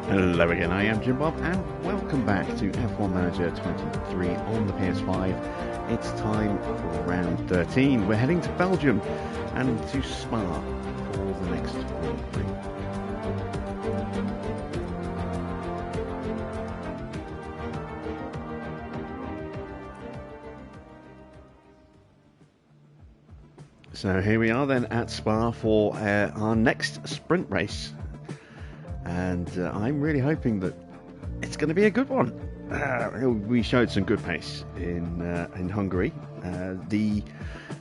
Hello again, I am Jim Bob, and welcome back to F1 Manager 23 on the PS5. It's time for round 13. We're heading to Belgium and to Spa for the next Grand Prix. So here we are then at Spa for our next sprint race. And I'm really hoping that it's going to be a good one. We showed some good pace in Hungary. The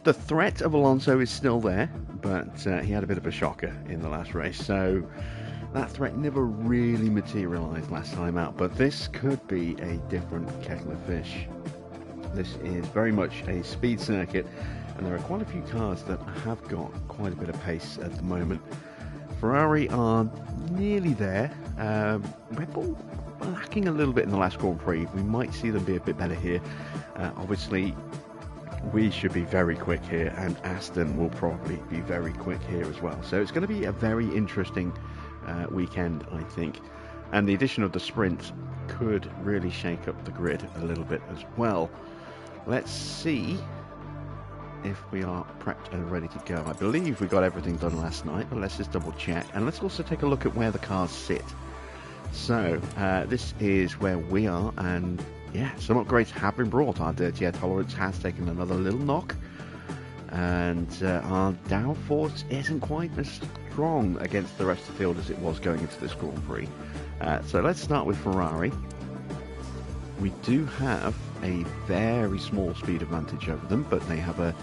threat of Alonso is still there, but he had a bit of a shocker in the last race. So that threat never really materialised last time out. But this could be a different kettle of fish. This is very much a speed circuit, and there are quite a few cars that have got quite a bit of pace at the moment. Ferrari are nearly there. Red Bull lacking a little bit in the last Grand Prix. We might see them be a bit better here. Obviously, we should be very quick here, and Aston will probably be very quick here as well. So it's going to be a very interesting weekend, I think. And the addition of the sprint could really shake up the grid a little bit as well. Let's see if we are prepped and ready to go. I believe we got everything done last night, but let's just double check, and let's also take a look at where the cars sit. So this is where we are, and yeah, some upgrades have been brought. Our dirty air tolerance has taken another little knock, and our downforce isn't quite as strong against the rest of the field as it was going into this Grand Prix. So let's start with Ferrari. We do have a very small speed advantage over them, but they have a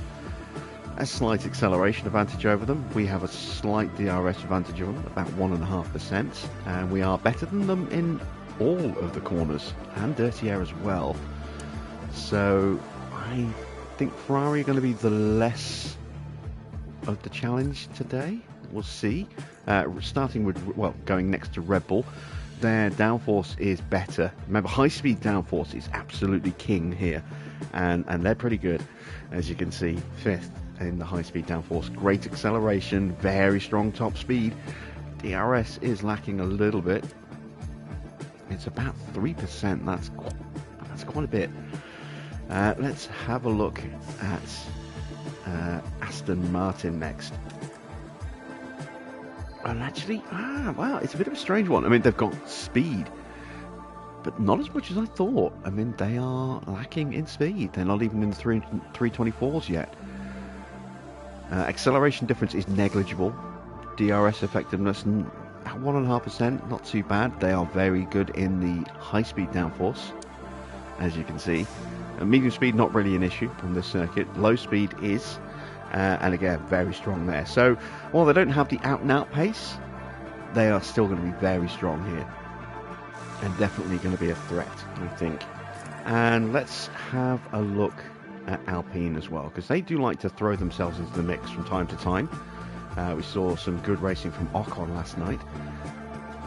slight acceleration advantage over them. We have a slight DRS advantage over them, about 1.5%, and we are better than them in all of the corners and dirty air as well. So I think Ferrari are going to be the less of the challenge today. We'll see. Starting with, well, going next to Red Bull. Their downforce is better. Remember, high-speed downforce is absolutely king here, and they're pretty good, as you can see. 5th in the high-speed downforce. Great acceleration, very strong top speed. DRS is lacking a little bit. It's about 3%. That's quite a bit. Let's have a look at Aston Martin next. And actually, wow, it's a bit of a strange one. I mean, they've got speed, but not as much as I thought. I mean, they are lacking in speed. They're not even in the 324s yet. Acceleration difference is negligible. DRS effectiveness, at 1.5%, not too bad. They are very good in the high-speed downforce, as you can see. Medium speed, not really an issue on this circuit. Low speed is. And again, very strong there. So, while they don't have the out-and-out pace, they are still going to be very strong here. And definitely going to be a threat, I think. And let's have a look at Alpine as well, because they do like to throw themselves into the mix from time to time. We saw some good racing from Ocon last night.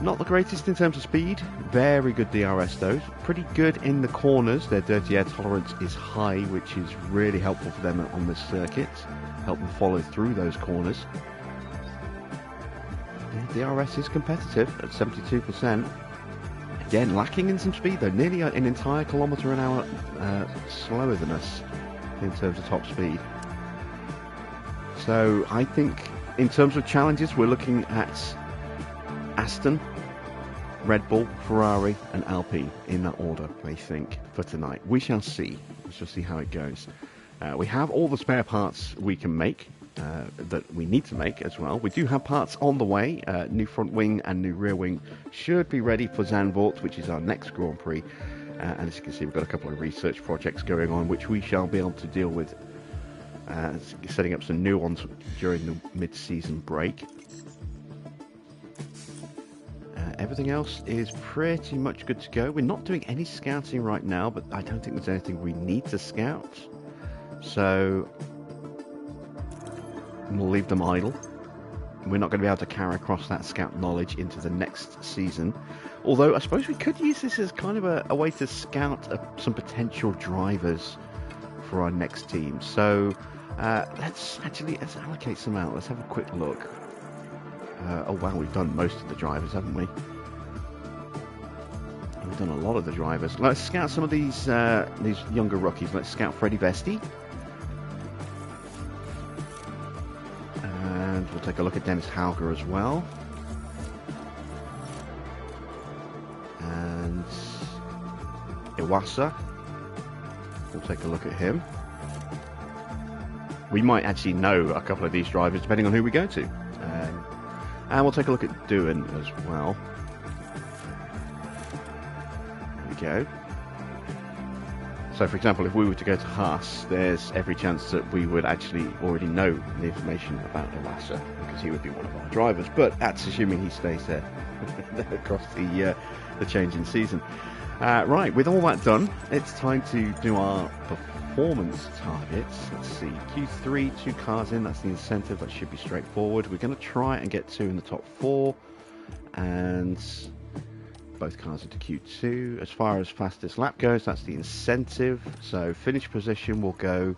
Not the greatest in terms of speed. Very good DRS though. Pretty good in the corners. Their dirty air tolerance is high, which is really helpful for them on this circuit. Help them follow through those corners. Yeah, DRS is competitive at 72%. Again, lacking in some speed though. Nearly an entire kilometre an hour slower than us in terms of top speed. So I think in terms of challenges, we're looking at Aston, Red Bull, Ferrari and Alpine in that order, I think, for tonight. We shall see. We shall see how it goes. We have all the spare parts we can make, that we need to make as well. We do have parts on the way. New front wing and new rear wing should be ready for Zandvoort, which is our next Grand Prix. And as you can see, we've got a couple of research projects going on, which we shall be able to deal with, setting up some new ones during the mid-season break. Everything else is pretty much good to go. We're not doing any scouting right now, but I don't think there's anything we need to scout. So we'll leave them idle. We're not going to be able to carry across that scout knowledge into the next season. Although I suppose we could use this as kind of a way to scout some potential drivers for our next team. So let's allocate some out. Let's have a quick look. Oh wow, we've done most of the drivers, haven't we? We've done a lot of the drivers. Let's scout some of these younger rookies. Let's scout Freddie Vesti. And we'll take a look at Dennis Hauger as well. And Iwasa. We'll take a look at him. We might actually know a couple of these drivers depending on who we go to. And we'll take a look at Doohan as well. There we go. So, for example, if we were to go to Haas, there's every chance that we would actually already know the information about Iwasa, because he would be one of our drivers. But that's assuming he stays there across the change in season. Right, with all that done, it's time to do our performance targets. Let's see, Q3, 2 cars in, that's the incentive. That should be straightforward. We're going to try and get 2 in the top 4, and both cars into Q2. As far as fastest lap goes, that's the incentive. So finish position will go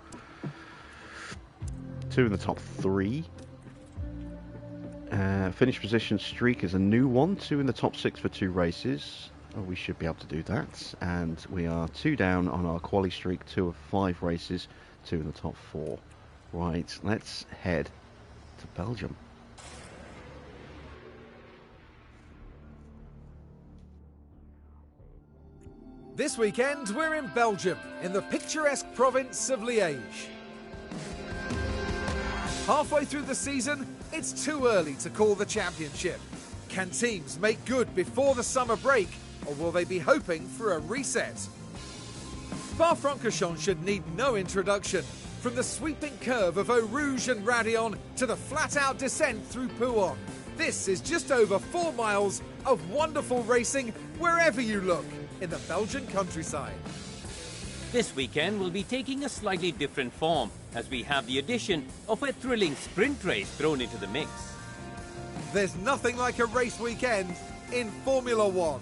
2 in the top 3. Finish position streak is a new one, 2 in the top 6 for 2 races. Oh, we should be able to do that. And we are 2 down on our quali streak, 2 of 5 races, 2 in the top 4. Right, let's head to Belgium. This weekend, we're in Belgium, in the picturesque province of Liège. Halfway through the season, it's too early to call the championship. Can teams make good before the summer break, or will they be hoping for a reset? Spa-Francorchamps should need no introduction. From the sweeping curve of Eau Rouge and Raidillon to the flat-out descent through Pouhon, this is just over 4 miles of wonderful racing wherever you look in the Belgian countryside. This weekend will be taking a slightly different form, as we have the addition of a thrilling sprint race thrown into the mix. There's nothing like a race weekend in Formula One.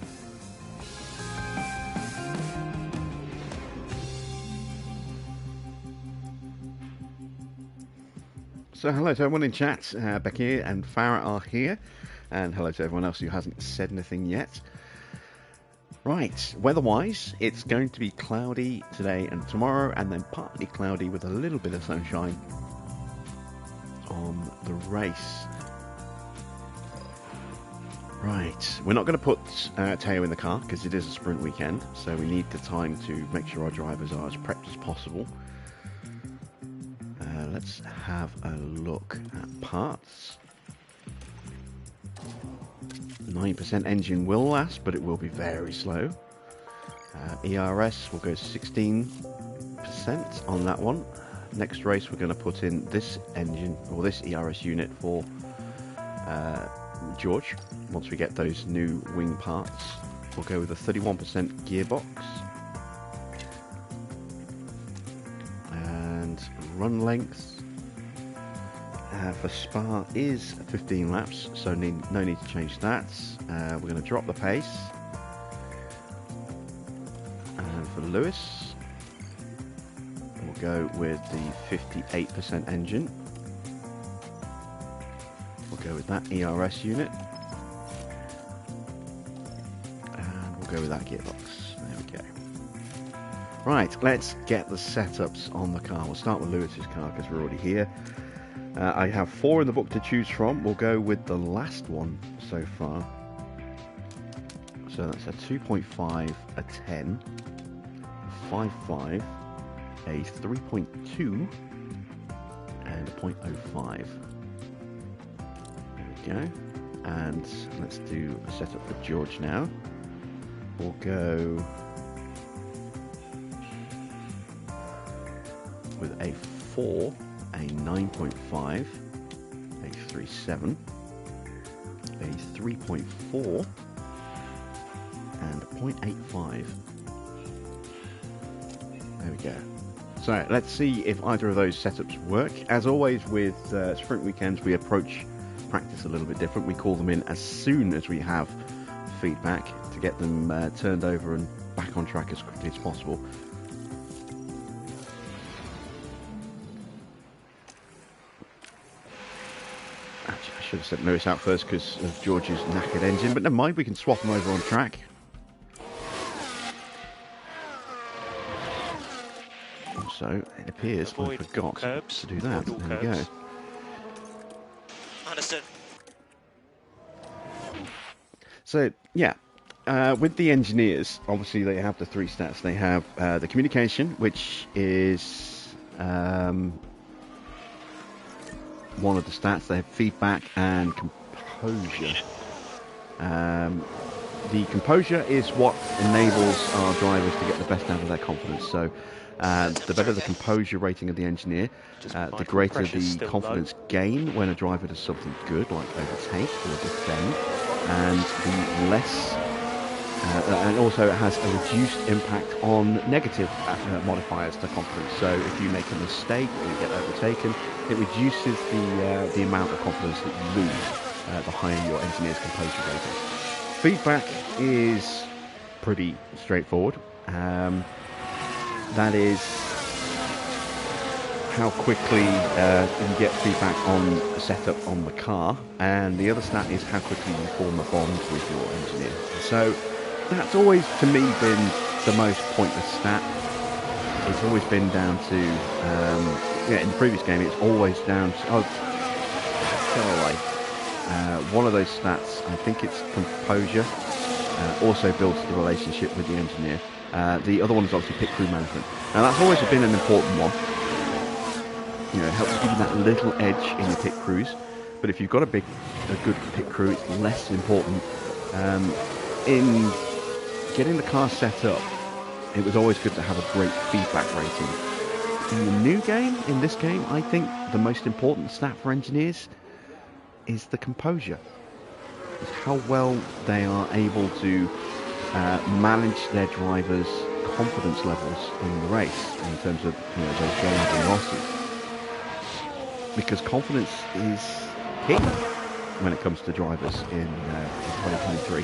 So hello to everyone in chat. Becky and Farah are here, and hello to everyone else who hasn't said anything yet. Right, weather-wise, it's going to be cloudy today and tomorrow, and then partly cloudy with a little bit of sunshine on the race. Right, we're not going to put Teo in the car because it is a sprint weekend, so we need the time to make sure our drivers are as prepped as possible. Let's have a look at parts. 9% engine will last, but it will be very slow. ERS will go 16% on that one. Next race we're going to put in this engine, or this ERS unit for George. Once we get those new wing parts, we'll go with a 31% gearbox. And run length for Spa is 15 laps, so no need to change that. We're going to drop the pace. And for Lewis, we'll go with the 58% engine. We'll go with that ERS unit. And we'll go with that gearbox. There we go. Right, let's get the setups on the car. We'll start with Lewis's car because we're already here. I have 4 in the book to choose from. We'll go with the last one so far. So that's a 2.5, a 10, a 5.5, a 3.2, and a 0.05. There we go. And let's do a setup for George now. We'll go with a 4, a 9.5, a 3.7, a 3.4, and a 0.85. There we go. So let's see if either of those setups work. As always with sprint weekends, we approach practice a little bit different. We call them in as soon as we have feedback to get them turned over and back on track as quickly as possible. I should have sent Lewis out first because of George's knackered engine, but never mind, we can swap them over on track. so it appears I Avoid forgot curbs. to do that. Avoid all There we go. curbs. Understood. So, yeah, with the engineers, obviously they have the three stats. They have the communication, which is one of the stats. They have feedback and composure. The composure is what enables our drivers to get the best out of their confidence. So the better the composure rating of the engineer, the greater the confidence gain when a driver does something good, like overtake or defend, and the less, and also it has a reduced impact on negative modifiers to confidence. So if you make a mistake or you get overtaken, it reduces the amount of confidence that you lose the higher your engineer's composure rating. Feedback is pretty straightforward. That is how quickly you get feedback on setup on the car, and the other stat is how quickly you form a bond with your engineer. So that's always, to me, been the most pointless stat. It's always been down to, in the previous game, it's always down to, go away. One of those stats, I think it's composure, also builds the relationship with the engineer. The other one is obviously pit crew management. Now that's always been an important one. You know, it helps give you that little edge in your pit crews. But if you've got a good pit crew, it's less important. In getting the car set up, it was always good to have a great feedback rating. In the new game, in this game, I think the most important stat for engineers is the composure. It's how well they are able to manage their drivers' confidence levels in the race in terms of those gains and losses. Because confidence is king when it comes to drivers in 2023.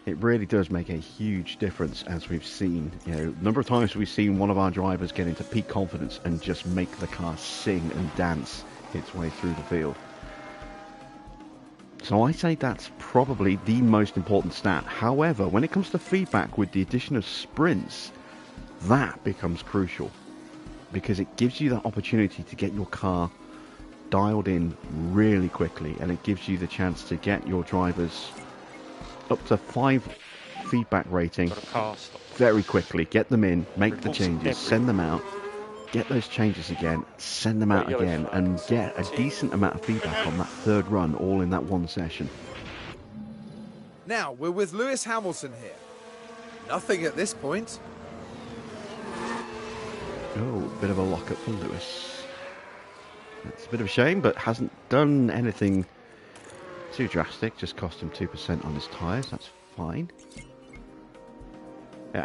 It really does make a huge difference, as we've seen. A number of times we've seen one of our drivers get into peak confidence and just make the car sing and dance its way through the field. So I say that's probably the most important stat. However, when it comes to feedback with the addition of sprints, that becomes crucial, because it gives you that opportunity to get your car dialed in really quickly, and it gives you the chance to get your drivers up to 5 feedback rating very quickly. Get them in, make the changes, send them out, get those changes again, send them out again, and get a decent amount of feedback on that third run, all in that one session. Now we're with Lewis Hamilton here. Nothing at this point. Oh, bit of a lock-up for Lewis. It's a bit of a shame, but hasn't done anything too drastic. Just cost him 2% on his tyres. That's fine.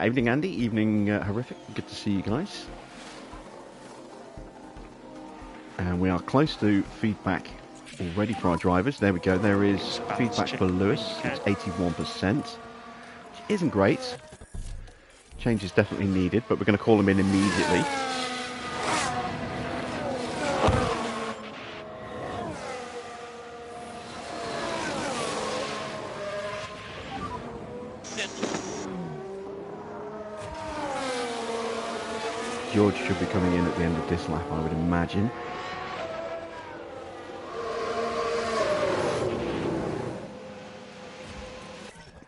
Evening, Andy. Evening, Horrific. Good to see you guys. And we are close to feedback already for our drivers. There we go. There is feedback for Lewis. It's 81%, which isn't great. Change is definitely needed, but we're going to call him in immediately. George should be coming in at the end of this lap, I would imagine.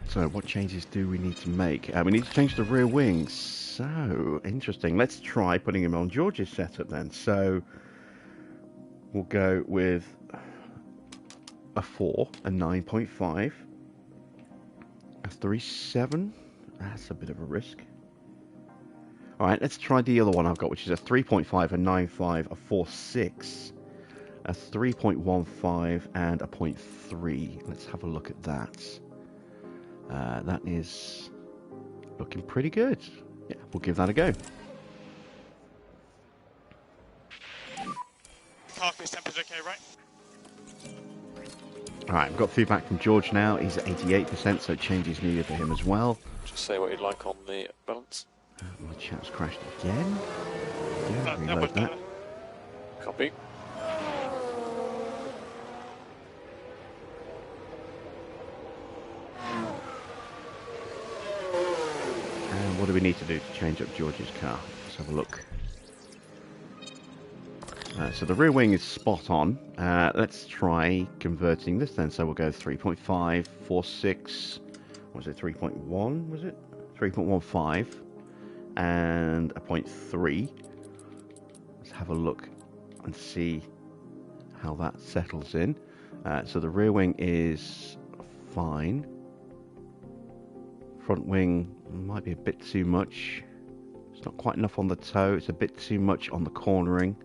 So what changes do we need to make? We need to change the rear wings. So, interesting. Let's try putting him on George's setup then. So, we'll go with a 4, a 9.5, a 3.7. That's a bit of a risk. Alright, let's try the other one I've got, which is a 3.5, a 9.5, a 4.6, a 3.15, and a 0.3. Let's have a look at that. That is looking pretty good. Yeah, we'll give that a go. Car cruise temperature's okay, right? Alright, we've got feedback from George now. He's at 88%, so changes needed for him as well. Just say what you'd like on the balance. My chat's crashed again. Yeah, reload that. Copy. And what do we need to do to change up George's car? Let's have a look. So the rear wing is spot on. Let's try converting this then. So we'll go 3.5, 4.6, what was it, 3.1, was it? 3.15 and a 0.3. Let's have a look and see how that settles in. So the rear wing is fine. Front wing might be a bit too much. It's not quite enough on the toe. It's a bit too much on the cornering.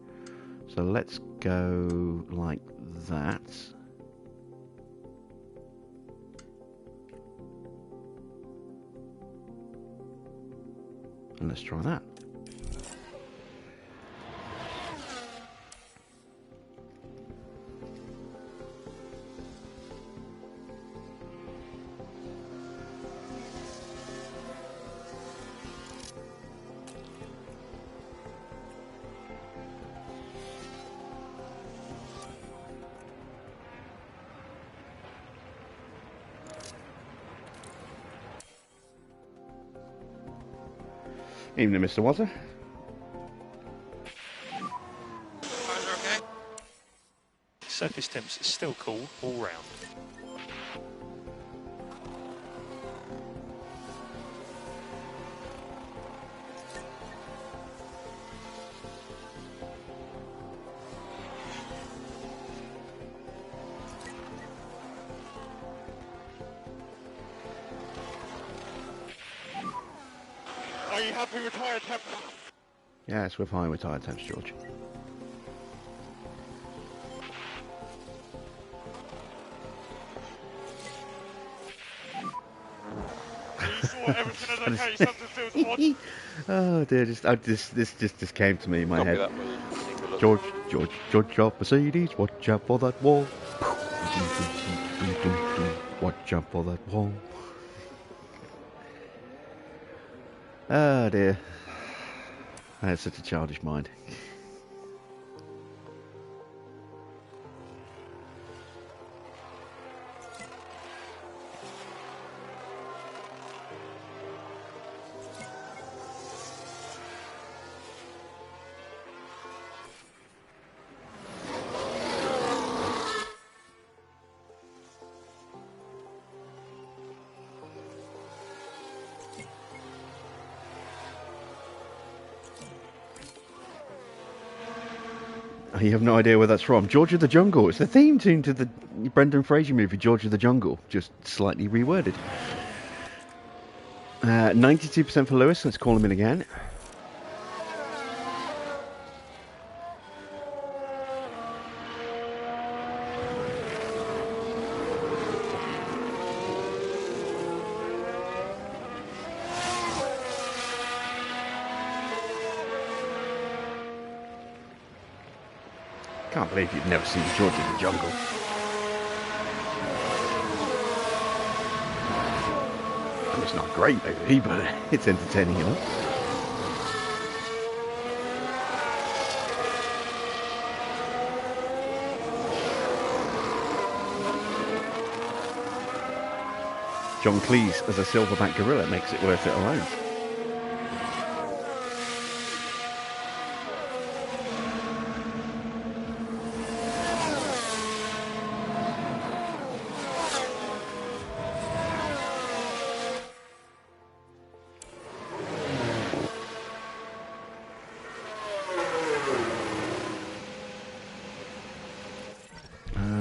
So let's go like that. And let's try that. Evening, Mr. Water. Okay. Surface temps still cool all round. Are you happy with higher temp? Yes, we're fine with tire temps, George. You saw everything is okay, something feels odd. Oh dear, this just came to me in my Copy head. that, will you? Take a look. George of Mercedes, watch out for that wall. Watch out for that wall. Oh dear. I had such a childish mind. You have no idea where that's from. George of the Jungle. It's the theme tune to the Brendan Fraser movie, George of the Jungle, just slightly reworded. 92% for Lewis. Let's call him in again. Can't believe you've never seen George of the Jungle. I mean, it's not a great movie, but it's entertaining enough. John Cleese as a silverback gorilla makes it worth it alone.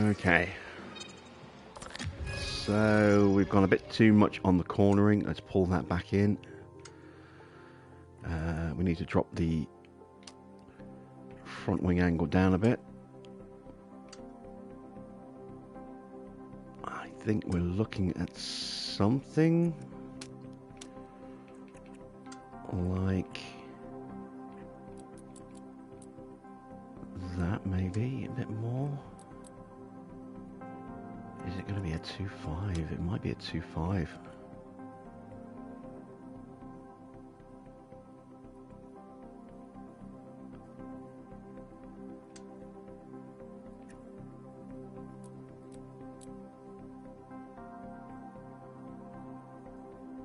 Okay, so we've gone a bit too much on the cornering. Let's pull that back in. We need to drop the front wing angle down a bit. I think we're looking at something like that, maybe a bit more. Is it going to be a 2.5? It might be a 2.5.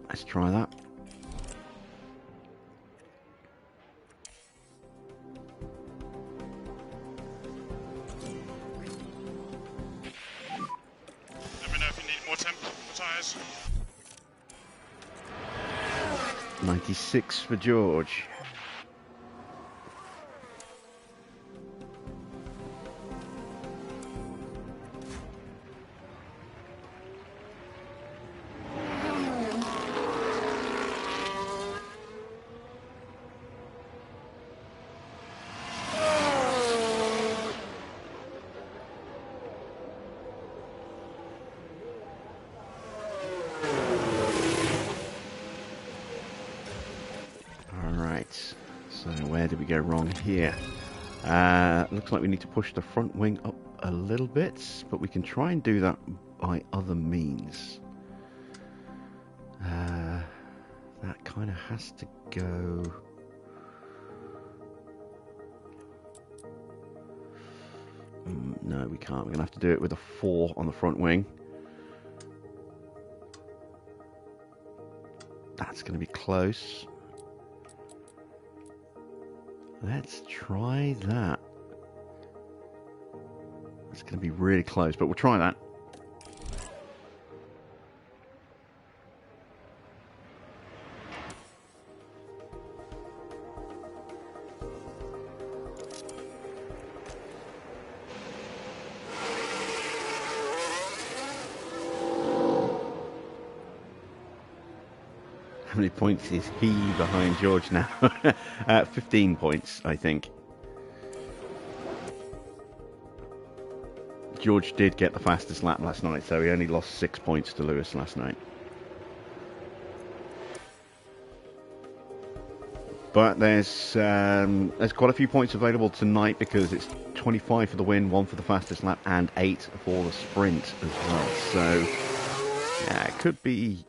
Let's try that. 96 for George. So where did we go wrong here? Looks like we need to push the front wing up a little bit, but we can try and do that by other means. That kind of has to go... no, we can't. We're going to have to do it with a 4 on the front wing. That's going to be close. Let's try that. It's going to be really close, but we'll try that. How many points is he behind George now? 15 points, I think. George did get the fastest lap last night, so he only lost 6 points to Lewis last night. But there's quite a few points available tonight because it's 25 for the win, 1 for the fastest lap, and 8 for the sprint as well. So yeah, it could be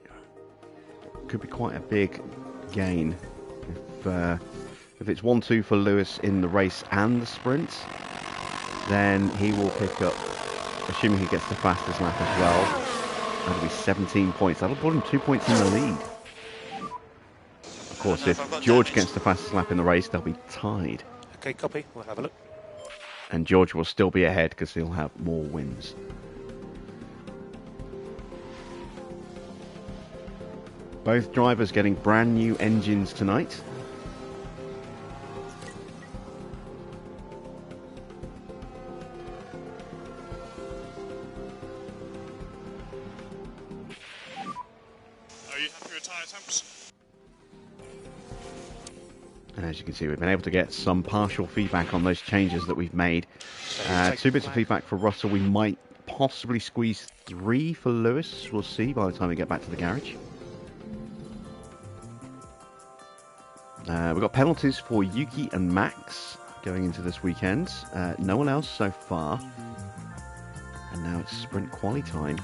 quite a big gain if it's 1-2 for Lewis in the race and the sprint. Then he will pick up, assuming he gets the fastest lap as well, that'll be 17 points. That'll put him 2 points in the lead. Of course, if George gets the fastest lap in the race, they'll be tied. Okay, copy. We'll have a look. And George will still be ahead because he'll have more wins. Both drivers getting brand new engines tonight. Are you happy with tyre temps? And as you can see, we've been able to get some partial feedback on those changes that we've made. 2 bits of feedback for Russell. We might possibly squeeze 3 for Lewis. We'll see by the time we get back to the garage. We've got penalties for Yuki and Max going into this weekend. No one else so far. And now it's sprint quali time.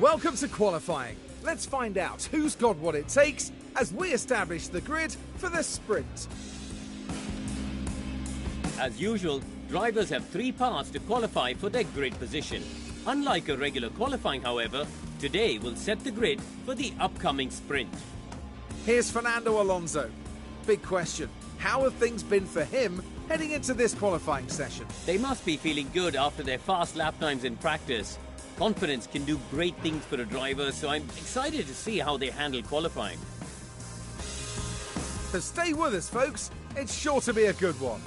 Welcome to qualifying. Let's find out who's got what it takes as we establish the grid for the sprint. As usual, drivers have 3 parts to qualify for their grid position. Unlike a regular qualifying, however, today will set the grid for the upcoming sprint. Here's Fernando Alonso. Big question, how have things been for him heading into this qualifying session? They must be feeling good after their fast lap times in practice. Confidence can do great things for a driver, so I'm excited to see how they handle qualifying. So stay with us, folks. It's sure to be a good one.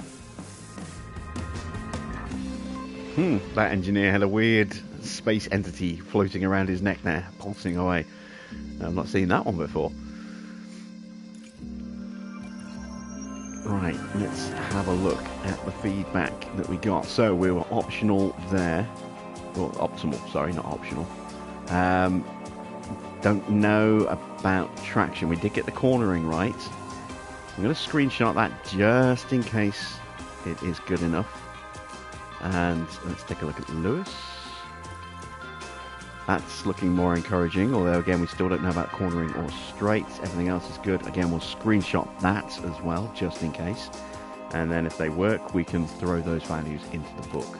That engineer had a weird space entity floating around his neck there, pulsing away. I've not seen that one before. Right, let's have a look at the feedback that we got. So we were optional there. Well, optimal, sorry, not optional. Don't know about traction. We did get the cornering right. I'm going to screenshot that just in case it is good enough. And let's take a look at Lewis. That's looking more encouraging, although again we still don't know about cornering or straights. Everything else is good. Again, we'll screenshot that as well, just in case. And then if they work, we can throw those values into the book.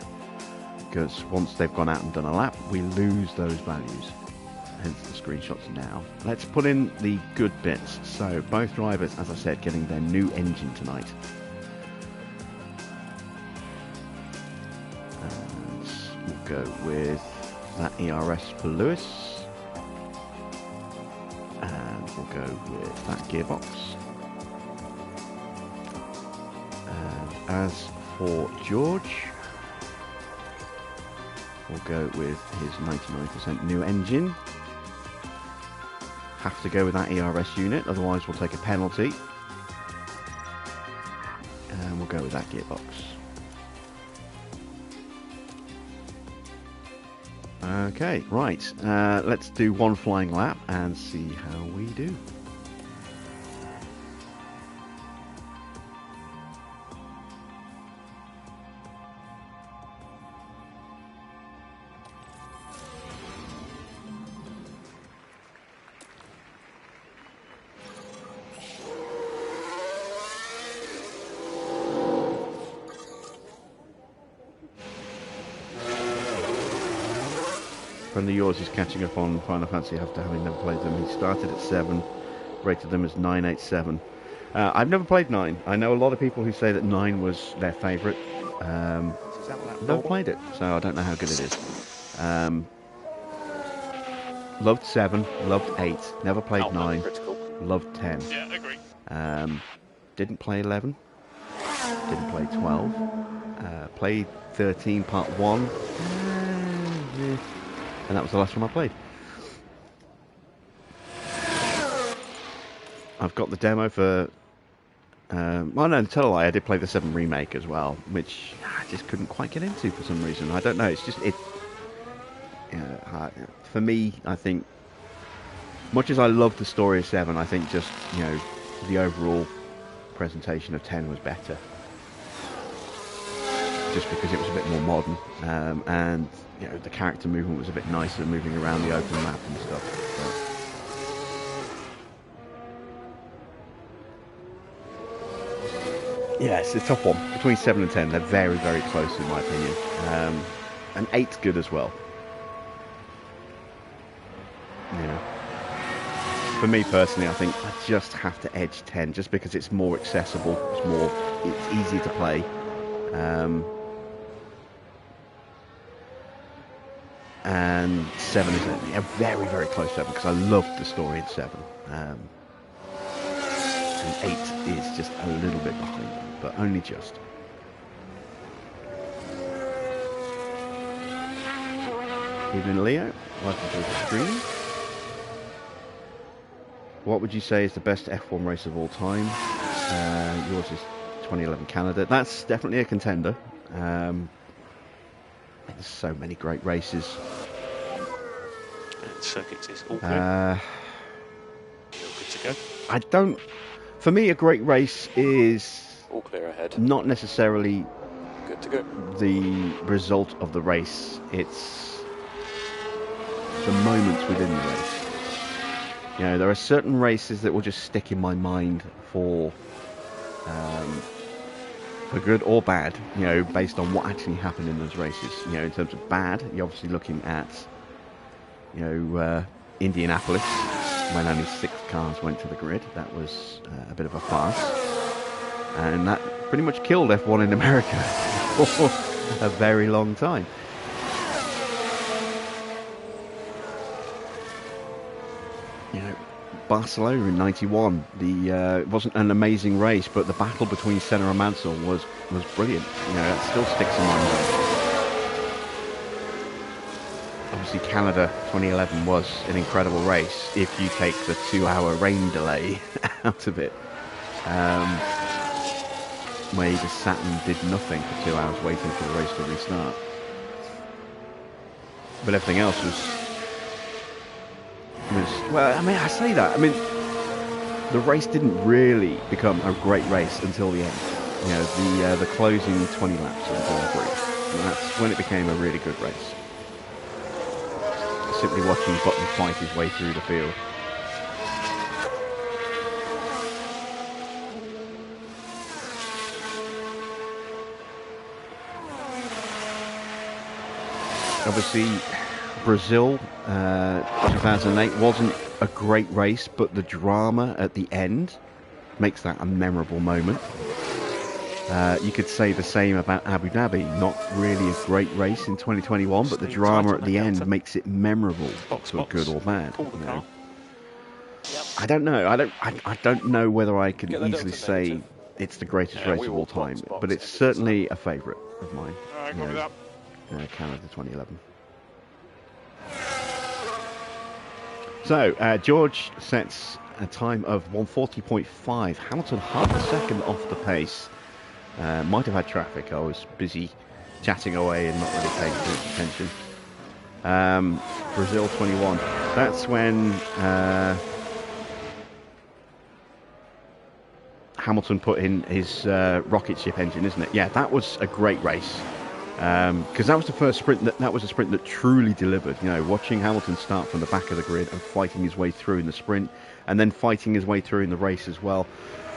Because once they've gone out and done a lap, we lose those values. Hence the screenshots now. Let's put in the good bits. So both drivers, as I said, getting their new engine tonight. And we'll go with that ERS for Lewis. And we'll go with that gearbox. And as for George, we'll go with his 99% new engine. Have to go with that ERS unit, otherwise we'll take a penalty. And we'll go with that gearbox. Okay, right. Let's do one flying lap and see how we do. Friend of yours is catching up on Final Fantasy after having never played them. He started at 7, rated them as 987. I've never played 9. I know a lot of people who say that 9 was their favourite. Never played it, so I don't know how good it is. Loved 7, loved 8, never played 9, critical. loved 10. Yeah, I agree. Didn't play 11, didn't play 12, played 13 part 1. And that was the last one I played. I've got the demo for... well, no, tell a lie, I did play the 7 remake as well, which I just couldn't quite get into for some reason. I don't know, it's just... for me, I think... Much as I love the story of 7, I think just, the overall presentation of 10 was better. Just because it was a bit more modern, and the character movement was a bit nicer, moving around the open map and stuff. But yeah, it's a tough one between 7 and 10. They're very, very close in my opinion, and 8's good as well. For me personally, I think I just have to edge 10, just because it's more accessible, it's easier to play. And 7 is a very, very close 7, because I loved the story in 7. And 8 is just a little bit behind them, but only just. Evening, Leo. Welcome to the stream. What would you say is the best F1 race of all time? Yours is 2011 Canada. That's definitely a contender. There's so many great races. And circuits is all clear. Good to go. I don't... For me, a great race is... All clear ahead. Not necessarily... Good to go. The result of the race. It's the moments within the race. There are certain races that will just stick in my mind for good or bad, based on what actually happened in those races. In terms of bad, you're obviously looking at, Indianapolis, when only 6 cars went to the grid. That was a bit of a farce. And that pretty much killed F1 in America for a very long time. Barcelona in '91. It wasn't an amazing race, but the battle between Senna and Mansell was brilliant. That still sticks in my mind. Obviously, Canada 2011 was an incredible race if you take the 2-hour rain delay out of it, where you just sat and did nothing for 2 hours waiting for the race to restart. But everything else was well, I say that. The race didn't really become a great race until the end. The closing 20 laps of the Grand Prix. And that's when it became a really good race. Simply watching Button fight his way through the field. Obviously, Brazil 2008 wasn't a great race, but the drama at the end makes that a memorable moment. You could say the same about Abu Dhabi. Not really a great race in 2021, but the drama at the end makes it memorable, for good or bad. You know? I don't know. I don't know whether I can easily say it's the greatest race of all time, but it's certainly a favourite of mine. Alright, go with that. Canada 2011. So, George sets a time of 1:40.5. Hamilton half a second off the pace. Might have had traffic. I was busy chatting away and not really paying too much attention. Brazil 21. That's when Hamilton put in his rocket ship engine, isn't it? Yeah, that was a great race. Because that was the first sprint that was a sprint that truly delivered. You know, watching Hamilton start from the back of the grid and fighting his way through in the sprint, and then fighting his way through in the race as well.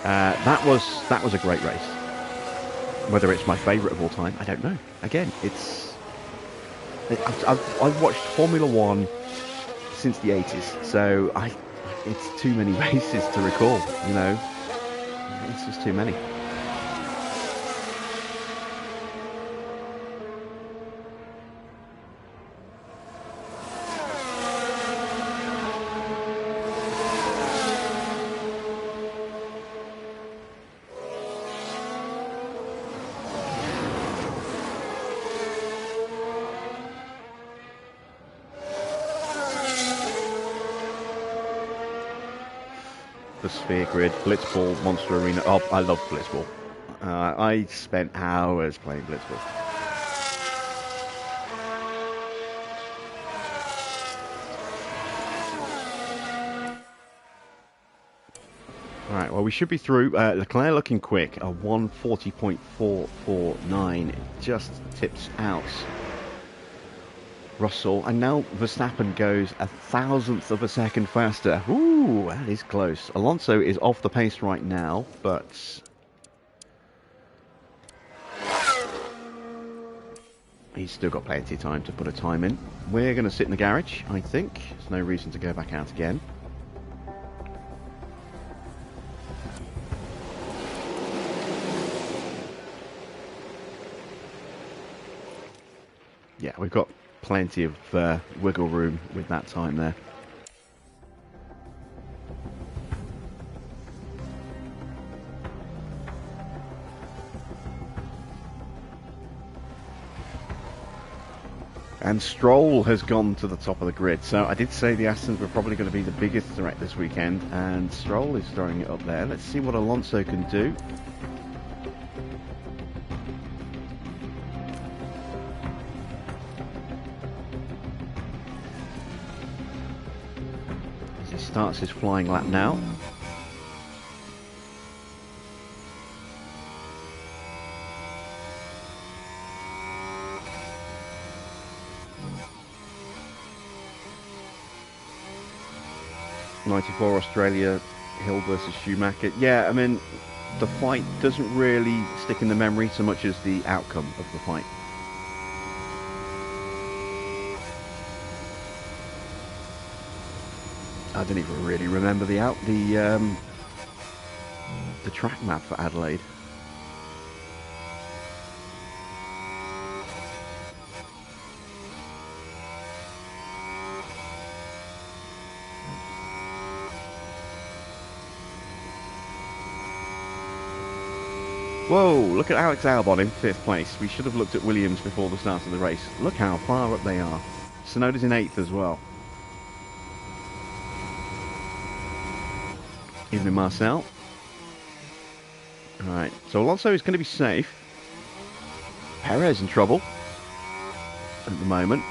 That was a great race. Whether it's my favourite of all time, I don't know. Again, I've watched Formula One since the 80s, so it's too many races to recall. You know, it's just too many. The Sphere Grid, Blitzball, Monster Arena. Oh, I love Blitzball. I spent hours playing Blitzball. Alright, well, we should be through. Leclerc looking quick. A 1:40.449 just tips out Russell, and now Verstappen goes 1,000th of a second faster. Ooh, that is close. Alonso is off the pace right now, but he's still got plenty of time to put a time in. We're going to sit in the garage, I think. There's no reason to go back out again. Yeah, we've got plenty of wiggle room with that time there. And Stroll has gone to the top of the grid. So I did say the Astons were probably going to be the biggest threat this weekend, and Stroll is throwing it up there. Let's see what Alonso can do. Starts his flying lap now. '94 Australia, Hill versus Schumacher. Yeah, I mean, the fight doesn't really stick in the memory so much as the outcome of the fight. I don't even really remember the track map for Adelaide. Whoa, look at Alex Albon in 5th place. We should have looked at Williams before the start of the race. Look how far up they are. Tsunoda's in 8th as well. Evening, Marcel. Alright, so Alonso is going to be safe. Perez in trouble at the moment.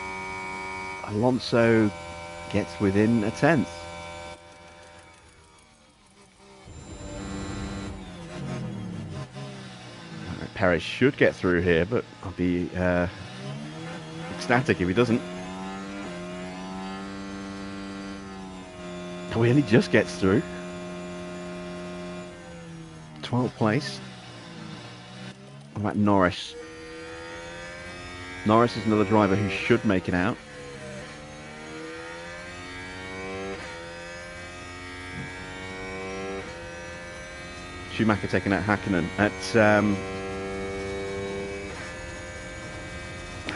Alonso gets within a 10th. Perez should get through here, but I'll be ecstatic if he doesn't. Oh, he only just gets through. 12th place. What about Norris? Norris is another driver who should make it out. Schumacher taking out Hakkinen at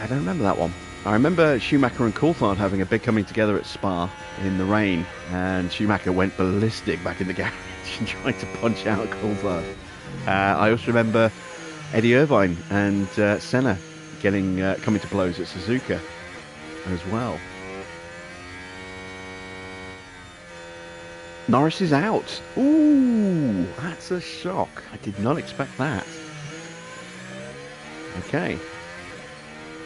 I don't remember that one. I remember Schumacher and Coulthard having a big coming together at Spa in the rain, and Schumacher went ballistic back in the garage and tried to punch out Coulthard. I also remember Eddie Irvine and Senna coming to blows at Suzuka as well. Norris is out. Ooh, that's a shock. I did not expect that. Okay.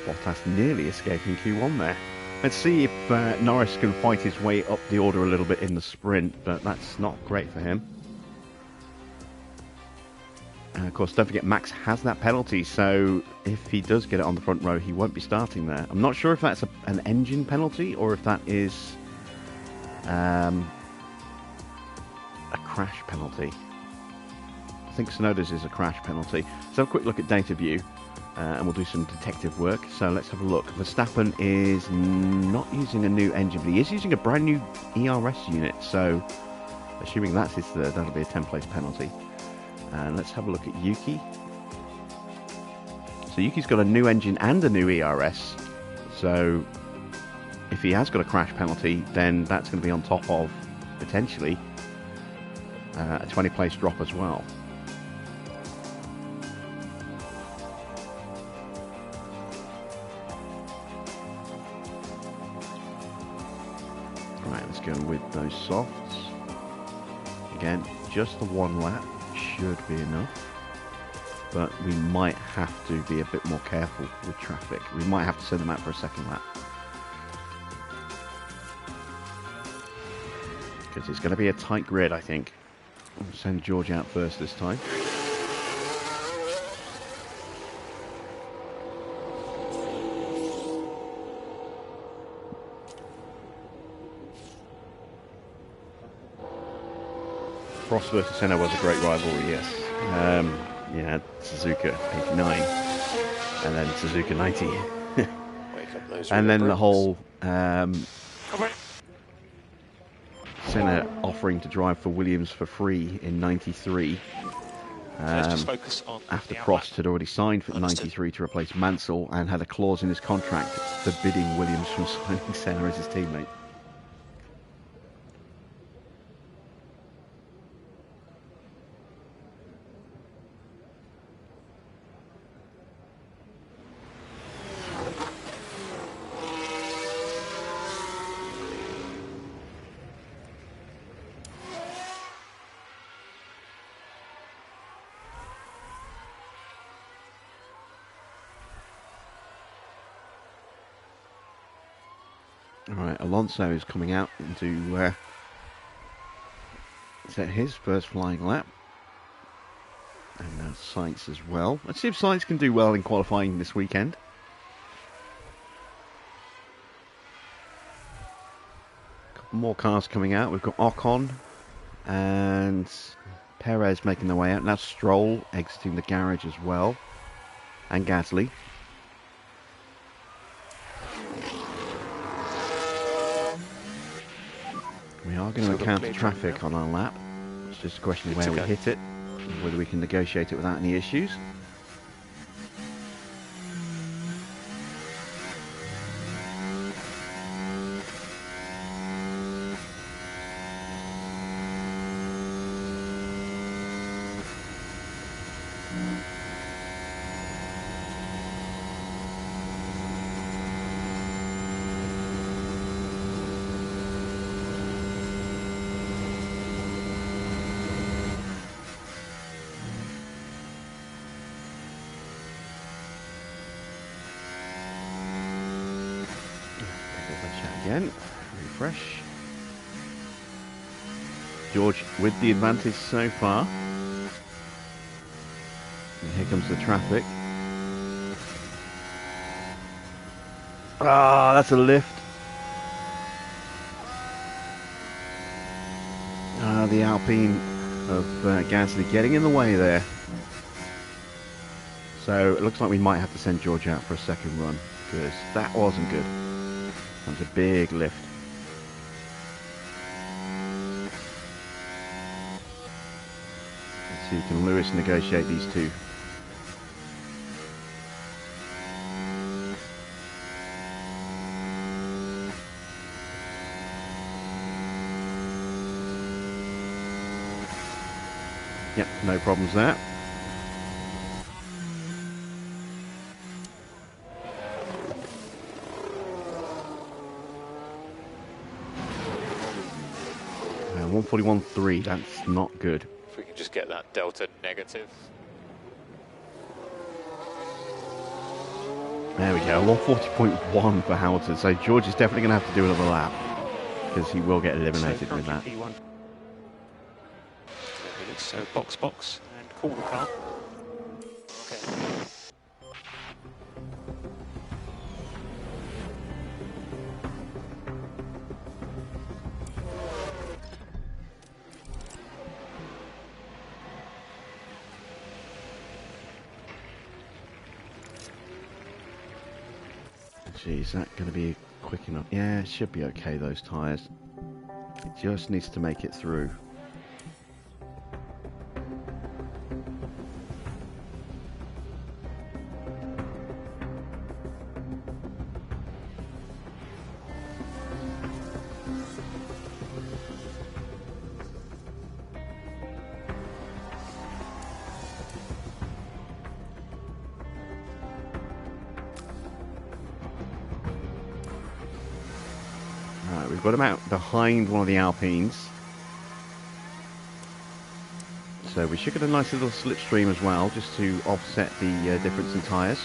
Bottas nearly escaping Q1 there. Let's see if Norris can fight his way up the order a little bit in the sprint, but that's not great for him. And of course, don't forget Max has that penalty, so if he does get it on the front row, he won't be starting there. I'm not sure if that's an engine penalty or if that is a crash penalty. I think Tsunoda's is a crash penalty. Let's have a quick look at data view. And we'll do some detective work. So let's have a look. Verstappen is not using a new engine, but he is using a brand new ERS unit. So, assuming that's his third, that'll be a 10-place penalty. And let's have a look at Yuki. So Yuki's got a new engine and a new ERS. So, if he has got a crash penalty, then that's going to be on top of, potentially, a 20-place drop as well. Go with those softs. Again, just the one lap should be enough, but we might have to be a bit more careful with traffic. We might have to send them out for a second lap, because it's going to be a tight grid, I think. I'll send George out first this time. Prost versus Senna was a great rivalry, yes. You had Suzuka 89 and then Suzuka 90. And then the whole Senna offering to drive for Williams for free in 93. After Prost had already signed for 93 to replace Mansell and had a clause in his contract forbidding Williams from signing Senna as his teammate. Alright, Alonso is coming out into set his first flying lap. And Sainz as well. Let's see if Sainz can do well in qualifying this weekend. A couple more cars coming out. We've got Ocon and Perez making their way out. Now Stroll exiting the garage as well. And Gasly. We are going to encounter traffic on our lap. It's just a question of where we hit it, and whether we can negotiate it without any issues. Again, refresh. George with the advantage so far. And here comes the traffic. Ah, that's a lift. Ah, the Alpine of Gasly getting in the way there. So it looks like we might have to send George out for a second run, because that wasn't good. That was a big lift. Let's see, can Lewis negotiate these two? Yep, no problems there. Uh, 141.3, that's not good. If we can just get that delta negative. There we go, 140.1 for Hamilton. So George is definitely going to have to do another lap because he will get eliminated with that. So box and call the car. Okay. Gee, is that going to be quick enough? Yeah, it should be okay, those tyres. It just needs to make it through. We've got him out behind one of the Alpines. So we should get a nice little slipstream as well, just to offset the difference in tyres.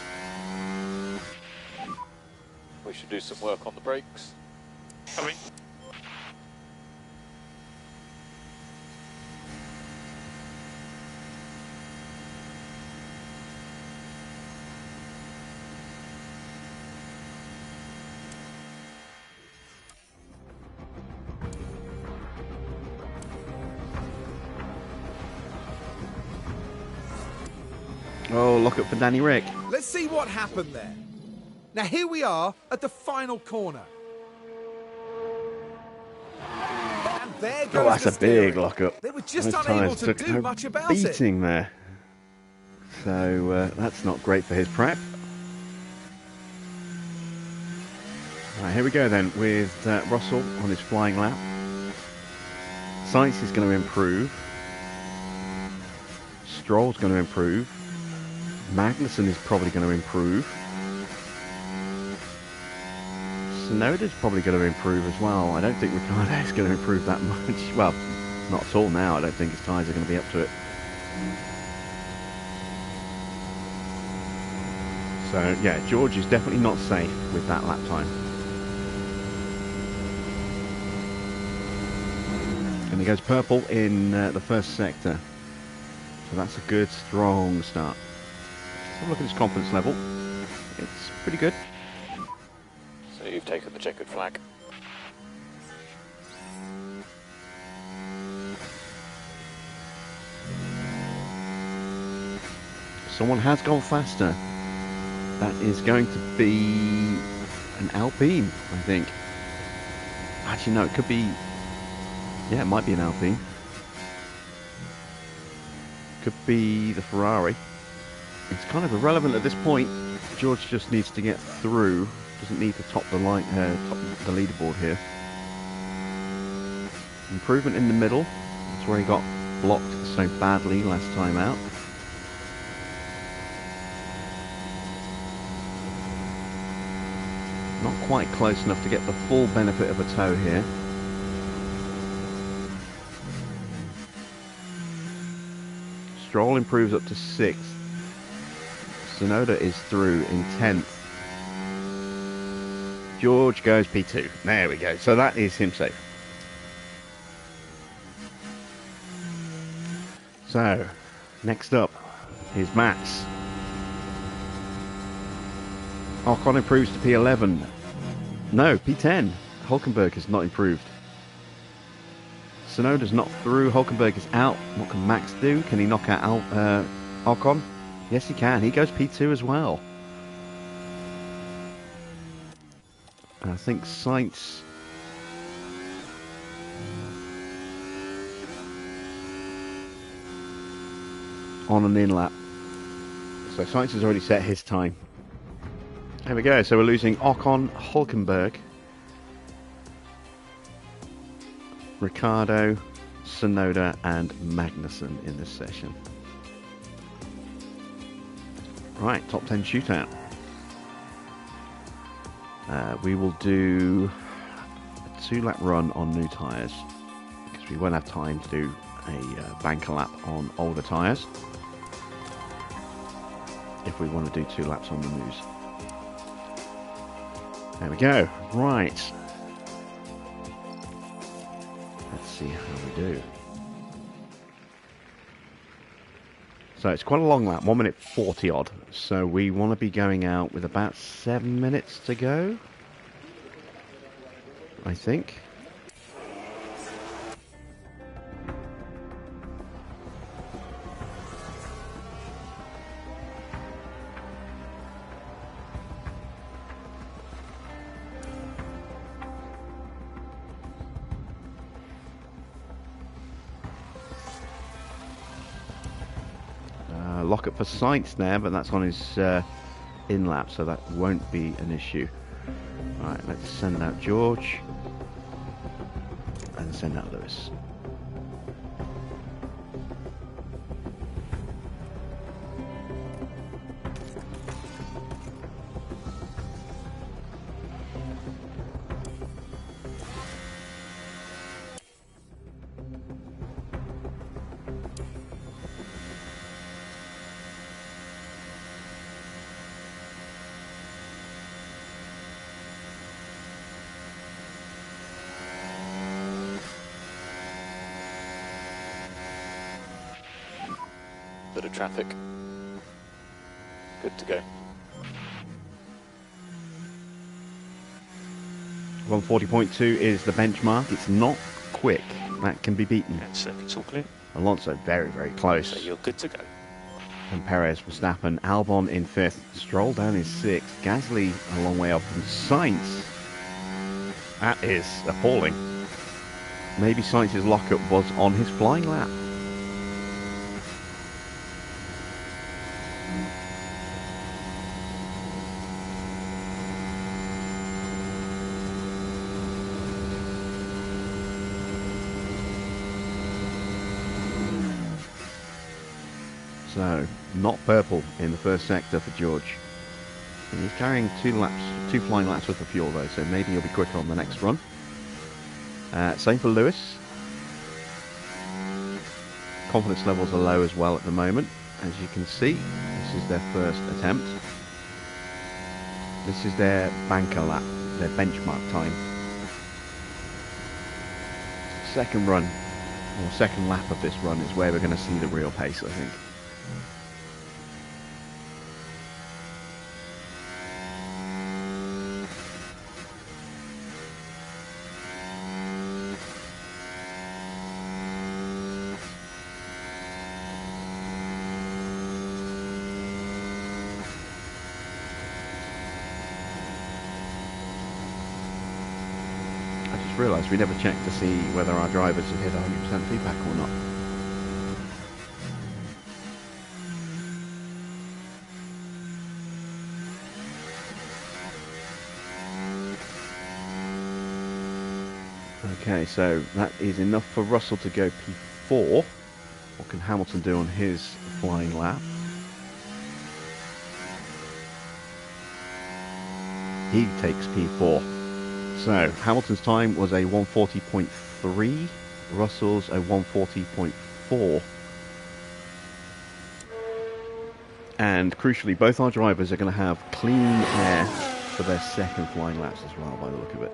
We should do some work on the brakes. Coming. Oh, lock up for Danny Rick. Let's see what happened there. Now here we are at the final corner. And there goes Oh, that's the a big steering. lockup. They were just Those unable tyres to took do a much about it. beating there. So that's not great for his prep. Right, here we go then with Russell on his flying lap. Sainz is going to improve. Stroll's going to improve. Magnussen is probably going to improve. Tsunoda's probably going to improve as well. I don't think Ricciardo is going to improve that much. Well, not at all now. I don't think his tyres are going to be up to it. So, yeah, George is definitely not safe with that lap time. And he goes purple in the first sector. So that's a good, strong start. Let's have a look at his confidence level. It's pretty good. So you've taken the checkered flag. Someone has gone faster. That is going to be an Alpine, I think. Actually, no, it could be... Yeah, it might be an Alpine. Could be the Ferrari. It's kind of irrelevant at this point. George just needs to get through. Doesn't need to top the leaderboard here. Improvement in the middle. That's where he got blocked so badly last time out. Not quite close enough to get the full benefit of a tow here. Stroll improves up to 6th. Tsunoda is through in 10th. George goes P2. There we go. So that is him safe. So, next up is Max. Ocon improves to P11. No, P10. Hulkenberg has not improved. Tsunoda's not through. Hulkenberg is out. What can Max do? Can he knock out Ocon? Yes, he can. He goes P2 as well. And I think Sainz... on an in lap. So Sainz has already set his time. There we go. So we're losing Ocon, Hulkenberg, Ricciardo, Sonoda, and Magnussen in this session. Right, top 10 shootout. We will do a 2-lap run on new tyres because we won't have time to do a banker lap on older tyres if we want to do 2 laps on the news. There we go. Right. Let's see how we do. So it's quite a long lap, 1 minute 40 odd. So we want to be going out with about 7 minutes to go, I think. Lock up for Sainz there, but that's on his in lap, so that won't be an issue. Right, let's send out George and send out Lewis. Bit of traffic. Good to go. 140.2 is the benchmark. It's not quick. That can be beaten. And circuit's all clear. Alonso very, very close. So you're good to go. And Perez, Verstappen, Albon in 5th, Stroll down in 6th, Gasly a long way up from Sainz. That is appalling. Maybe Sainz's lockup was on his flying lap. So, not purple in the first sector for George. And he's carrying 2 flying laps worth of fuel though, so maybe he'll be quicker on the next run. Same for Lewis. Confidence levels are low as well at the moment. As you can see, this is their first attempt. This is their banker lap, their benchmark time. Second run, or second lap of this run is where we're going to see the real pace, I think. Realised we never checked to see whether our drivers have hit 100% feedback or not. Okay, so that is enough for Russell to go P4. What can Hamilton do on his flying lap? He takes P4. So, Hamilton's time was a 140.3, Russell's a 140.4. And crucially, both our drivers are going to have clean air for their second flying laps as well, by the look of it.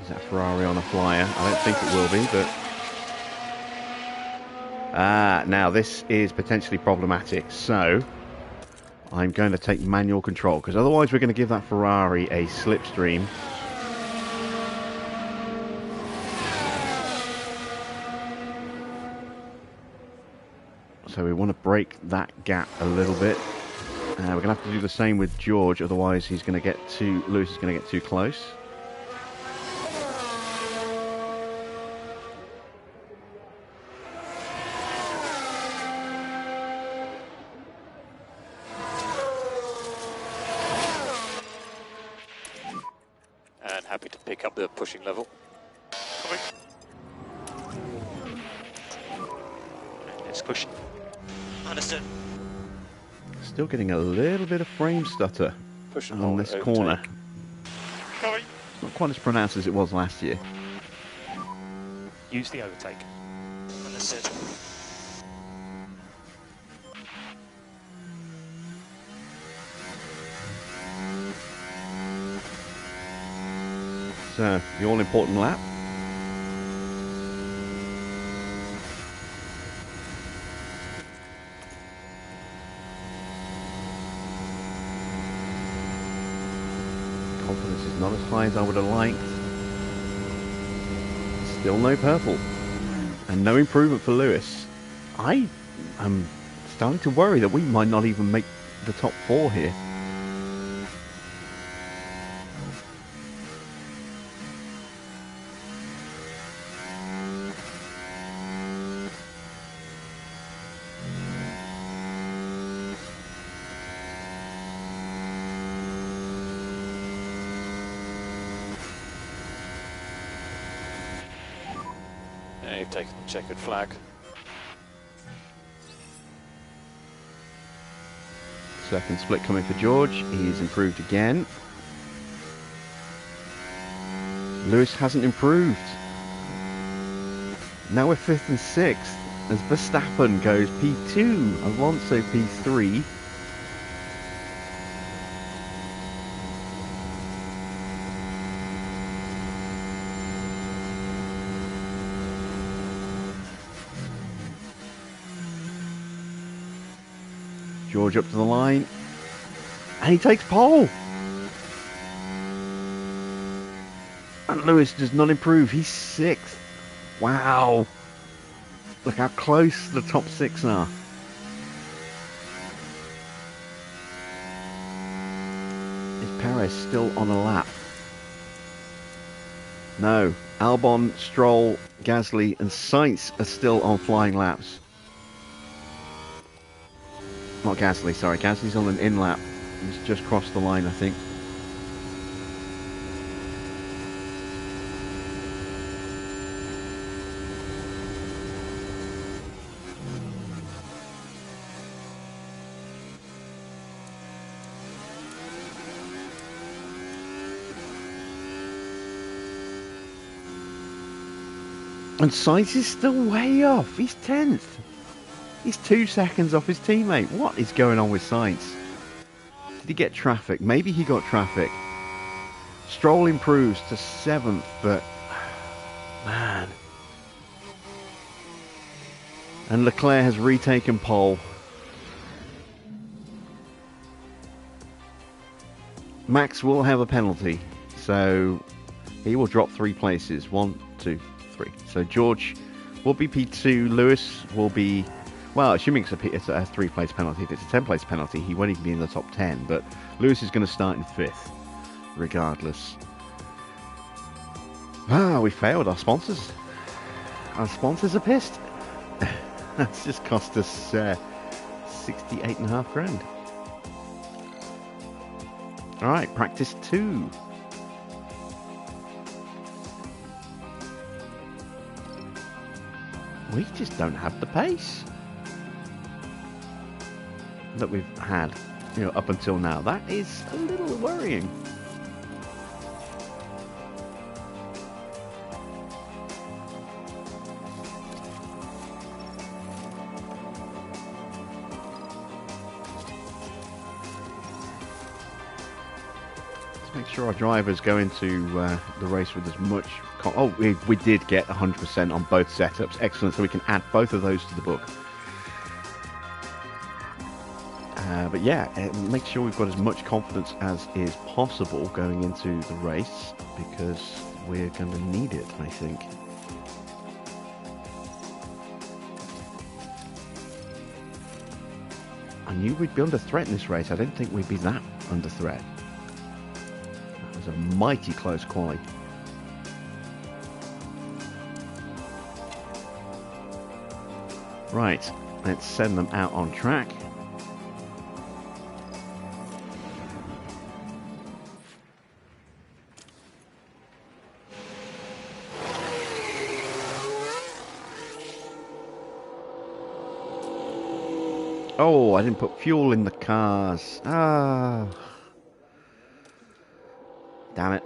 Is that Ferrari on a flyer? I don't think it will be, but Now this is potentially problematic, so I'm going to take manual control, because otherwise we're going to give that Ferrari a slipstream. So we want to break that gap a little bit. We're going to have to do the same with George, otherwise he's going to get too... Lewis is going to get too close. And happy to pick up the pushing level. Coming. Let's push. Understood. Still getting a little bit of frame stutter Push and on hold, this overtake. corner. Coming. It's not quite as pronounced as it was last year. Use the overtake. Understood. So, the all-important lap. Confidence is not as high as I would have liked. Still no purple. And no improvement for Lewis. I am starting to worry that we might not even make the top 4 here. Now you've taken the checkered flag. Second split coming for George. He's improved again. Lewis hasn't improved. Now we're 5th and 6th as Verstappen goes P2, Alonso P3. George up to the line, and he takes pole. And Lewis does not improve. He's 6th. Wow. Look how close the top 6 are. Is Perez still on a lap? No. Albon, Stroll, Gasly and Sainz are still on flying laps. Not Gasly, sorry. Gasly's on an in lap. He's just crossed the line, I think. And Sainz is still way off. He's 10th. He's 2 seconds off his teammate. What is going on with Sainz? Did he get traffic? Maybe he got traffic. Stroll improves to 7th, but... man. And Leclerc has retaken pole. Max will have a penalty, so he will drop 3 places. 1, 2, 3. So George will be P2. Lewis will be... well, assuming it's a 3-place penalty. If it's a 10-place penalty, he won't even be in the top 10. But Lewis is going to start in 5th, regardless. Ah, we failed our sponsors. Our sponsors are pissed. That's just cost us 68.5 grand. All right, practice 2. We just don't have the pace that we've had, up until now. That is a little worrying. Let's make sure our drivers go into the race with as much Oh, we did get 100% on both setups. Excellent. So we can add both of those to the book. But yeah, make sure we've got as much confidence as is possible going into the race, because we're going to need it, I think. I knew we'd be under threat in this race. I didn't think we'd be that under threat. That was a mighty close quali. Right, let's send them out on track. Oh, I didn't put fuel in the cars. Ah. Damn it.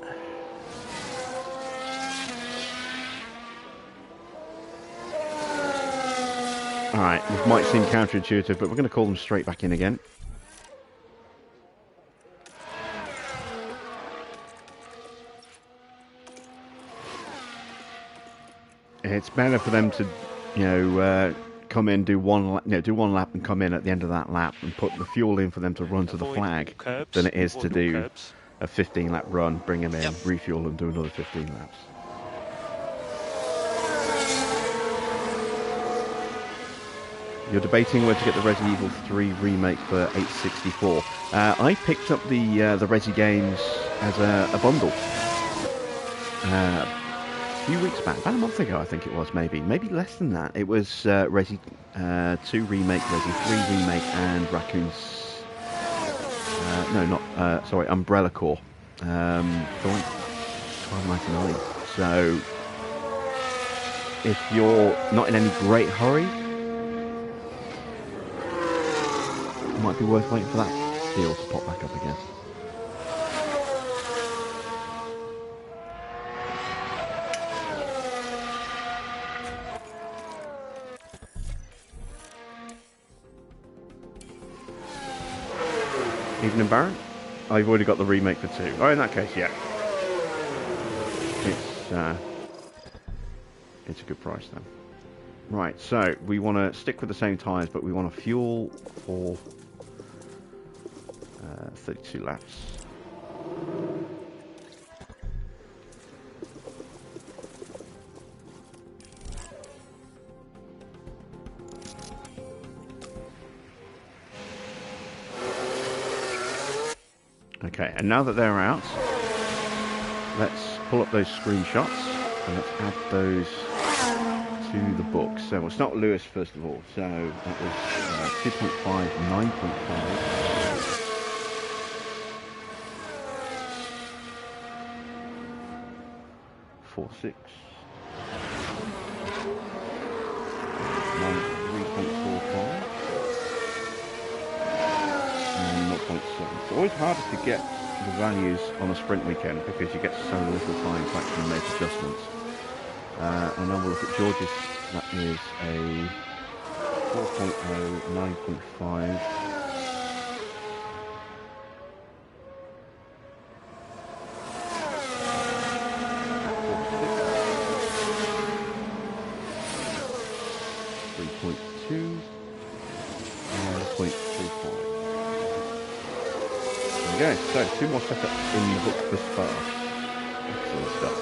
Alright, this might seem counterintuitive, but we're going to call them straight back in again. It's better for them to, you know, come in, do one lap and come in at the end of that lap and put the fuel in for them to run to the flag than it is to do a 15-lap run, bring them in, refuel and do another 15 laps. You're debating where to get the Resident Evil 3 remake for $8.64. I picked up the Resi games as a bundle a few weeks back, about a month ago I think it was, maybe less than that. It was Resi 2 remake, Resi 3 remake, and Raccoon's Umbrella Corps for like $12.99. So if you're not in any great hurry, it might be worth waiting for that deal to pop back up again. Evening, Baron. Oh, you've already got the remake for 2. Oh, in that case, yeah. It's a good price then. Right, so we want to stick with the same tyres, but we want to fuel for 32 laps. Okay, and now that they're out, let's pull up those screenshots and let's add those to the book. So we'll start with Lewis first of all. So that was 2.5, 9.5. 4.6. 3.45. And 0.7. It's always hardest to get the values on a sprint weekend because you get so little time to actually make adjustments. And then we'll look at George's. That is a 4.0, 9.5. 3.2 and 0.35. There we go. So 2 more setups in the book thus far. Excellent stuff.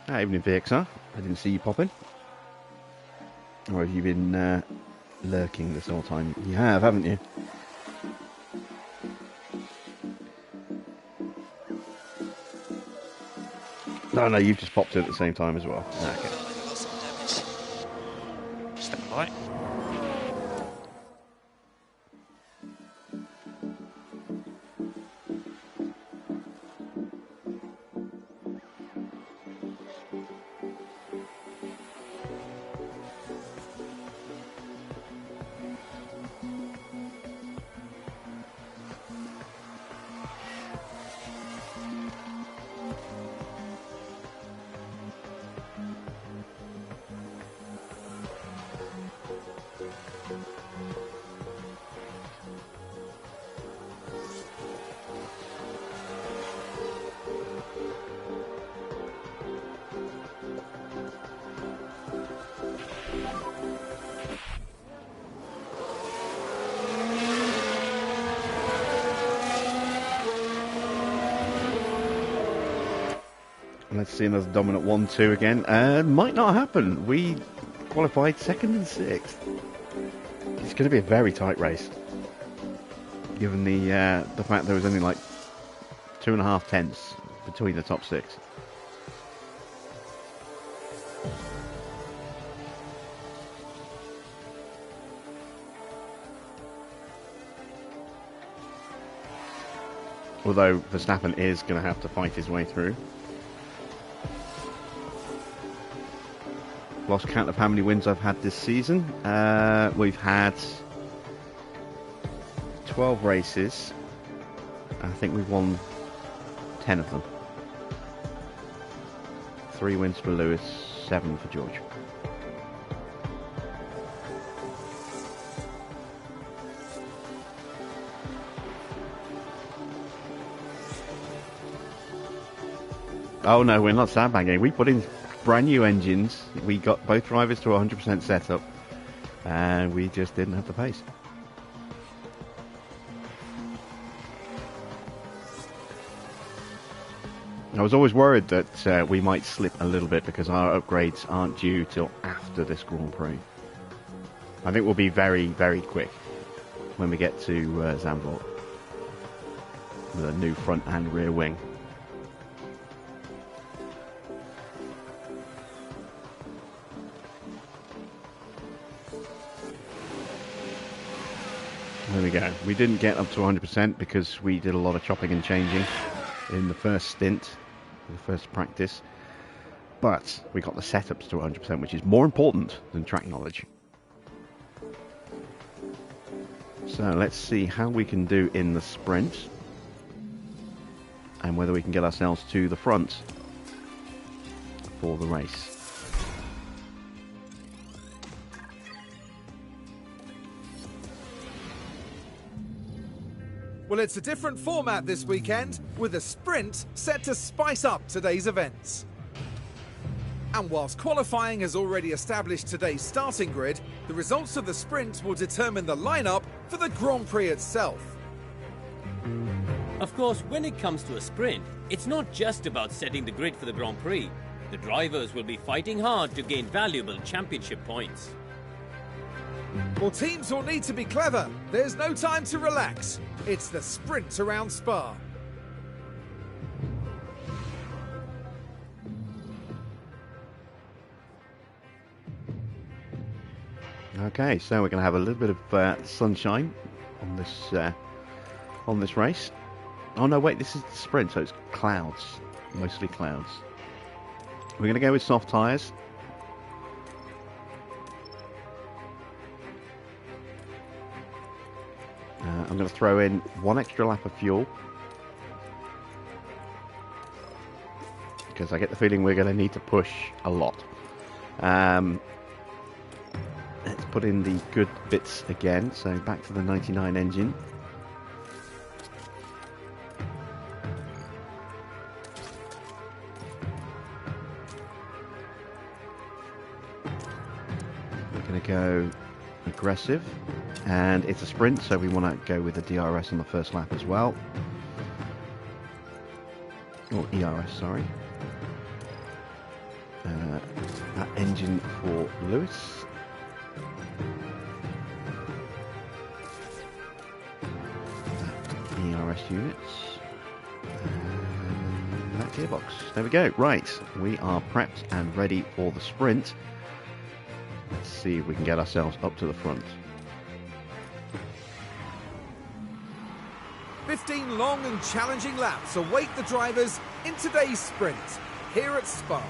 Evening, VXR. I didn't see you popping. Or have you been lurking this whole time. You have, haven't you? No, you've just popped it at the same time as well. Okay. Got some damage. Step light. Let's see another dominant 1-2 again. Might not happen. We qualified 2nd and 6th. It's going to be a very tight race, given the fact there was only like 2.5 tenths between the top 6. Although Verstappen is going to have to fight his way through. Lost count of how many wins I've had this season. We've had 12 races. I think we've won 10 of them. 3 wins for Lewis, 7 for George. Oh no, we're not sandbagging. We put in brand new engines. We got both drivers to 100% setup, and we just didn't have the pace. I was always worried that we might slip a little bit because our upgrades aren't due till after this Grand Prix. I think we'll be very, very quick when we get to Zandvoort with a new front and rear wing. There we go. We didn't get up to 100% because we did a lot of chopping and changing in the first stint, the first practice. But we got the setups to 100%, which is more important than track knowledge. So let's see how we can do in the sprint and whether we can get ourselves to the front for the race. Well, it's a different format this weekend, with a sprint set to spice up today's events. And whilst qualifying has already established today's starting grid, the results of the sprint will determine the lineup for the Grand Prix itself. Of course, when it comes to a sprint, it's not just about setting the grid for the Grand Prix. The drivers will be fighting hard to gain valuable championship points. Well, teams will need to be clever. There's no time to relax. It's the sprint around Spa. Okay, so we're going to have a little bit of sunshine on this race. Oh no, wait, this is the sprint, so it's clouds, mostly clouds. We're going to go with soft tyres. I'm going to throw in 1 extra lap of fuel because I get the feeling we're going to need to push a lot. Let's put in the good bits again. So back to the 99 engine. We're going to go aggressive. And it's a sprint, so we want to go with the DRS on the first lap as well. Or ERS, sorry. That engine for Lewis. rest units. And that gearbox. There we go. Right, we are prepped and ready for the sprint. Let's see if we can get ourselves up to the front. 15 long and challenging laps await the drivers in today's sprint here at Spa.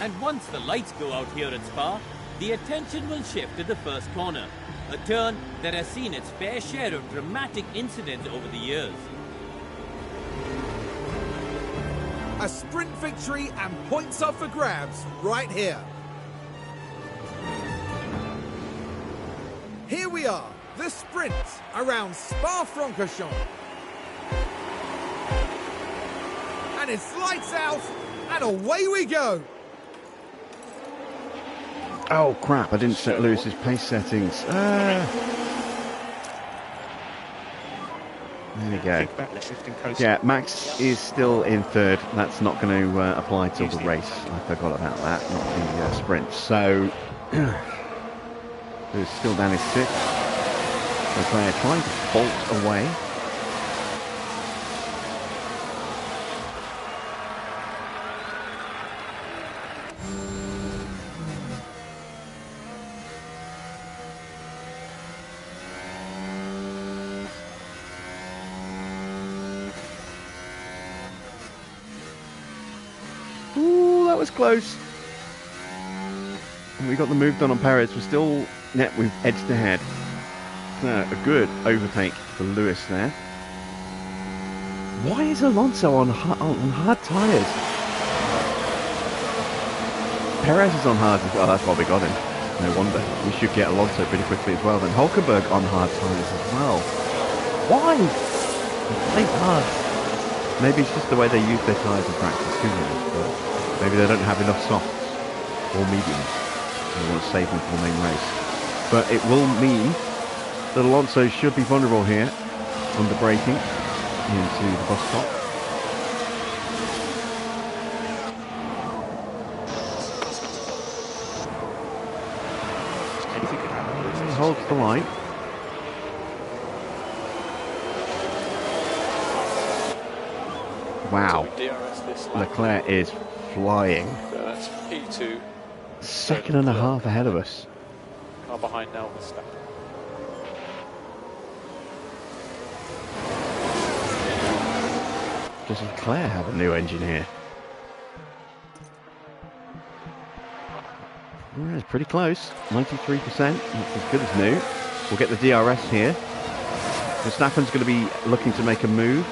And once the lights go out here at Spa, the attention will shift to the first corner, a turn that has seen its fair share of dramatic incidents over the years. A sprint victory and points up for grabs right here. Here we are, the sprint around Spa-Francorchamps. And it's lights out and away we go. Oh crap, I didn't set Lewis's pace settings. There we go. Think about left lifting coast. Yeah, Max is still in third. That's not going to apply till the race. I forgot about that, not the sprint. So, Lewis still down his sixth. Leclerc trying to bolt away. Ooh, that was close. And we got the move done on Perez. We're still, we've edged ahead. A good overtake for Lewis there. Why is Alonso on hard tyres? Perez is on hard as well. That's why we got him. No wonder. We should get Alonso pretty quickly as well. Then Hulkenberg on hard tyres as well. Why? They hard. Maybe it's just the way they use their tyres in practice. Who knows? But maybe they don't have enough softs or mediums. They want to save them for the main race. But it will mean that Alonso should be vulnerable here under braking into the bus stop. He holds the line. Wow. Leclerc is flying. So that's P2. Second and a half ahead of us. Car behind now, Verstappen. Does Leclerc have a new engine here? Yeah, it's pretty close. 93%. That's as good as new. We'll get the DRS here. Verstappen's going to be looking to make a move.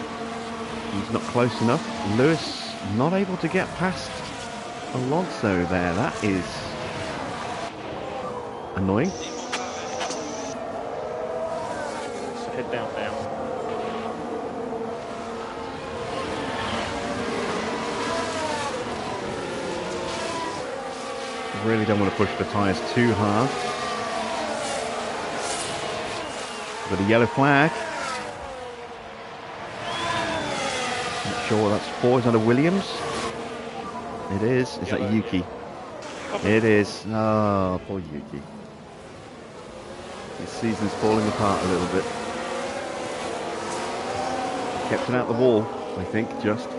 He's not close enough. Lewis not able to get past Alonso there. That is annoying. So head down now. Really don't want to push the tyres too hard. Got a yellow flag. Not sure what that's for. Is that a Williams? It is. Is that Yuki? It is. Oh, poor Yuki. His season's falling apart a little bit. Kept it out the wall, I think, just.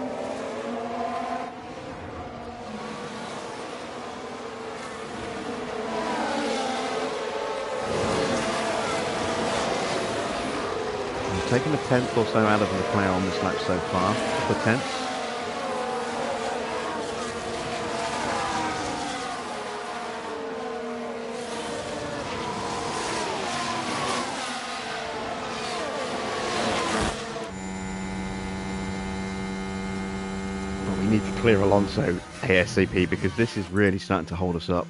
Taken a tenth or so out of Leclerc on this lap so far. A couple of tenths. Well, we need to clear Alonso ASAP because this is really starting to hold us up.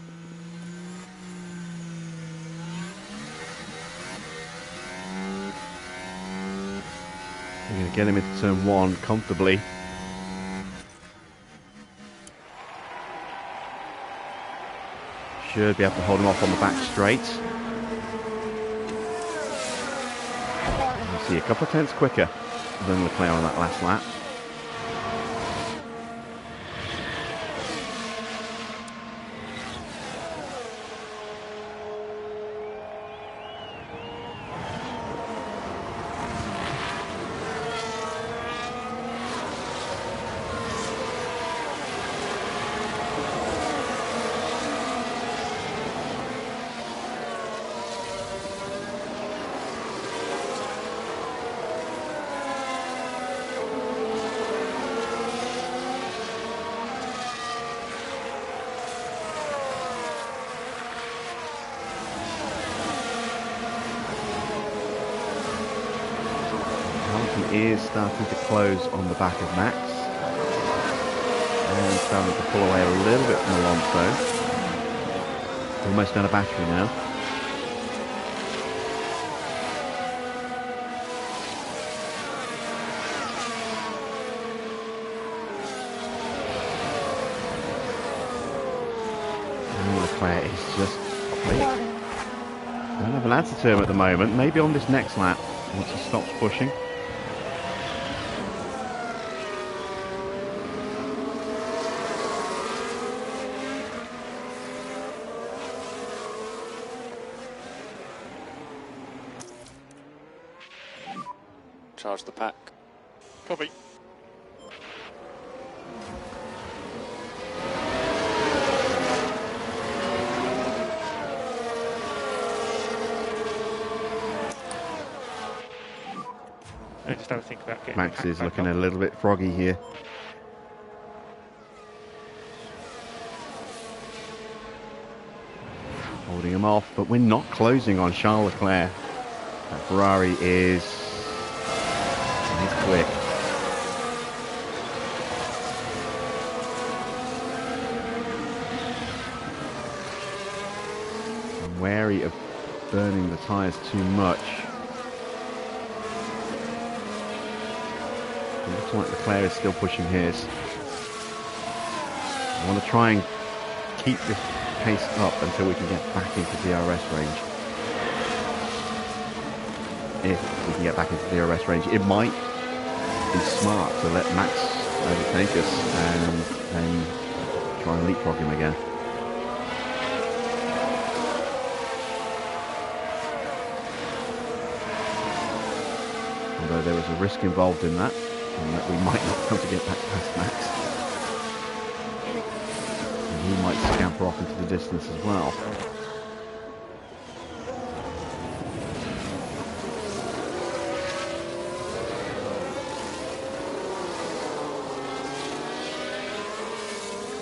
We're going to get him into turn one comfortably. Should be able to hold him off on the back straight. You see a couple of tenths quicker than Leclerc on that last lap. is starting to close on the back of Max. And starting to pull away a little bit from Alonso. Almost out of battery now. And Leclerc is just quick. Don't have an answer to him at the moment. Maybe on this next lap, once he stops pushing. Charge the pack. Copy. I just have to think about getting Max the is pack looking back a on. little bit froggy here. Holding him off, but we're not closing on Charles Leclerc. That Ferrari is quick. I'm wary of burning the tyres too much. It looks like Leclerc is still pushing his. I want to try and keep this pace up until we can get back into DRS range. If we can get back into DRS range, it might be smart to let Max overtake us and then try and leapfrog him again. Although there was a risk involved in that, and that we might not be able to get back past Max. And he might scamper off into the distance as well.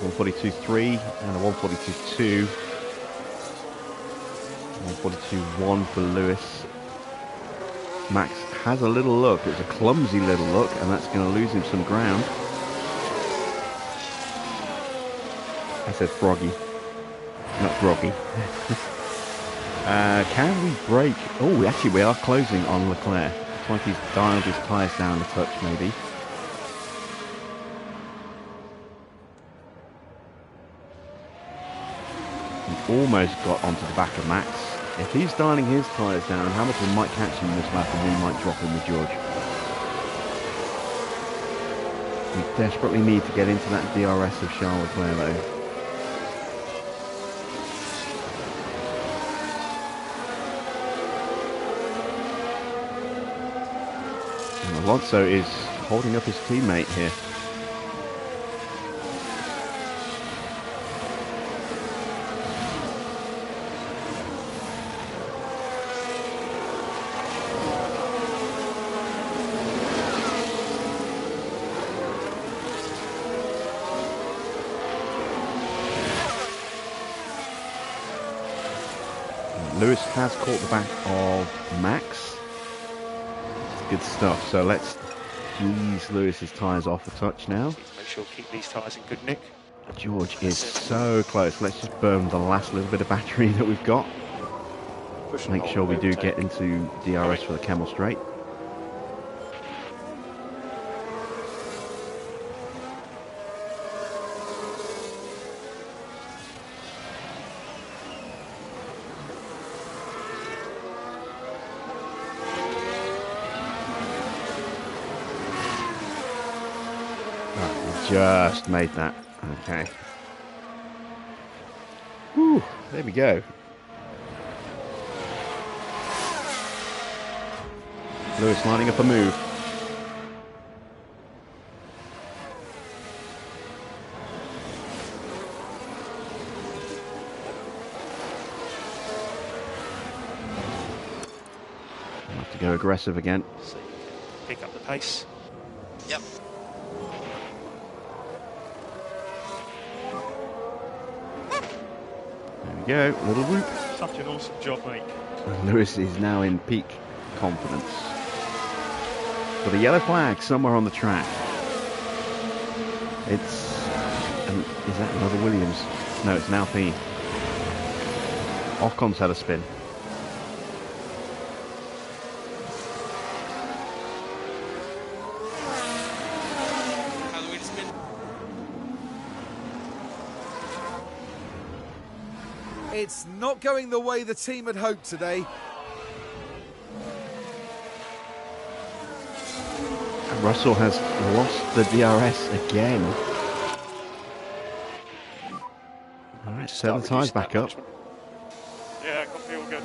.142.3 and a 142.2. 142.1 for Lewis. Max has a little look. It's a clumsy little look, and that's going to lose him some ground. I said froggy, not groggy. Can we break? Oh, actually, we are closing on Leclerc. Looks like he's dialed his tyres down a touch, maybe. He almost got onto the back of Max. If he's dialing his tyres down, Hamilton might catch him this lap and we might drop him with George. We desperately need to get into that DRS of Charles Leclerc though. And Alonso is holding up his teammate here. Lewis has caught the back of Max. It's good stuff. So let's ease Lewis's tyres off a touch now. Make sure keep these tyres in good nick. George is so close. Let's just burn the last little bit of battery that we've got. Push and Make hold, sure we do overtake. get into DRS for the Camel Straight. Just made that. Okay. Whew, there we go. Lewis lining up a move. I'll have to go aggressive again. So you can pick up the pace. Yep. There we go, little whoop. Such an awesome job, mate. And Lewis is now in peak confidence. for the yellow flag somewhere on the track. It's... is that another Williams? No, it's an Alpine. Ocon's had a spin. It's not going the way the team had hoped today. Russell has lost the DRS again. Alright, set the tyres back up. Yeah, got feel good.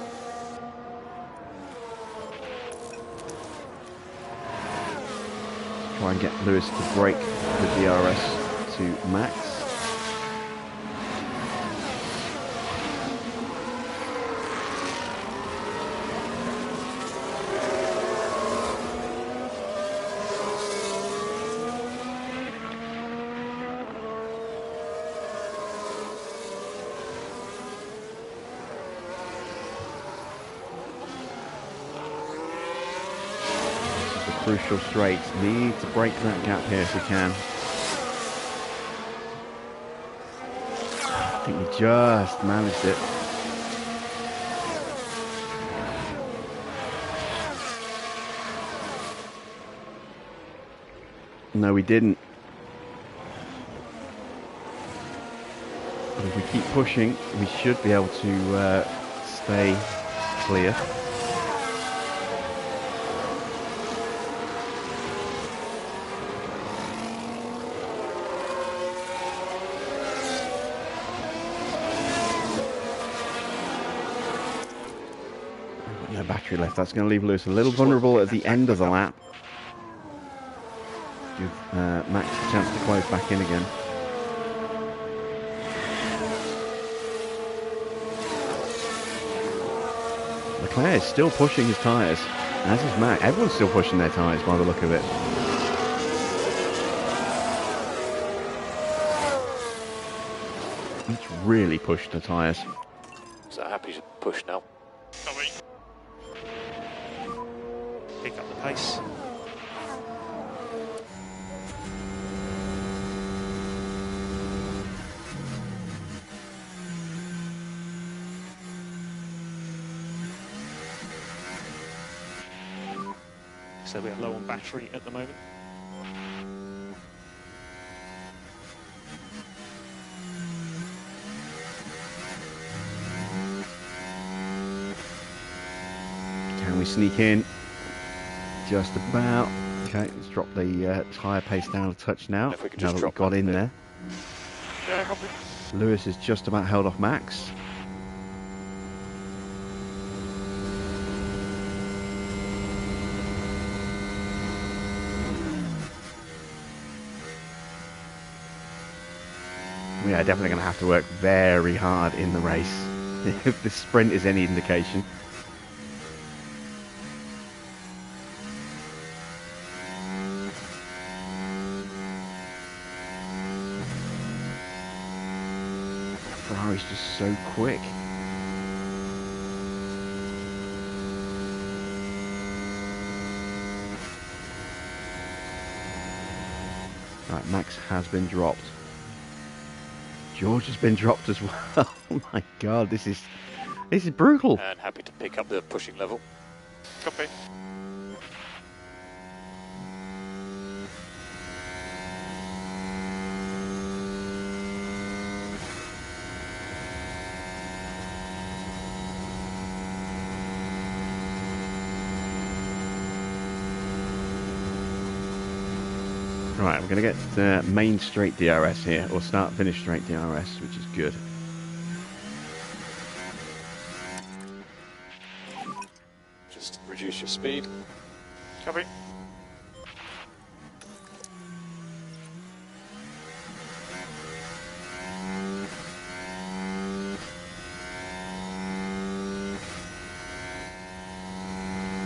Try and get Lewis to break the DRS to Max. Crucial straight. Need to break that gap here if we can. I think we just managed it. No, we didn't. But if we keep pushing, we should be able to stay clear. No battery left. That's going to leave Lewis a little vulnerable at the end of the lap. Give Max a chance to close back in again. Leclerc is still pushing his tyres, as is Max. Everyone's still pushing their tyres by the look of it. It's really pushed the tyres. So happy to push now. Copy. Pick up the pace. So we are low on battery at the moment. Can we sneak in? Just about. Okay, let's drop the tyre pace down a touch now. If we could Now just that we've drop got in that a there. Yeah, copy. Lewis is just about held off Max. We are definitely going to have to work very hard in the race if the sprint is any indication. Ferrari's just so quick. Right, Max has been dropped. George has been dropped as well. Oh my god, this is brutal. And happy to pick up the pushing level. Copy. Right, we're going to get main straight DRS here, or start finish straight DRS, which is good. Just reduce your speed. Copy.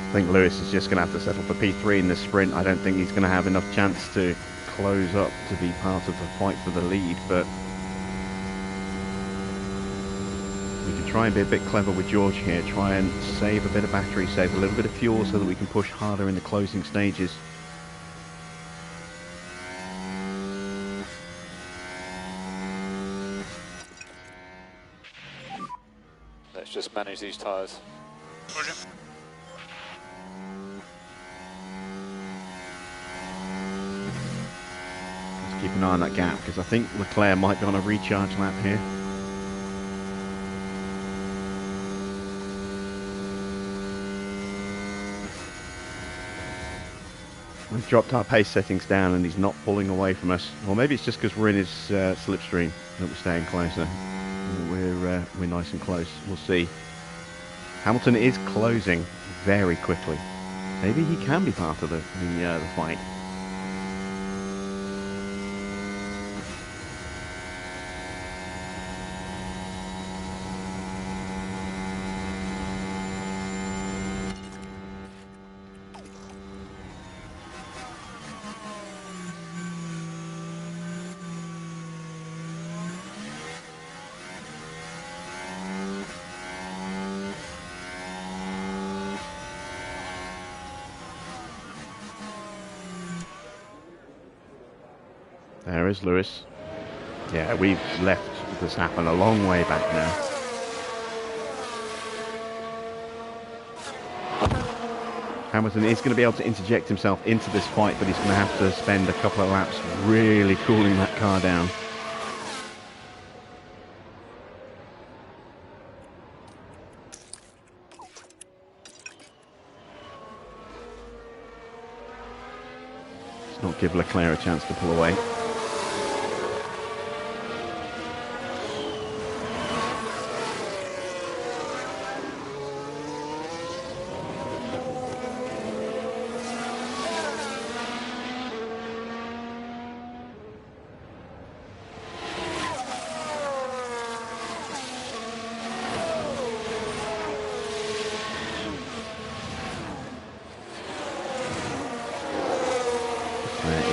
I think Lewis is just going to have to settle for P3 in this sprint. I don't think he's going to have enough chance to close up to be part of the fight for the lead, but we can try and be a bit clever with George here, try and save a bit of battery, save a little bit of fuel so that we can push harder in the closing stages. Let's just manage these tyres. Roger. Let's keep an eye on that gap, because I think Leclerc might be on a recharge lap here. We've dropped our pace settings down and he's not pulling away from us. Or maybe it's just because we're in his slipstream that we're staying closer. We're nice and close. We'll see. Hamilton is closing very quickly. Maybe he can be part of the fight. There is Lewis. Yeah, we've left this happen a long way back now. Hamilton is going to be able to interject himself into this fight, but he's going to have to spend a couple of laps really cooling that car down. Let's not give Leclerc a chance to pull away.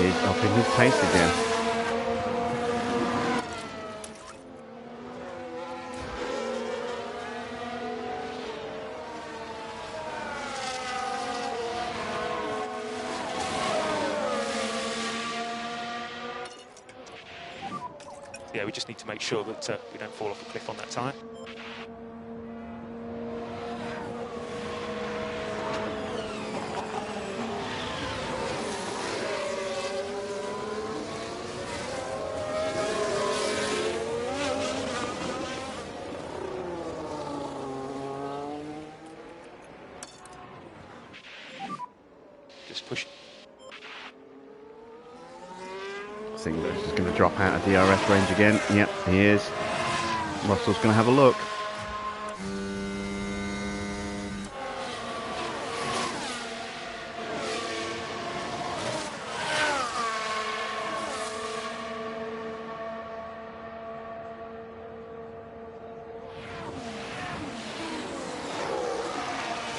Is upping his pace again. Yeah, we just need to make sure that we don't fall off a cliff on that tyre. Just push. I think Lewis is going to drop out of DRS range again. Yep, he is. Russell's going to have a look.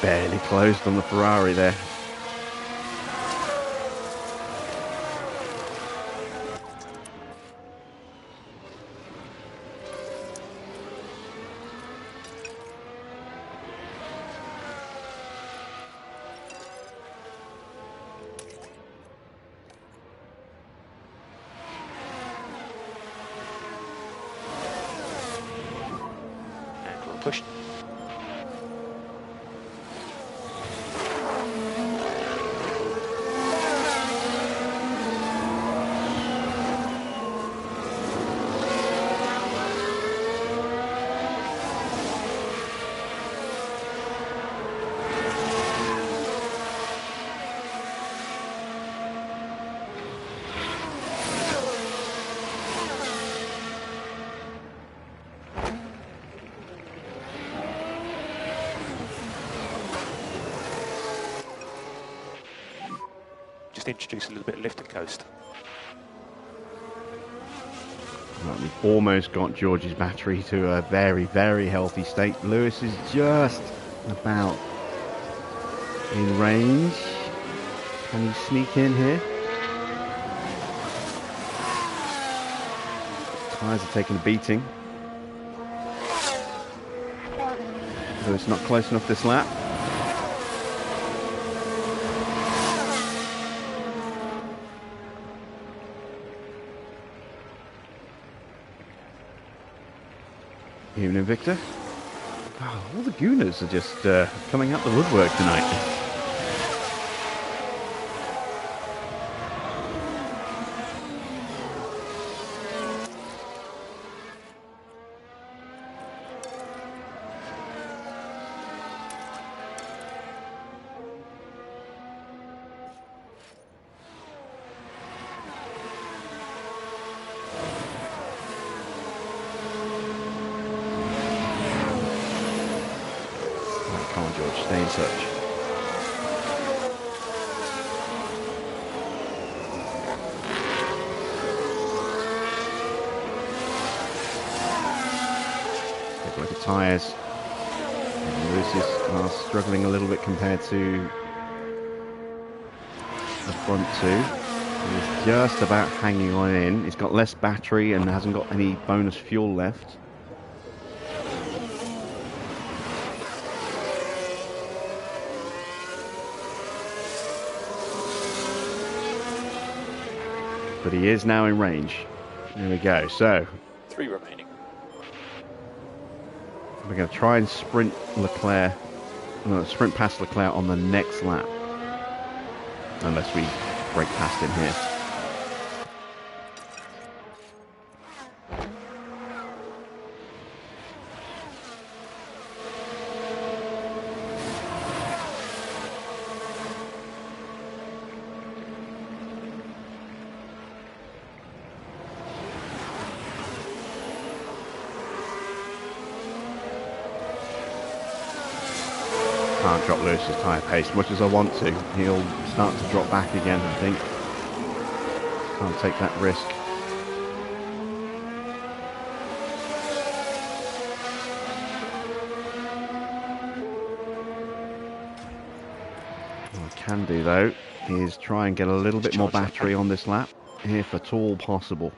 Barely closed on the Ferrari there. And we'll push. Just introduce a little bit of lift and coast. Well, we've almost got George's battery to a very, very healthy state. Lewis is just about in range. Can he sneak in here? Tyres are taking a beating. Lewis not close enough this lap. Evening, Victor. Oh, all the Gooners are just coming out the woodwork tonight. Come on, George, stay in touch. Take a look at tyres. Lewis's are struggling a little bit compared to the front two. He's just about hanging on in. He's got less battery and hasn't got any bonus fuel left. But he is now in range. There we go. So 3 remaining. we're going to try and sprint Leclerc, sprint past Leclerc on the next lap, unless we break past him here. Can't drop Lewis's tyre pace much as I want to. He'll start to drop back again, I think. Can't take that risk. What I can do though is try and get a little bit more battery on this lap, if at all possible.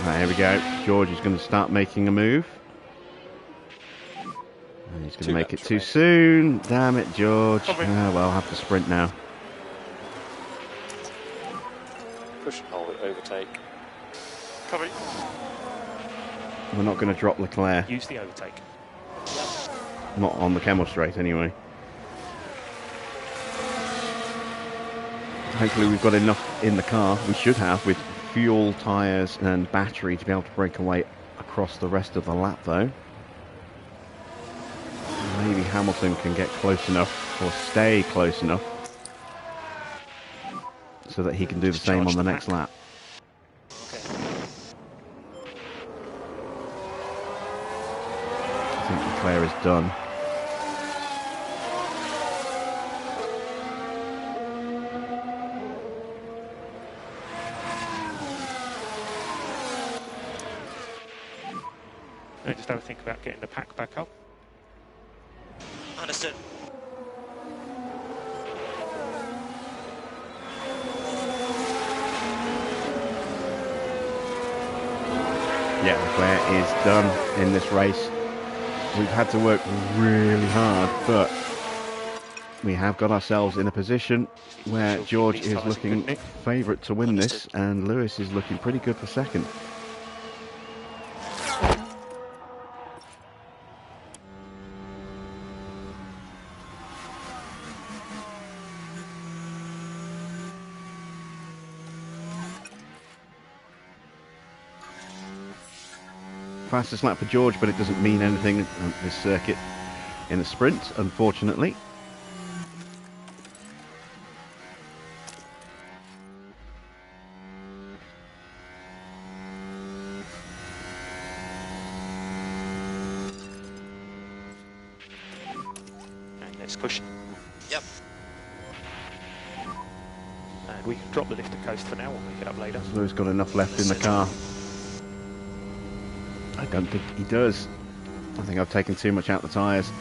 Right, here we go. George is going to start making a move. And he's going to make it too soon. Damn it, George. Ah, well, I'll have to sprint now. Push and hold it, overtake. Copy. We're not going to drop Leclerc. Use the overtake. Not on the Camel Straight, anyway. Hopefully we've got enough in the car. We should have, with fuel, tyres and battery, to be able to break away across the rest of the lap, though. Maybe Hamilton can get close enough, or stay close enough, so that he can do the same on the next lap. I think Leclerc is done. I just have a think about getting the pack back up. Understood. Yeah, Leclerc is done in this race. We've had to work really hard, but we have got ourselves in a position where George is looking favourite to win this, and Lewis is looking pretty good for second. Fastest lap for George, but it doesn't mean anything on this circuit in a sprint, unfortunately. And let's push. Yep. And We can drop the lift and coast for now, we'll make it up later. Lewis got enough left in the car. I don't think he does. I think I've taken too much out the tyres.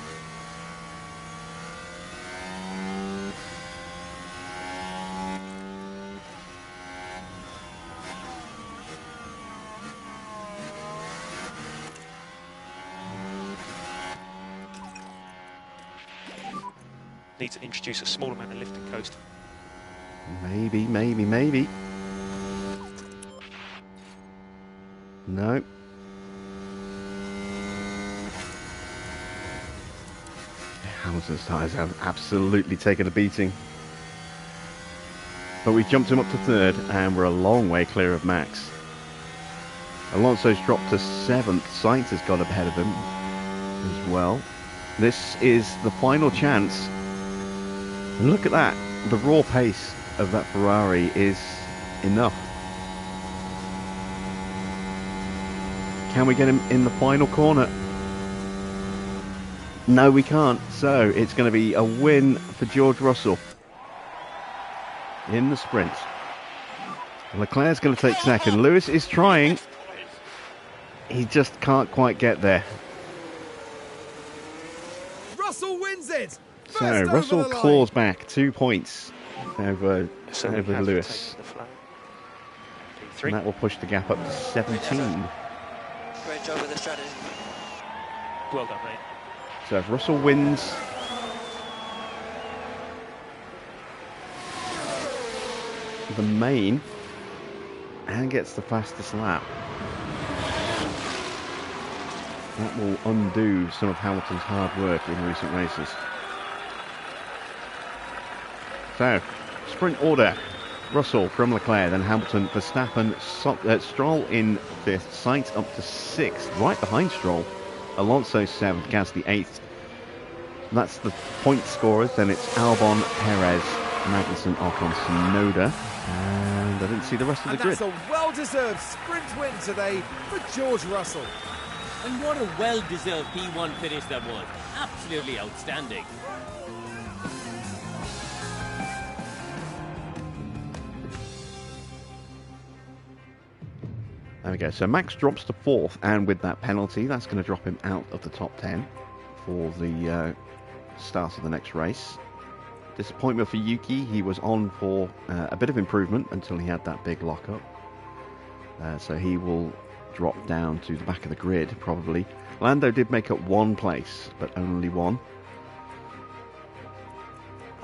Need to introduce a small amount of lift and coast. Maybe. No. Hamilton's tyres have absolutely taken a beating. But we've jumped him up to third and we're a long way clear of Max. Alonso's dropped to 7th. Sainz has got ahead of him as well. This is the final chance. And look at that. The raw pace of that Ferrari is enough. Can we get him in the final corner? No, we can't. So it's going to be a win for George Russell in the sprint. Leclerc's going to take second. Lewis is trying. He just can't quite get there. Russell wins it. So Russell claws back 2 points over Lewis. And that will push the gap up to 17. Great job with the strategy. Well done, mate. So if Russell wins the main and gets the fastest lap, that will undo some of Hamilton's hard work in recent races. So, sprint order. Russell from Leclerc, then Hamilton, Verstappen, Stroll in 5th, Sainz up to 6th, right behind Stroll. Alonso 7th, Gasly 8th. That's the point scorers. Then it's Albon, Perez, Magnussen, Ocon, Tsunoda. And I didn't see the rest of the grid. That's a well-deserved sprint win today for George Russell. And what a well-deserved P1 finish that was. Absolutely outstanding. There we go. So Max drops to 4th, and with that penalty, that's going to drop him out of the top 10 for the start of the next race. Disappointment for Yuki. He was on for a bit of improvement until he had that big lockup. So he will drop down to the back of the grid, probably. Lando did make up 1 place, but only 1.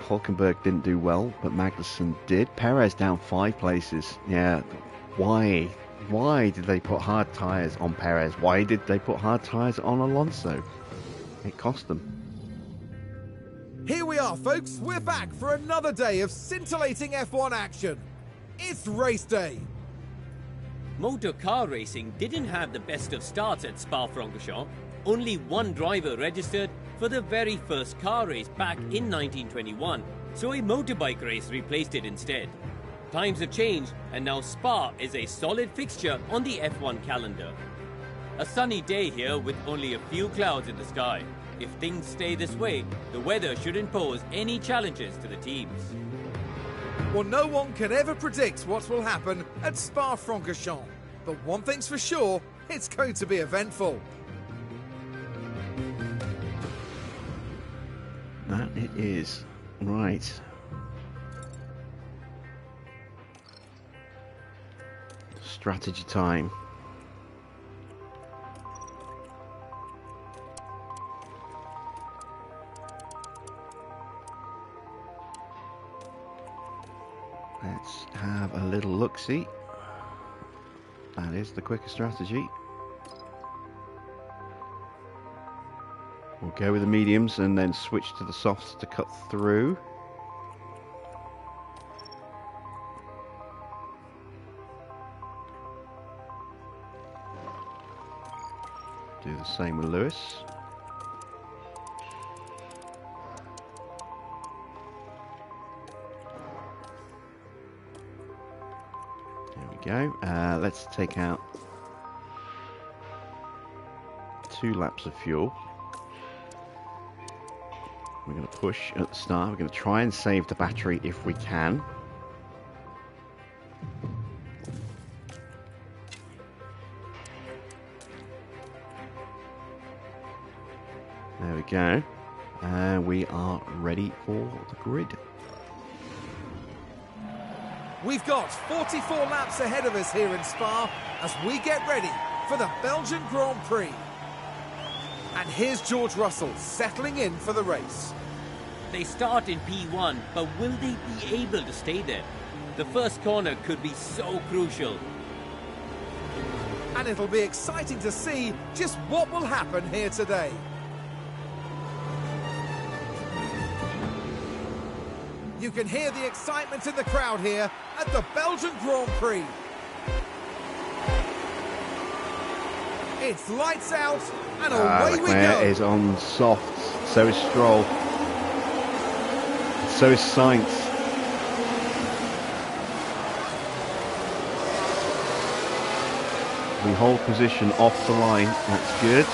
Hulkenberg didn't do well, but Magnussen did. Perez down 5 places. Yeah, why? Why did they put hard tyres on Perez? Why did they put hard tyres on Alonso? It cost them. Here we are, folks. We're back for another day of scintillating F1 action. It's race day. Motor car racing didn't have the best of starts at Spa-Francorchamps. Only 1 driver registered for the very first car race back in 1921, so a motorbike race replaced it instead. Times have changed, and now Spa is a solid fixture on the F1 calendar. A sunny day here with only a few clouds in the sky. If things stay this way, the weather shouldn't pose any challenges to the teams. Well, no one can ever predict what will happen at Spa-Francorchamps, but one thing's for sure, it's going to be eventful. That it is. Right. Strategy time. Let's have a little look-see. That is the quicker strategy. We'll go with the mediums and then switch to the softs to cut through. Do the same with Lewis. There we go. Let's take out 2 laps of fuel. We're going to push at the start. We're going to try and save the battery if we can. go. And we are ready for the grid. We've got 44 laps ahead of us here in Spa as we get ready for the Belgian Grand Prix. And here's George Russell settling in for the race. They start in P1, but will they be able to stay there? The first corner could be so crucial. And it'll be exciting to see just what will happen here today. You can hear the excitement in the crowd here at the Belgian Grand Prix. It's lights out and away we Leclerc go. is on softs, so is Stroll. So is Sainz. We hold position off the line, that's good.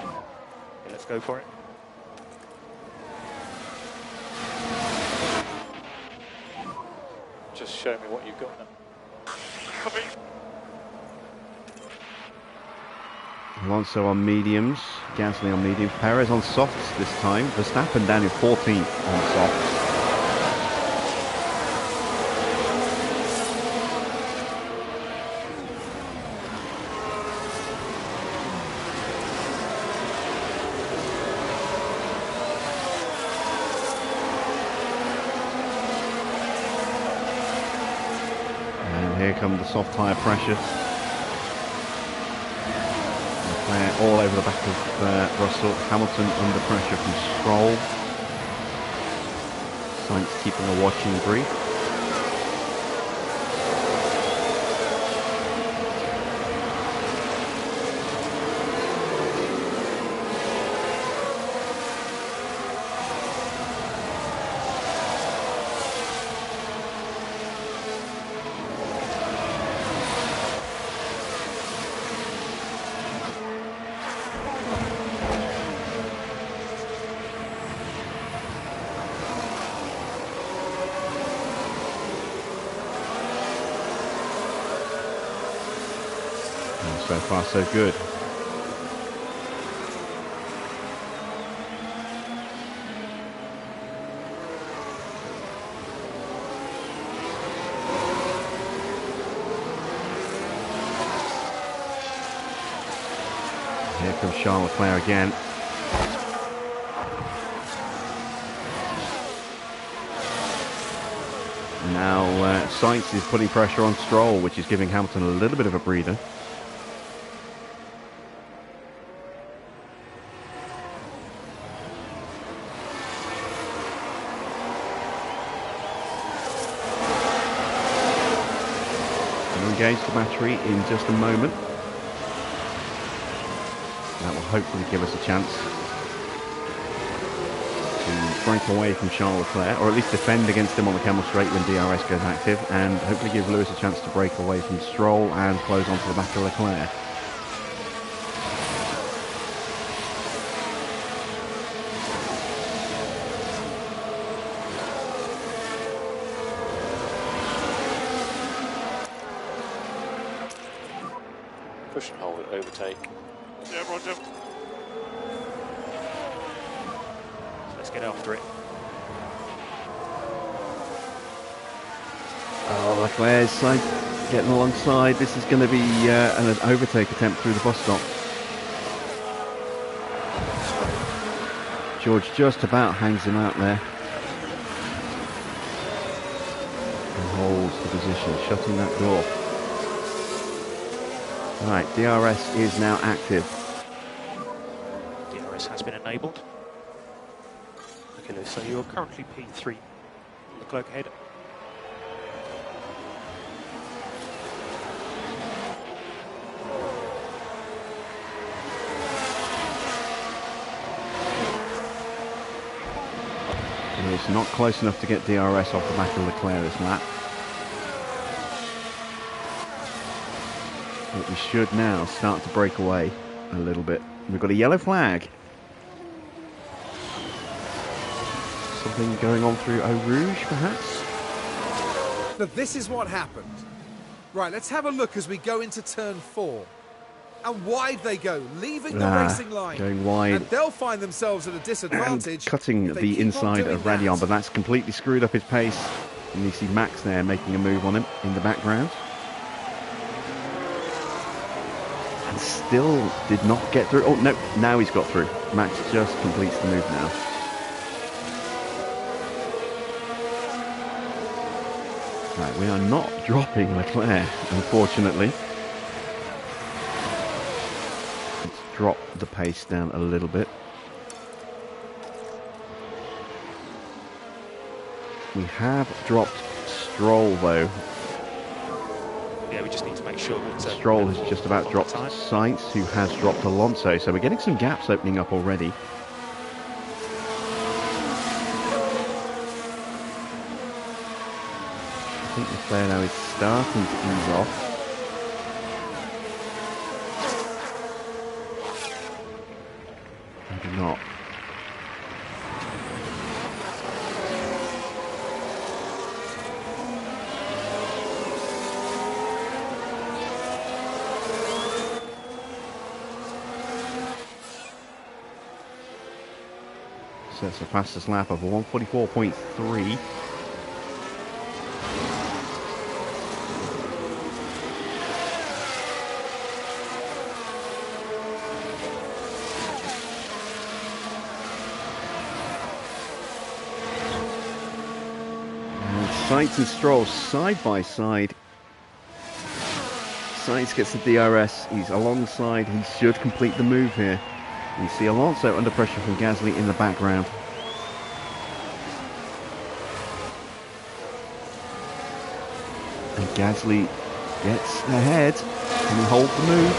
Okay, let's go for it. Just show me what you've got now. Copy. Alonso on mediums, Gasly on mediums, Perez on softs this time, Verstappen down in 14th on softs. And here come the soft tyre pressure. All over the back of Russell. Hamilton under pressure from Stroll. Sainz keeping a watching brief. So far, so good. Here comes Charles Leclerc again. Now Sainz is putting pressure on Stroll, which is giving Hamilton a little bit of a breather. Engage the battery in just a moment. That will hopefully give us a chance to break away from Charles Leclerc, or at least defend against him on the Camel Straight when DRS goes active, and hopefully give Lewis a chance to break away from Stroll and close onto the back of Leclerc. Push and hold it, overtake. Yeah, roger. Let's get after it. Oh, Leclerc's getting alongside. This is going to be an overtake attempt through the bus stop. George just about hangs him out there. And holds the position, shutting that door. Right, DRS is now active. DRS has been enabled. Okay, Lewis, so you're currently P3. Leclerc ahead. And it's not close enough to get DRS off the back of Leclerc this lap. But we should now start to break away a little bit. We've got a yellow flag. Something going on through Eau Rouge, perhaps? Now this is what happened. Right, let's have a look as we go into turn 4. And wide they go, leaving the racing line. Going wide. And they'll find themselves at a disadvantage. And cutting if they the keep on inside doing of Radion, that. but that's completely screwed up his pace. And you see Max there making a move on him in the background. And still did not get through. Oh, no, now he's got through. Max just completes the move now. Right, we are not dropping Leclerc, unfortunately. Let's drop the pace down a little bit. We have dropped Stroll, though. Yeah, we just need to make sure that Stroll has just about dropped Sainz, who has dropped Alonso. So we're getting some gaps opening up already. I think Leclerc now is starting to ease off. Maybe not. So it's the fastest lap of 144.3. Sainz and Stroll side by side. Sainz gets the DRS, he's alongside, he should complete the move here. You see Alonso under pressure from Gasly in the background. And Gasly gets ahead. Can he hold the move?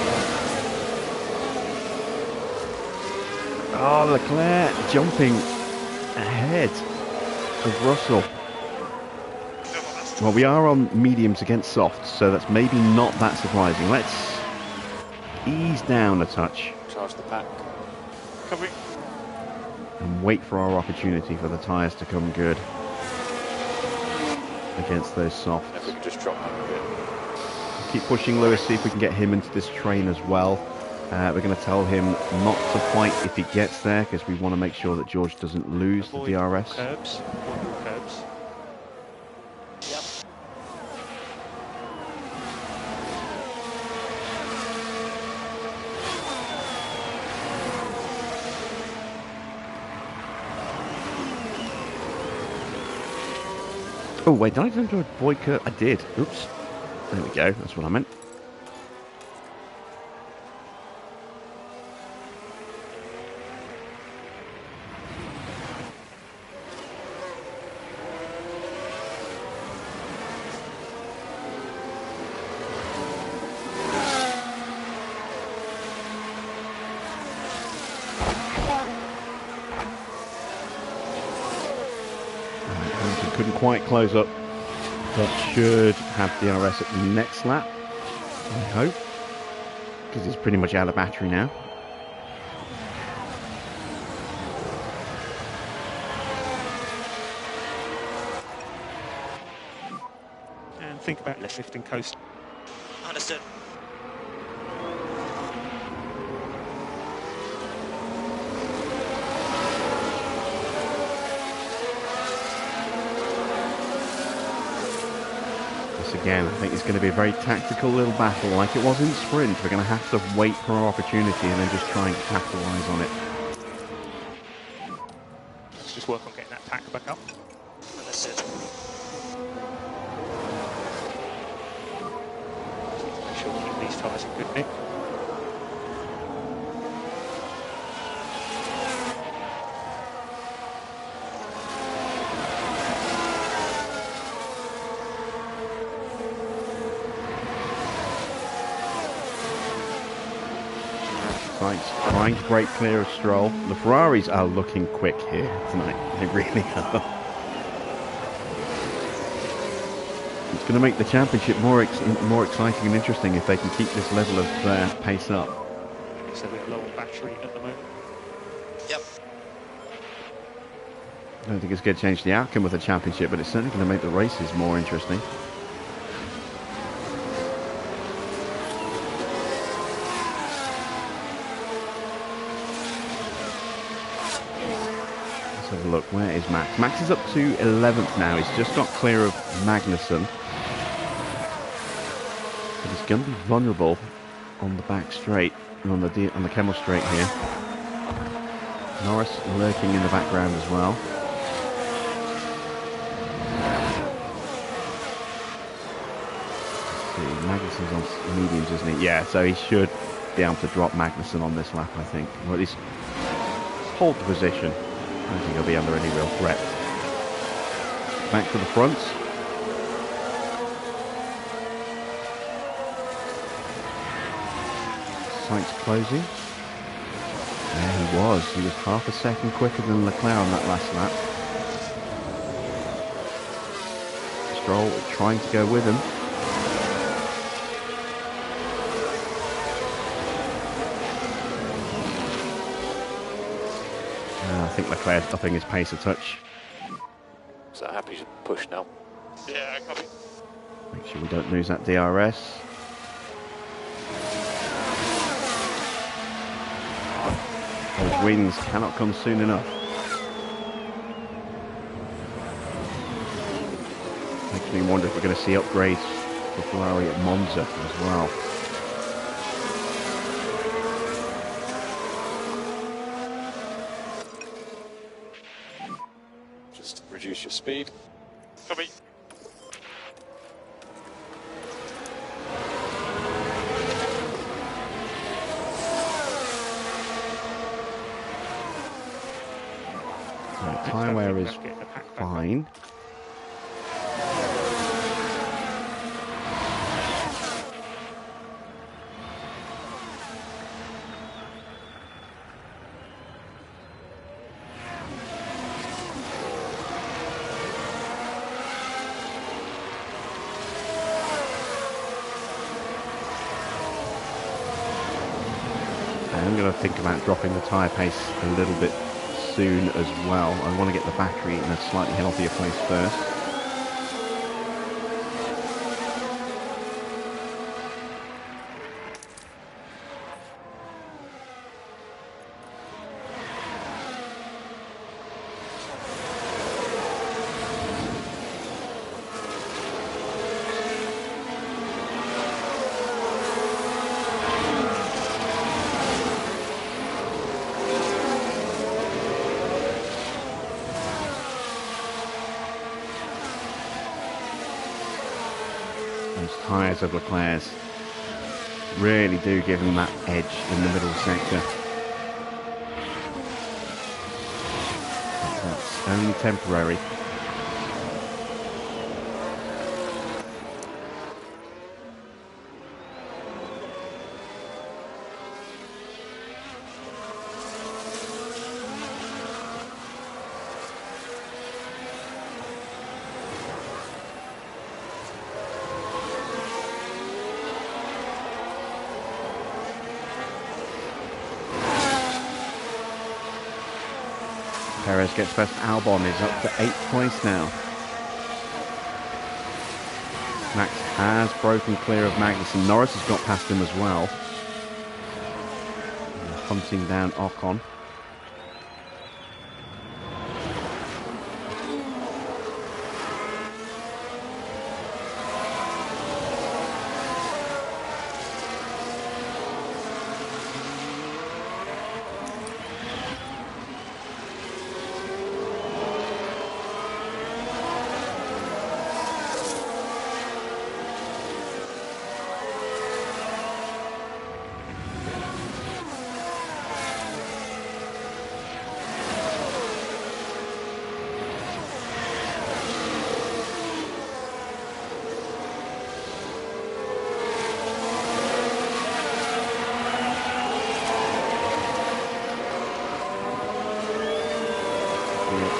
Oh, Leclerc jumping ahead of Russell. Well, we are on mediums against softs, so that's maybe not that surprising. Let's ease down a touch. Charge the pack. Covering. And wait for our opportunity for the tyres to come good against those softs. If we can just drop them a bit. Keep pushing Lewis, see if we can get him into this train as well. We're going to tell him not to fight if he gets there, because we want to make sure that George doesn't lose the DRS. Curbs. Curbs. Yep. Oh wait, did I do a void curve? I did. Oops. There we go. That's what I meant. Couldn't quite close up, but should have DRS at the next lap, I hope, because he's pretty much out of battery now. And think about lifting coast. Understood. Again, I think it's going to be a very tactical little battle like it was in sprint. We're going to have to wait for our opportunity and then just try and capitalise on it. Let's just work on getting that pack back up. Understood. Make sure we keep these tyres in good nick. Trying to break clear of Stroll. The Ferraris are looking quick here tonight. They really are. It's going to make the championship more exciting and interesting if they can keep this level of pace up. So we're low on battery at the moment. Yep. I don't think it's going to change the outcome of the championship, but it's certainly going to make the races more interesting. a look. Where is Max? Max is up to 11th now. He's just got clear of Magnussen. But he's going to be vulnerable on the back straight, on the Kemmel straight here. Norris lurking in the background as well. Let's see, Magnussen's on mediums, isn't he? Yeah, so he should be able to drop Magnussen on this lap, I think. Or at least hold the position. I don't think he'll be under any real threat. Back to the front. Sights closing. There he was. He was half a second quicker than Leclerc on that last lap. Stroll trying to go with him. I think Leclerc's upping his pace a touch. So happy to push now. Yeah, copy. Make sure we don't lose that DRS. Those wins cannot come soon enough. Makes me wonder if we're going to see upgrades for Ferrari at Monza as well. Just reduce your speed. Copy. Right, tyre wear is fine. I'm going to think about dropping the tyre pace a little bit soon as well. I want to get the battery in a slightly healthier place first. Tyres of Leclerc's really do give him that edge in the middle sector. But that's only temporary. Perez gets past Albon, is up to 8th place now. Max has broken clear of Magnussen. Norris has got past him as well. Hunting down Ocon.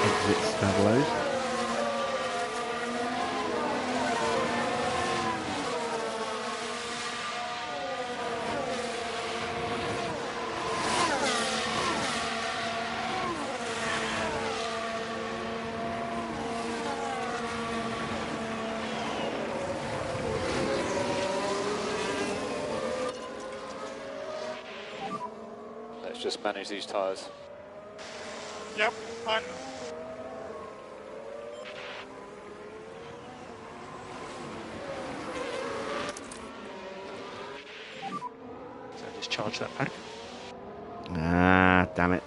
Exits tableaus. Let's just manage these tyres. Yep, fine. charge that pack. Ah, damn it.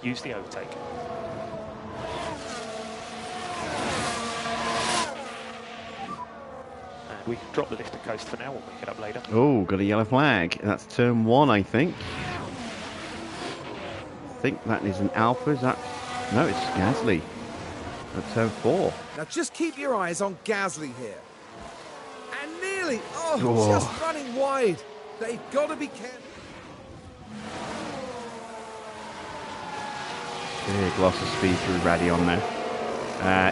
Use the overtake. And we can drop the lift and coast for now, we'll pick it up later. Oh, got a yellow flag. That's turn 1, I think. I think that is an Alpha. Is that? No, it's Gasly. At turn 4. Now just keep your eyes on Gasly here. And nearly, Oh. just running wide. They've got to be careful. Big loss of speed through Radion there.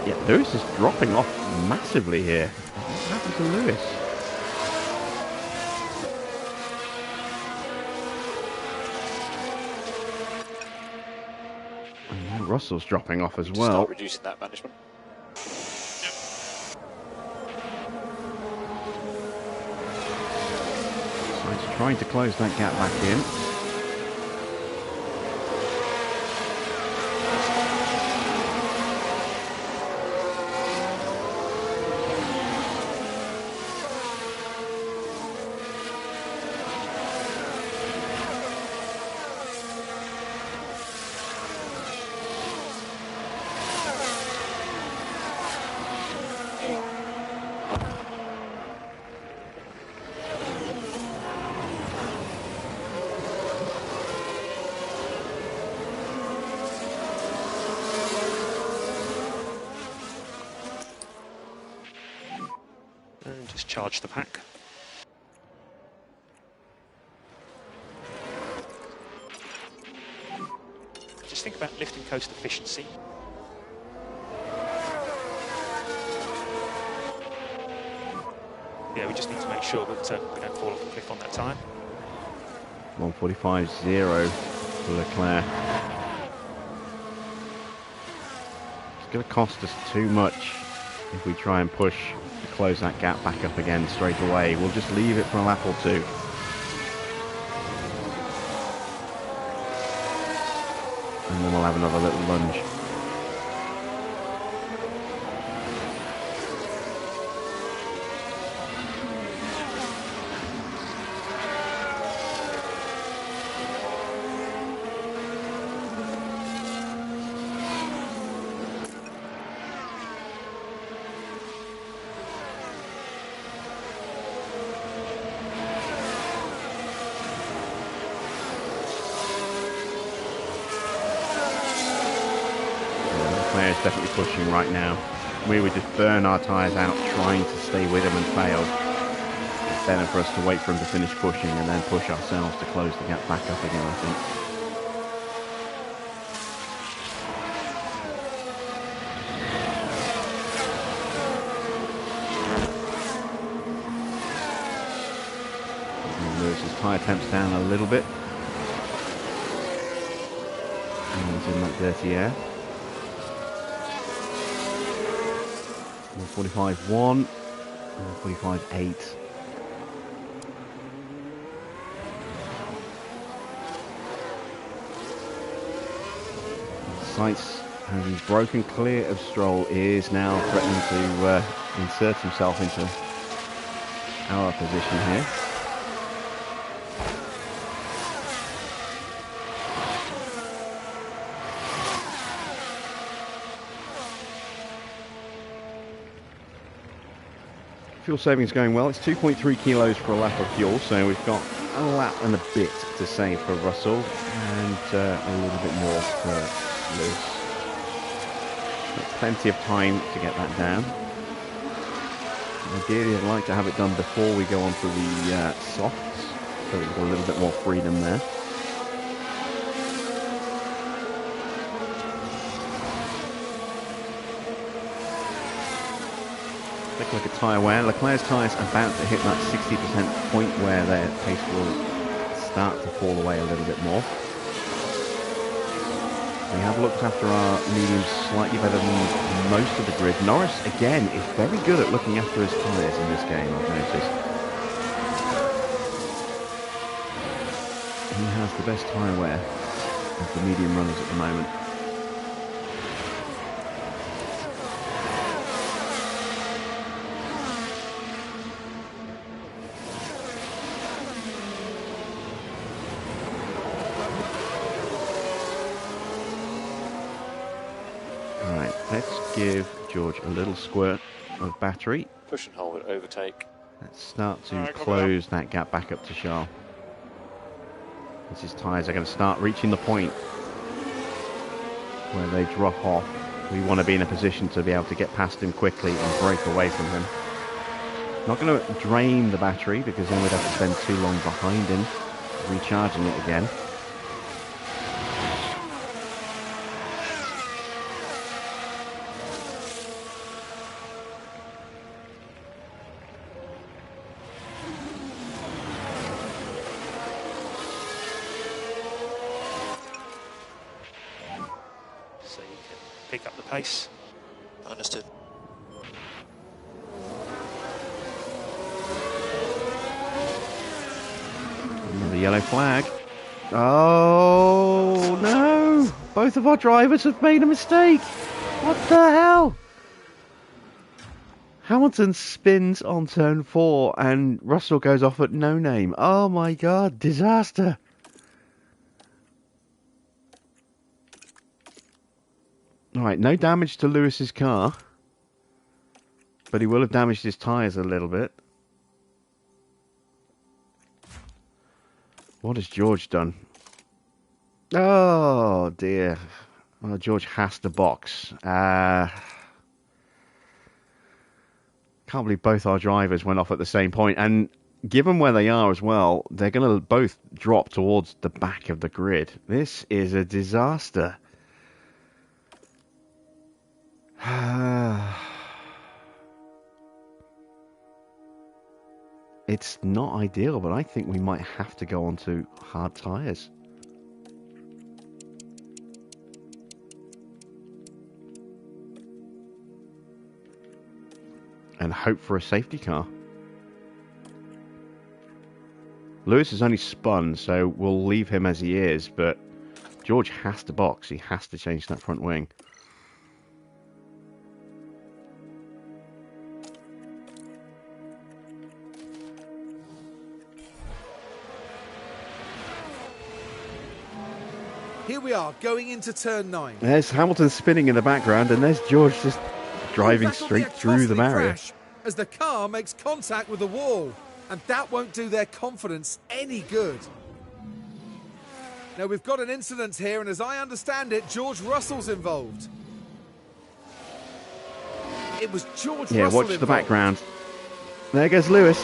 Yeah, Lewis is dropping off massively here. What happened to Lewis? And Russell's dropping off as well. Start reducing that management. So he's trying to close that gap back in. And just charge the pack. Just think about lift and coast efficiency. Yeah, we just need to make sure that we don't fall off the cliff on that tyre. 1:45.0 for Leclerc. It's going to cost us too much if we try and push to close that gap back up again straight away. We'll just leave it for a lap or two. And then we'll have another little lunge. Leclerc's definitely pushing right now. We would just burn our tyres out trying to stay with him and fail. It's better for us to wait for him to finish pushing and then push ourselves to close the gap back up again, I think. Lewis's tyre temps down a little bit. And he's in that dirty air. 1:45.1, 1:45.8. Sainz, as he's broken clear of Stroll, is now threatening to insert himself into our position here. Fuel savings going well. It's 2.3 kilos for a lap of fuel, so we've got a lap and a bit to save for Russell and a little bit more for Lewis. But plenty of time to get that down. Ideally, I'd like to have it done before we go on to the softs, so we've got a little bit more freedom there. Take a look at tyre wear. Leclerc's tyres are about to hit that 60% point where their pace will start to fall away a little bit more. We have looked after our mediums slightly better than most of the grid. Norris, again, is very good at looking after his tyres in this game, I've noticed. He has the best tyre wear of the medium runners at the moment. Let's give George a little squirt of battery. Push and hold, overtake. Let's start to Alright, close that gap back up to Charles. As his tyres are going to start reaching the point where they drop off. We want to be in a position to be able to get past him quickly and break away from him. Not going to drain the battery because then we'd have to spend too long behind him recharging it again. So you can pick up the pace. Understood. The yellow flag. Oh no! Both of our drivers have made a mistake. What the hell? Hamilton spins on turn 4 and Russell goes off at no name. Oh my god, disaster. Alright, no damage to Lewis's car. But he will have damaged his tyres a little bit. What has George done? Oh dear. Well, George has to box. Can't believe both our drivers went off at the same point. And given where they are as well, they're going to both drop towards the back of the grid. This is a disaster. It's not ideal, but I think we might have to go onto hard tyres. And hope for a safety car. Lewis has only spun, so we'll leave him as he is, but George has to box. He has to change that front wing. Here we are, going into turn 9. There's Hamilton spinning in the background, and there's George just driving That'll be straight a through the costly barrier. crash as the car makes contact with the wall, and that won't do their confidence any good. Now we've got an incident here, and as I understand it, George Russell's involved. It was George Yeah, Russell watch the involved. background. There goes Lewis.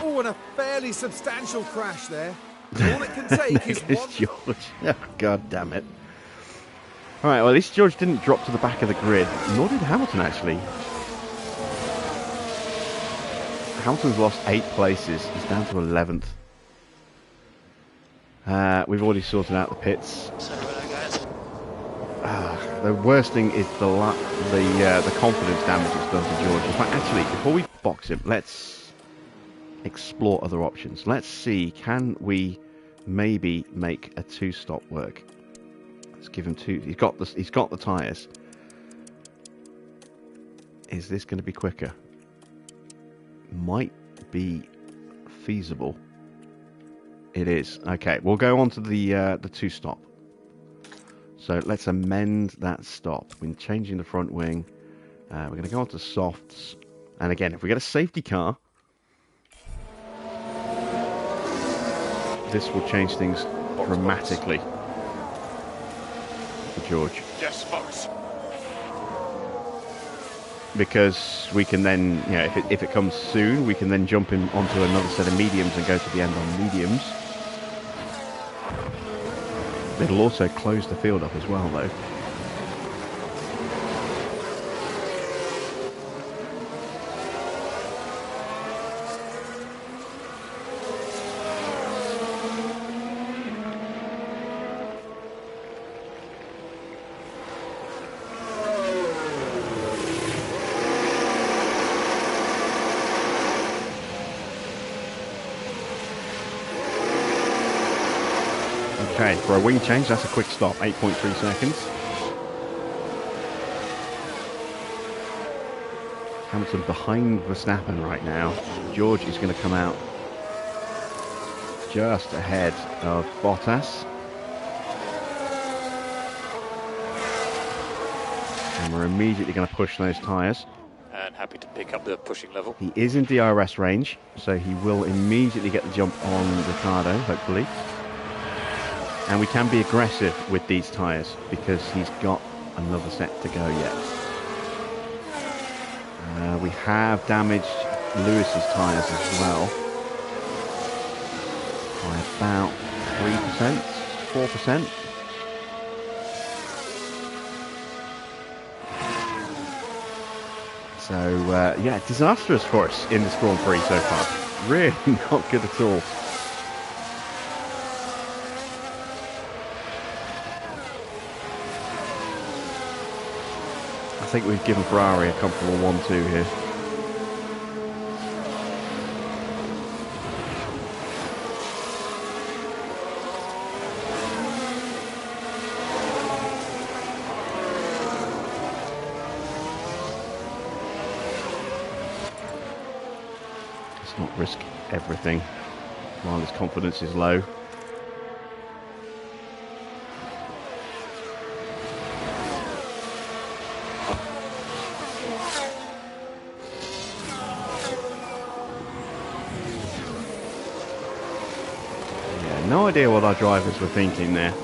Oh, and a fairly substantial crash there. All it can take is There's one. George. Oh, God damn it. Alright, well, at least George didn't drop to the back of the grid, nor did Hamilton, actually. Hamilton's lost 8 places. He's down to 11th. We've already sorted out the pits. Sorry about that, guys. The worst thing is the confidence damage it's done to George. In fact, actually, before we box him, let's explore other options. Let's see, can we maybe make a 2-stop work? Let's give him 2. He's got the tyres. Is this going to be quicker? Might be feasible. It is. Okay, we'll go on to the 2-stop. So let's amend that stop. We're changing the front wing. We're going to go on to softs. And again, if we get a safety car, this will change things dramatically for George. Yes, box. Because we can then, you know, if it comes soon, we can then jump in onto another set of mediums and go to the end on mediums. It'll also close the field up as well, though. Okay, for a wing change, that's a quick stop, 8.3 seconds. Hamilton behind Verstappen right now. George is going to come out just ahead of Bottas. And we're immediately going to push those tyres. And happy to pick up the pushing level. He is in DRS range, so he will immediately get the jump on Ricardo, hopefully. And we can be aggressive with these tyres because he's got another set to go yet. We have damaged Lewis's tyres as well by about 3%, 4%. So, yeah, disastrous for us in this Grand Prix so far. Really not good at all. I think we've given Ferrari a comfortable 1-2 here. Let's not risk everything while his confidence is low. No idea what our drivers were thinking there.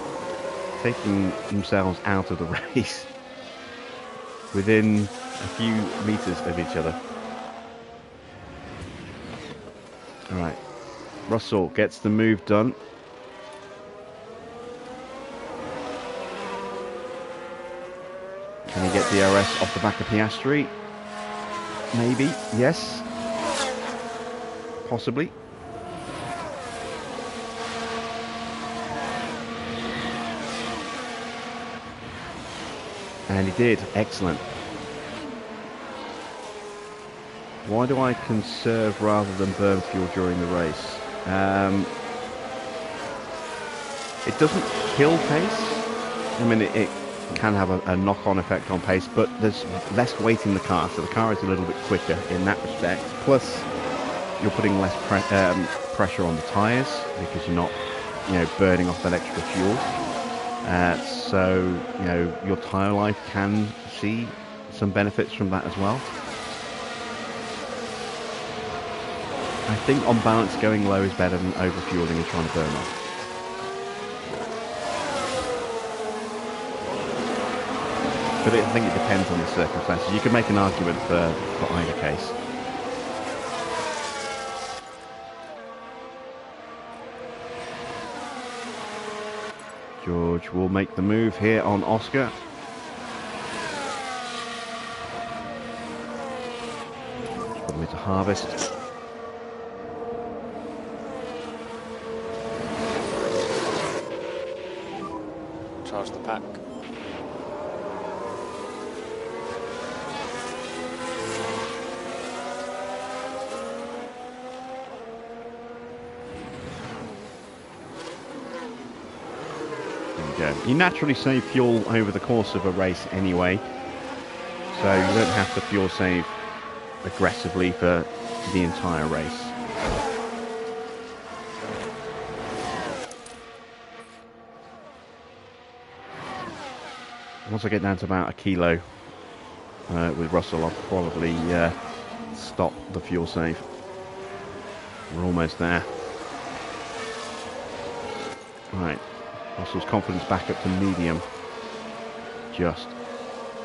Taking themselves out of the race within a few meters of each other. Alright, Russell gets the move done. Can he get DRS off the back of Piastri? Maybe, yes. Possibly. And he did. Excellent. Why do I conserve rather than burn fuel during the race? It doesn't kill pace. I mean, it can have a knock-on effect on pace, but there's less weight in the car, so the car is a little bit quicker in that respect. Plus, you're putting less pressure on the tyres because you're not, burning off that extra fuel. So, your tyre life can see some benefits from that as well. I think on balance going low is better than overfueling and trying to burn off. But I think it depends on the circumstances. You can make an argument for either case. George will make the move here on Oscar. Put me to harvest. Charge the pack. You naturally save fuel over the course of a race anyway, so you don't have to fuel save aggressively for the entire race. Once I get down to about a kilo with Russell, I'll probably stop the fuel save. We're almost there. Right. Russell's confidence back up to medium. Just.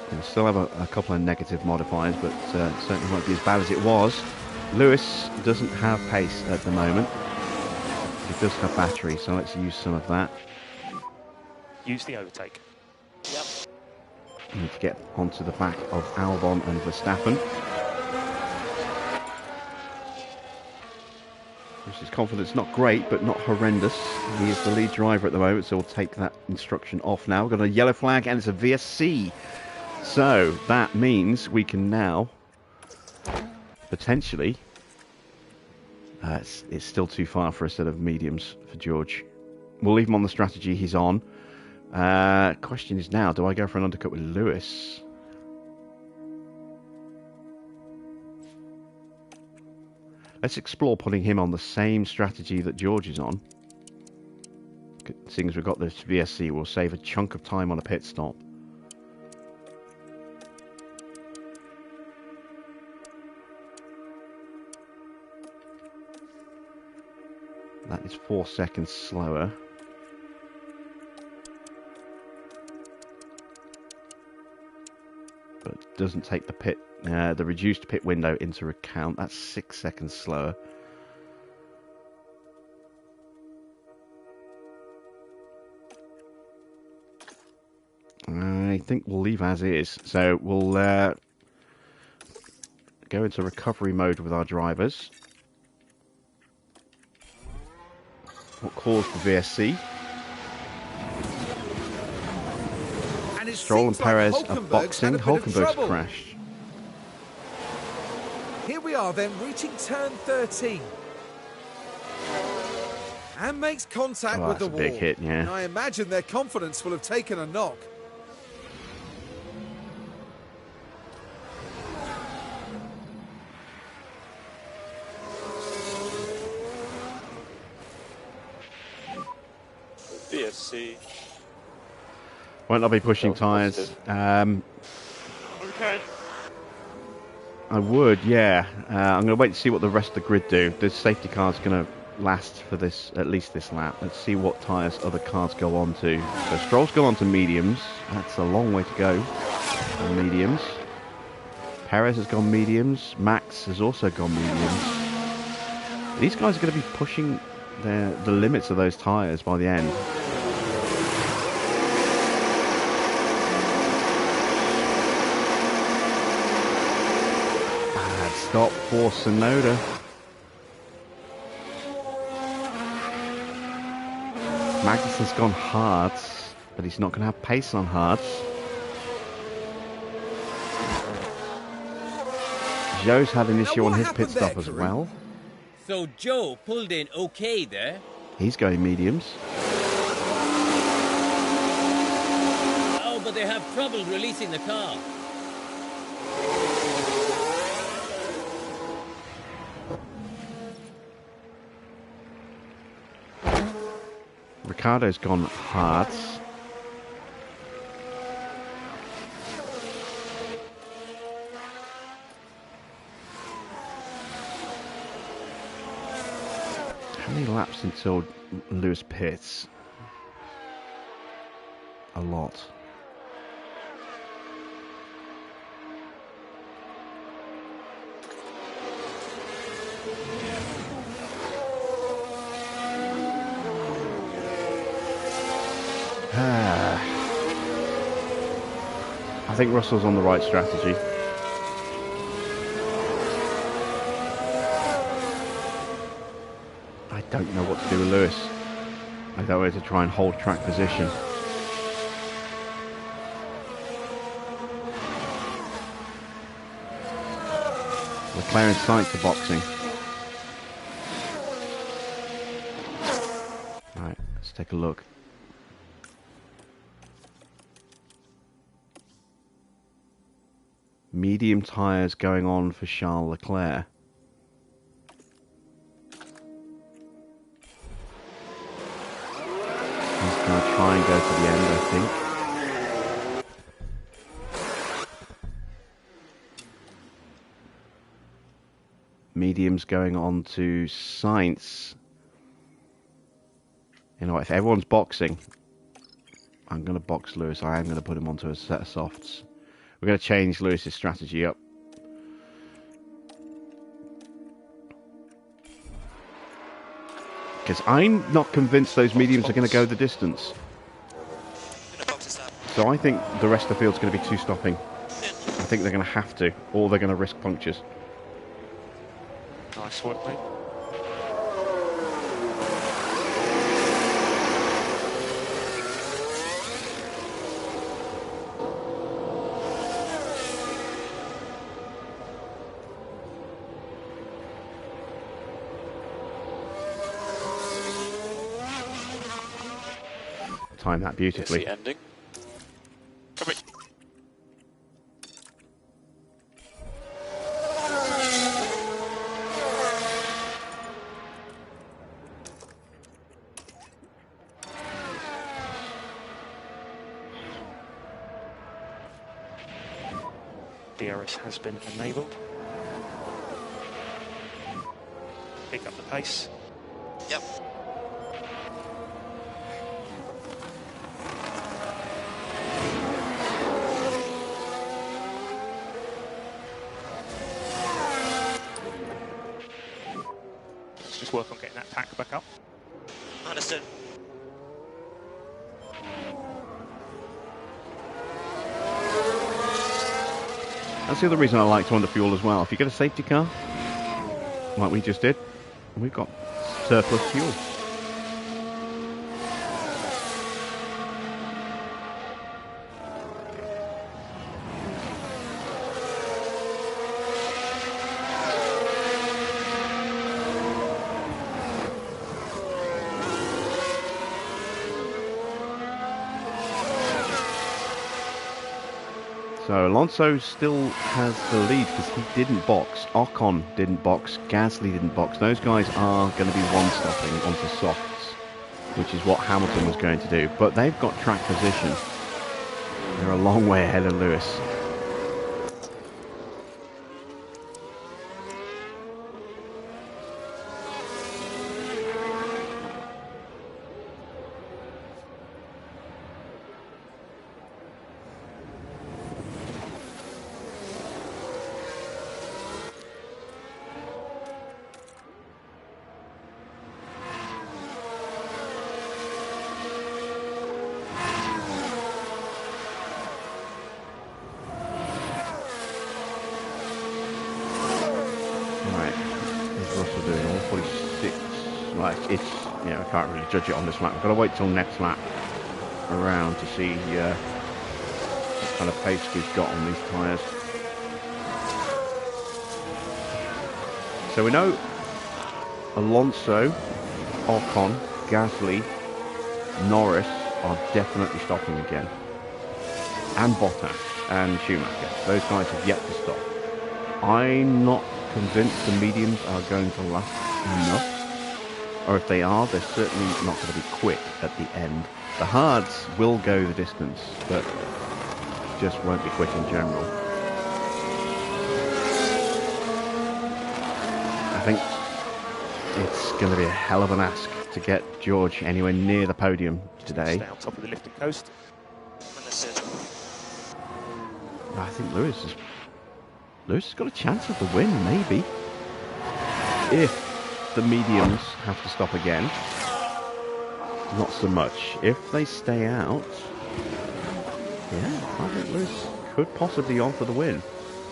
We'll still have a couple of negative modifiers, but certainly won't be as bad as it was. Lewis doesn't have pace at the moment. He does have battery, so let's use some of that. Use the overtake. Yep. Need to get onto the back of Albon and Verstappen. His confidence not great, but not horrendous. He is the lead driver at the moment, so we'll take that instruction off now. We've got a yellow flag, and it's a VSC. So that means we can now potentially... it's still too far for a set of mediums for George. We'll leave him on the strategy he's on. Question is now, do I go for an undercut with Lewis? Let's explore putting him on the same strategy that George is on. Seeing as we've got this VSC, we'll save a chunk of time on a pit stop. It's 4 seconds slower. But it doesn't take the reduced pit window into account. That's 6 seconds slower. I think we'll leave as is. So we'll go into recovery mode with our drivers. What caused the VSC? And it Stroll and seems like Perez are Hulkenberg's boxing. had a bit of Hulkenberg's trouble. crashed. Here we are then, reaching turn 13. And makes contact Oh, with the that's wall. a big hit, yeah. And I imagine their confidence will have taken a knock. BSC. Won't I be pushing tyres? Okay. I would, yeah. I'm going to wait to see what the rest of the grid do. The safety car's going to last for this, at least this lap. Let's see what tyres other cars go on to. So Stroll's gone on to mediums. That's a long way to go on mediums. Perez has gone mediums. Max has also gone mediums. These guys are going to be pushing the limits of those tyres by the end. Stop for Sonoda. Magnussen's gone hards, but he's not going to have pace on hards. Joe's had an issue on his pit stop as well. So Joe pulled in okay there. He's going mediums. Oh, but they have trouble releasing the car. Ricardo's gone hards. How many laps until Lewis pits? A lot. I think Russell's on the right strategy. I don't know what to do with Lewis. I don't know where to try and hold track position. McLaren Sainz are boxing. Right, let's take a look. Medium tyres going on for Charles Leclerc. He's going to try and go to the end, I think. Mediums going on to Sainz. You know what, if everyone's boxing, I'm going to box Lewis. I am going to put him onto a set of softs. We're going to change Lewis's strategy up. Because I'm not convinced those mediums are going to go the distance. So I think the rest of the field's going to be two-stopping. I think they're going to have to, or they're going to risk punctures. Nice work, mate. Time that beautifully. The ending. Come in. DRS has been enabled. Pick up the pace. Yep. just work on getting that pack back up. Understood. That's the other reason I like to under fuel as well. If you get a safety car, like we just did, we've got surplus fuel. So Alonso still has the lead because he didn't box. Ocon didn't box. Gasly didn't box. Those guys are going to be one-stopping onto softs, which is what Hamilton was going to do. But they've got track position. They're a long way ahead of Lewis. I can't really judge it on this lap. I've got to wait till next lap around to see what kind of pace we've got on these tyres. So we know Alonso, Ocon, Gasly, Norris are definitely stopping again. And Bottas and Schumacher. Those guys have yet to stop. I'm not convinced the mediums are going to last enough. Or if they are, they're certainly not going to be quick at the end. The hards will go the distance, but just won't be quick in general. I think it's going to be a hell of an ask to get George anywhere near the podium today. Stay on top of the lifting coast. Understood. I think Lewis has got a chance of the win, maybe. If the mediums have to stop again, not so much. If they stay out, yeah, I think Lewis could possibly on for the win.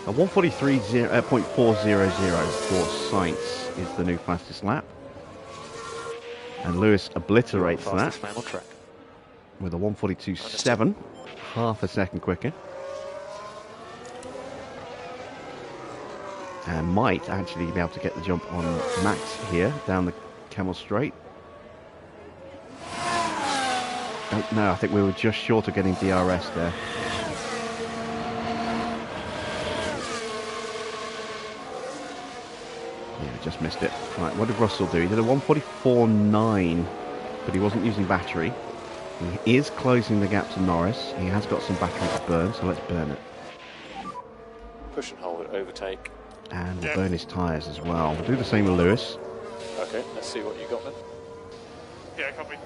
A 1:43.400 for Sainz is the new fastest lap, and Lewis obliterates that man on track with a 1:42.7, half a second quicker. And might actually be able to get the jump on Max here down the Camel Straight. Oh, no, I think we were just short of getting DRS there. Yeah, just missed it. Right, what did Russell do? He did a 1:44.9, but he wasn't using battery. He is closing the gap to Norris. He has got some battery to burn, so let's burn it. Push and hold, overtake. And we'll burn his tyres as well. We'll do the same with Lewis. Okay, let's see what you got then. Yeah, copy.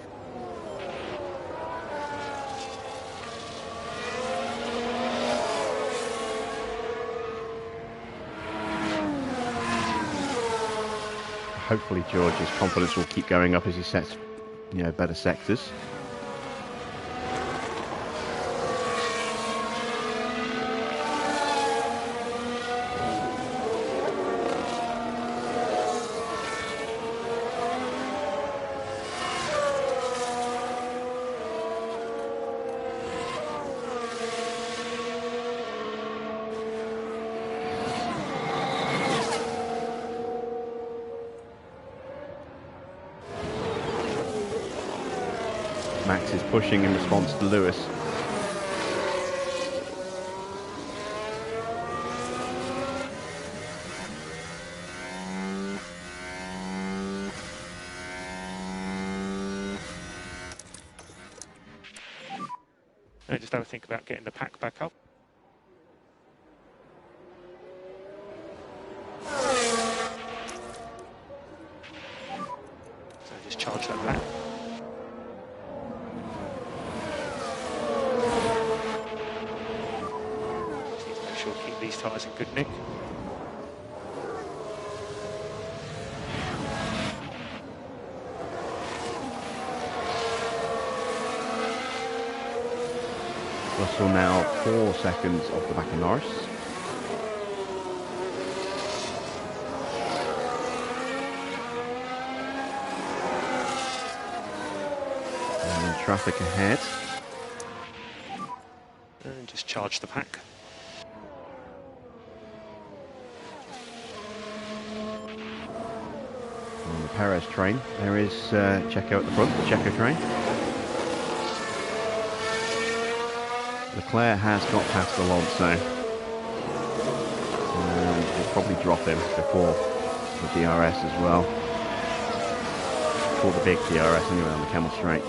Hopefully George's confidence will keep going up as he sets, better sectors. Max is pushing in response to Lewis. And just have a think about getting the pack back up. So just charge that back. Keep these tyres in good nick. Russell now 4 seconds off the back of Norris. And traffic ahead. And just charge the pack. On the Perez train, there is Checo at the front, the Checo train. Leclerc has got past Alonso. And we'll probably drop him before the DRS as well. Before the big DRS anyway on the Camel Straight.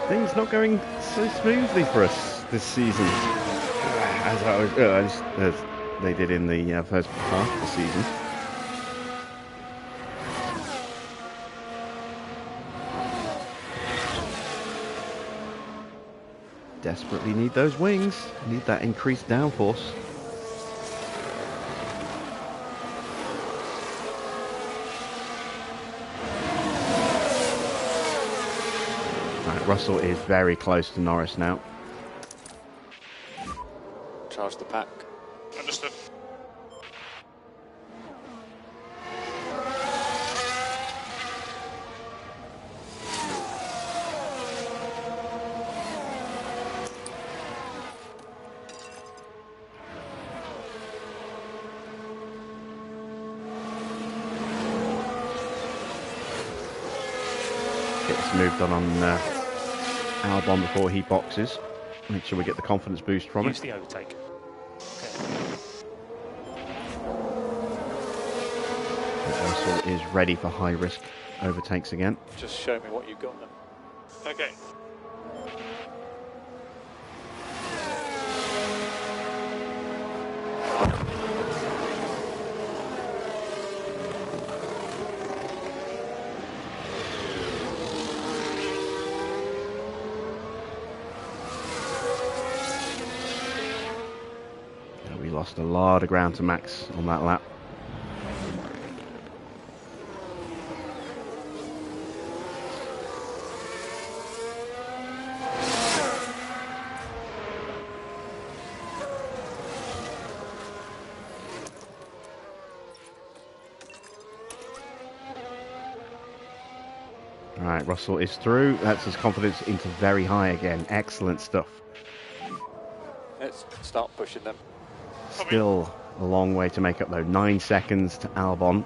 Things not going so smoothly for us this season, as they did in the first half of the season. Desperately need those wings, need that increased downforce. Russell is very close to Norris now. Charge the pack. Understood. Gets moved on Albon before he boxes. Make sure we get the confidence boost from Use it. the overtake. Russell is ready for high risk overtakes again. Just show me what you've got then. Okay. We lost a lot of ground to Max on that lap. Alright, Russell is through. That's his confidence into very high again. Excellent stuff. Let's start pushing them. Still a long way to make up though. 9 seconds to Albon.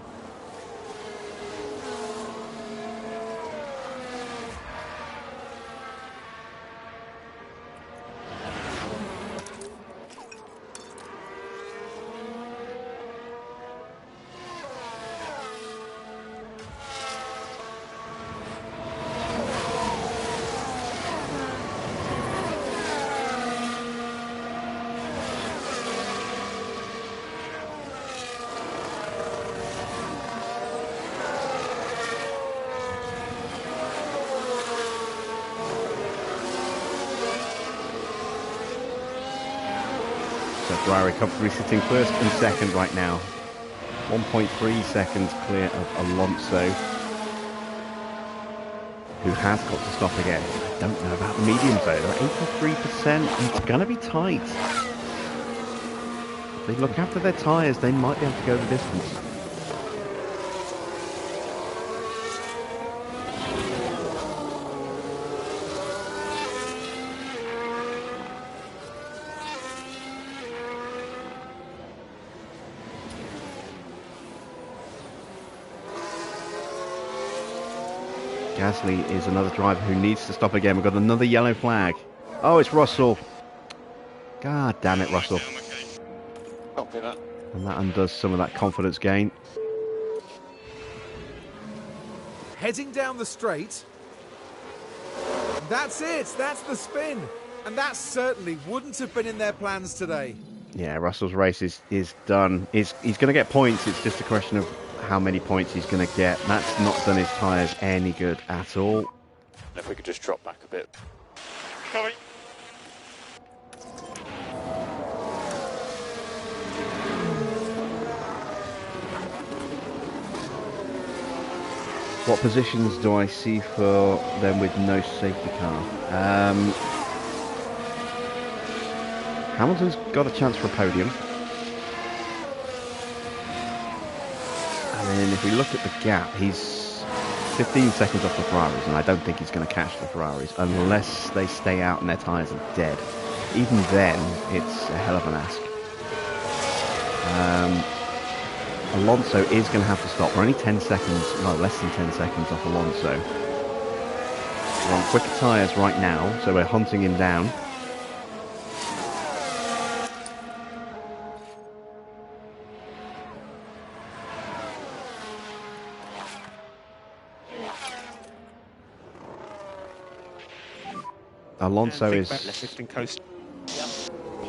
Ferrari comfortably sitting first and second right now. 1.3 seconds clear of Alonso, who has got to stop again. I don't know about the mediums though. They're at 83%. It's going to be tight. If they look after their tyres, they might be able to go the distance. Gasly is another driver who needs to stop again. We've got another yellow flag. Oh, it's Russell. God damn it, Russell. Copy that. And that undoes some of that confidence gain. heading down the straight. That's it, that's the spin. And that certainly wouldn't have been in their plans today. Yeah, Russell's race is done. He's going to get points. It's just a question of how many points he's going to get. That's not done his tyres any good at all. If we could just drop back a bit. Coming. What positions do I see for them with no safety car? Hamilton's got a chance for a podium. And then if we look at the gap, he's 15 seconds off the Ferraris, and I don't think he's going to catch the Ferraris unless they stay out and their tyres are dead. Even then, it's a hell of an ask. Alonso is going to have to stop. We're only 10 seconds, no, less than 10 seconds off Alonso. We're on quicker tyres right now, so we're hunting him down. Alonso is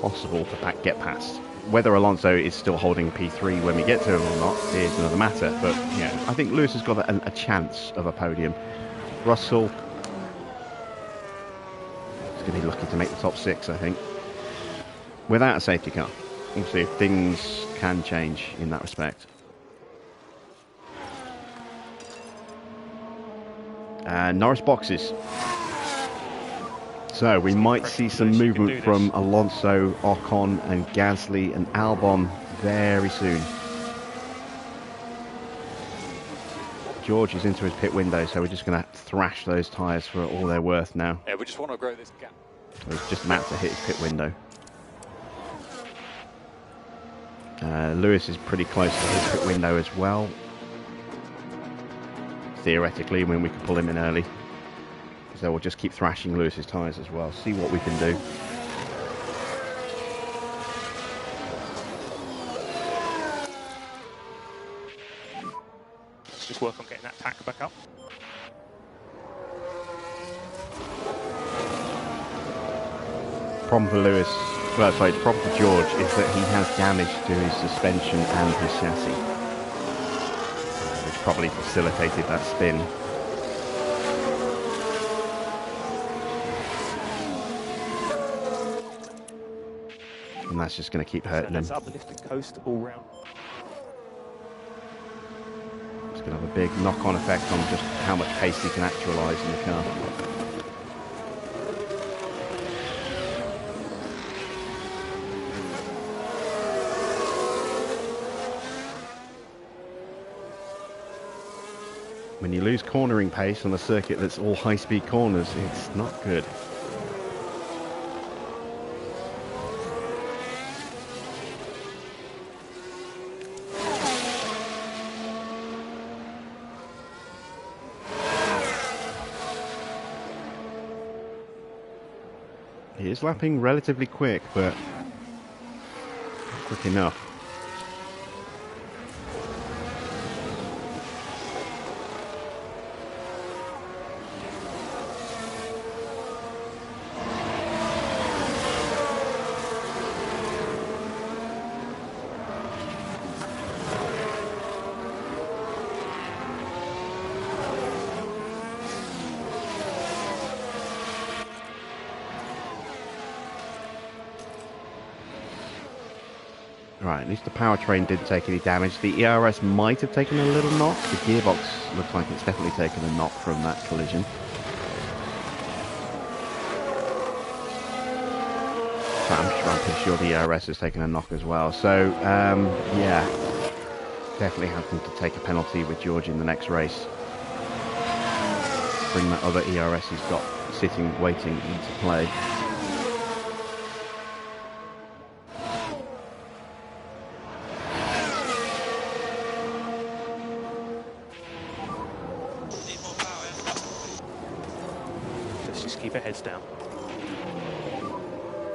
possible to get past. Whether Alonso is still holding P3 when we get to him or not is another matter. But yeah, I think Lewis has got a chance of a podium. Russell is going to be lucky to make the top 6, I think, without a safety car. We'll see if things can change in that respect. Norris boxes. So we might see some movement from Alonso, Ocon and Gasly and Albon very soon. George is into his pit window, so we're just going to thrash those tyres for all they're worth now. Yeah, we just want to grow this gap. So it's just Matt to hit his pit window. Lewis is pretty close to his pit window as well. Theoretically, when we could pull him in early. So we'll just keep thrashing Lewis's tyres as well. See what we can do. Let's just work on getting that pack back up. Problem for Lewis, well, sorry, the problem for George is that he has damage to his suspension and his chassis, which probably facilitated that spin. And that's just going to keep hurting him. Let's uplift the coast all round. It's going to have a big knock-on effect on just how much pace he can actualise in the car. When you lose cornering pace on a circuit that's all high-speed corners, it's not good. He is lapping relatively quick, but not quick enough. Right, at least the powertrain didn't take any damage. The ERS might have taken a little knock. The gearbox looks like it's definitely taken a knock from that collision. So I'm pretty sure the ERS has taken a knock as well. So, yeah, definitely having to take a penalty with George in the next race. Bring that other ERS he's got sitting, waiting into play. Keep our heads down.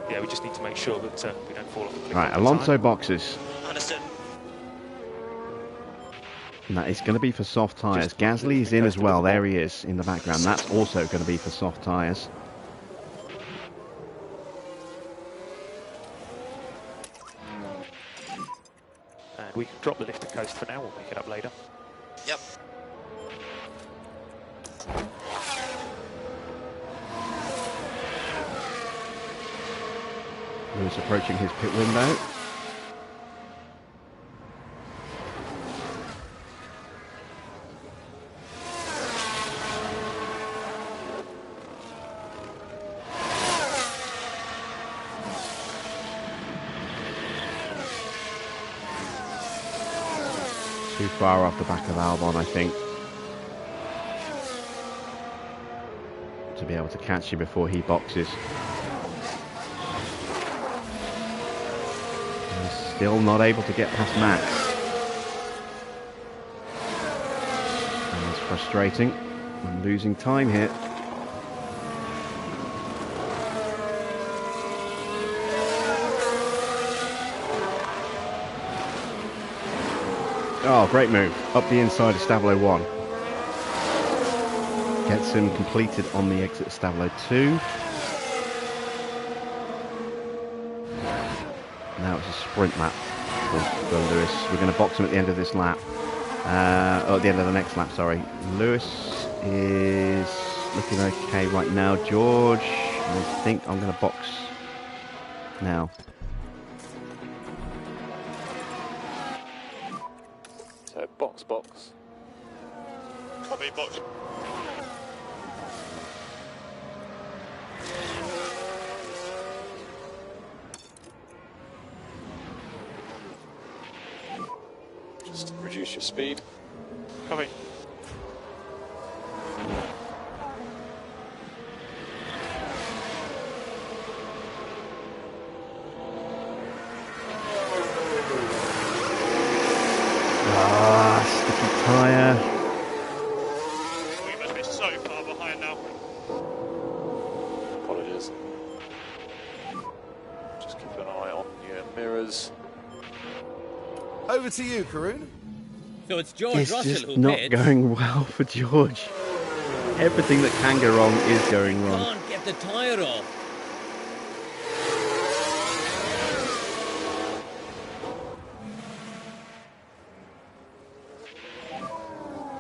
Yeah, we just need to make sure that we don't fall off the cliff. Right, Alonso boxes. Understood. And that is going to be for soft tyres. Gasly's in as well. There he is in the background. That's also going to be for soft tyres. And we can drop the lift and coast for now. We'll make it up later. Yep. Lewis approaching his pit window. Too far off the back of Albon, I think, to be able to catch him before he boxes. He's still not able to get past Max. And it's frustrating. I'm losing time here. Oh, great move. Up the inside of Stablo 1. Gets him completed on the exit of Stablo 2. Now it's a sprint lap for Lewis. We're going to box him at the end of this lap. At the end of the next lap, sorry. Lewis is looking okay right now. George, I think I'm going to box now. So box. Copy, box. Just reduce your speed. Copy. Sticky tyre. We must be so far behind now. Apologies. Just keep an eye on your mirrors. Over to you, Karun. So it's George It's Russell just who not pits. going well for George. Everything that can go wrong is going wrong. Can't get the tyre off.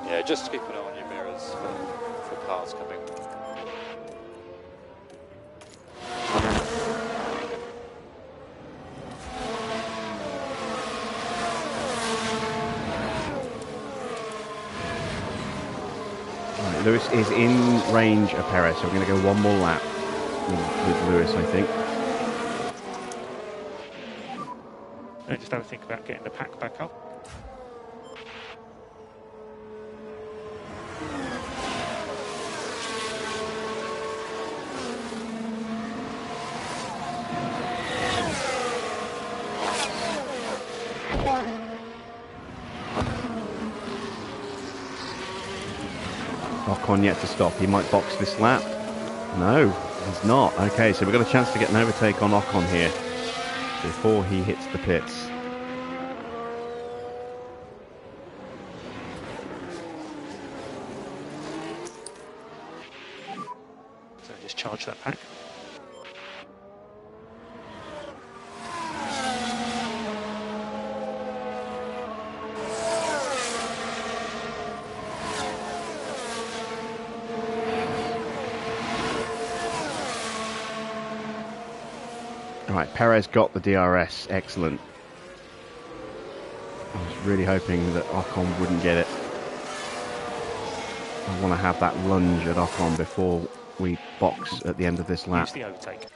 Yeah, just keep an eye on your mirrors for cars coming. Right, Lewis is in range of Perez, so we're going to go one more lap with Lewis, I think. And just have a think about getting the pack back up. Ocon yet to stop. He might box this lap. No, he's not. Okay, so we've got a chance to get an overtake on Ocon here before he hits the pits. So just charge that pack. Right, Perez got the DRS. Excellent. I was really hoping that Ocon wouldn't get it. I want to have that lunge at Ocon before we box at the end of this lap. Use the overtake.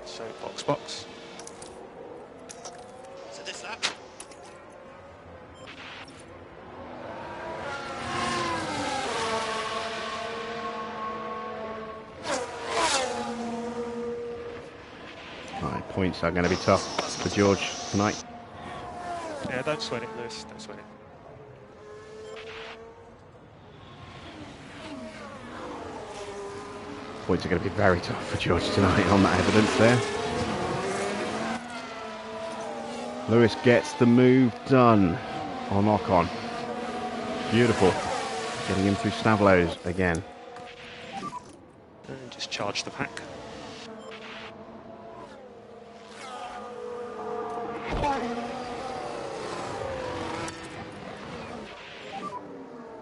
So box. So this lap. Right, points are going to be tough for George tonight. Yeah, don't sweat it, Lewis. Don't sweat it. Points are going to be very tough for George tonight on that evidence there. Lewis gets the move done on Ocon. Beautiful. Getting him through Stavlos again. And just charge the pack.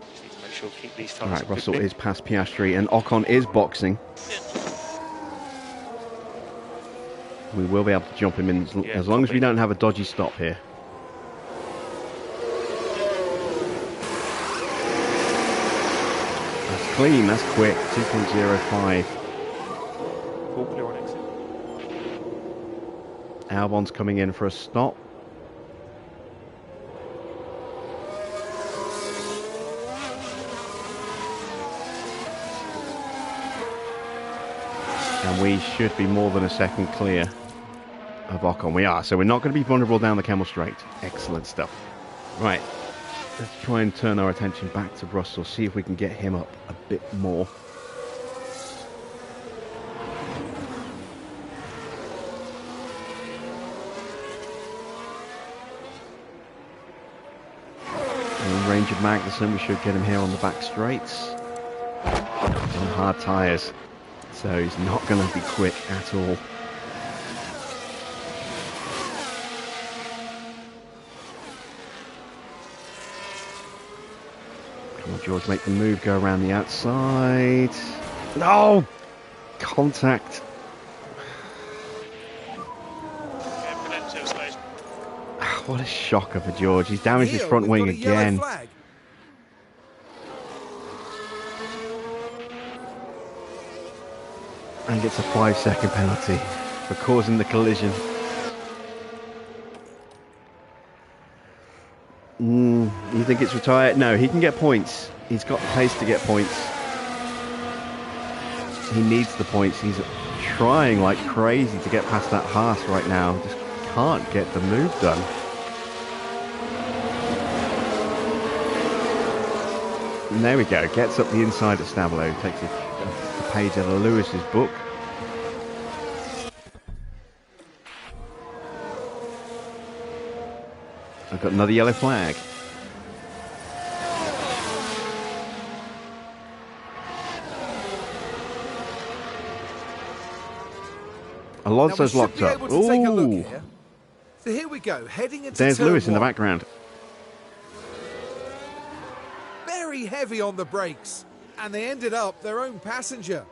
Just need to make sure keep these tyres. Right, Russell is past Piastri and Ocon is boxing. We will be able to jump him in as long as we don't have a dodgy stop here. That's clean, that's quick. 2.05. All clear on exit. Albon's coming in for a stop. And we should be more than a second clear of Ocon. We are, so we're not going to be vulnerable down the Camel Straight. Excellent stuff. Right, let's try and turn our attention back to Russell, see if we can get him up a bit more. In range of Magnussen, we should get him here on the back straights. On hard tyres, so he's not going to be quick at all. Come on, George, make the move, go around the outside. No! Contact. What a shocker for George. He's damaged his front wing again. And gets a 5-second penalty for causing the collision. You think it's retired? No, he can get points. He's got the pace to get points. He needs the points. He's trying like crazy to get past that Haas right now. Just can't get the move done. And there we go. Gets up the inside of Stavelo. Takes a page out of Lewis's book. I've got another yellow flag. Alonso's locked up. Ooh. So here we go, heading into There's turn Lewis in the one. background. Very heavy on the brakes, and they ended up their own passenger.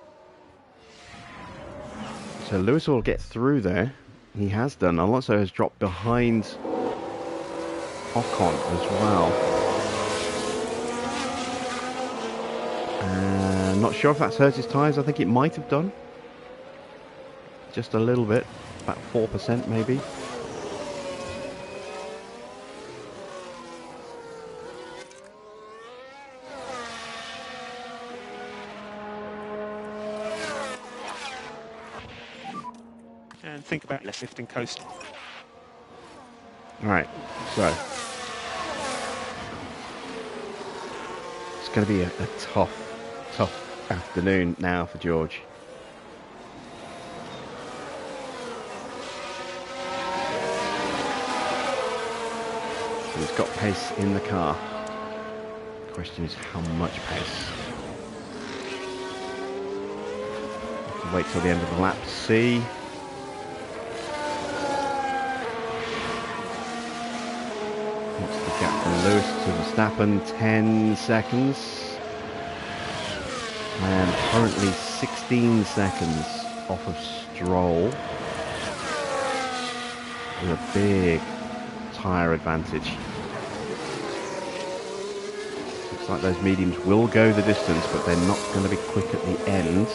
So Lewis will get through there. He has done. Alonso has dropped behind Ocon as well. Not sure if that's hurt his tyres. I think it might have done. Just a little bit. About 4% maybe. And think about left lifting coast. Alright, so it's going to be a tough afternoon now for George. He's got pace in the car. The question is how much pace. We can wait till the end of the lap to see. What's the gap from Lewis to Verstappen? 10 seconds. And currently 16 seconds off of Stroll. With a big tyre advantage. Looks like those mediums will go the distance, but they're not going to be quick at the end.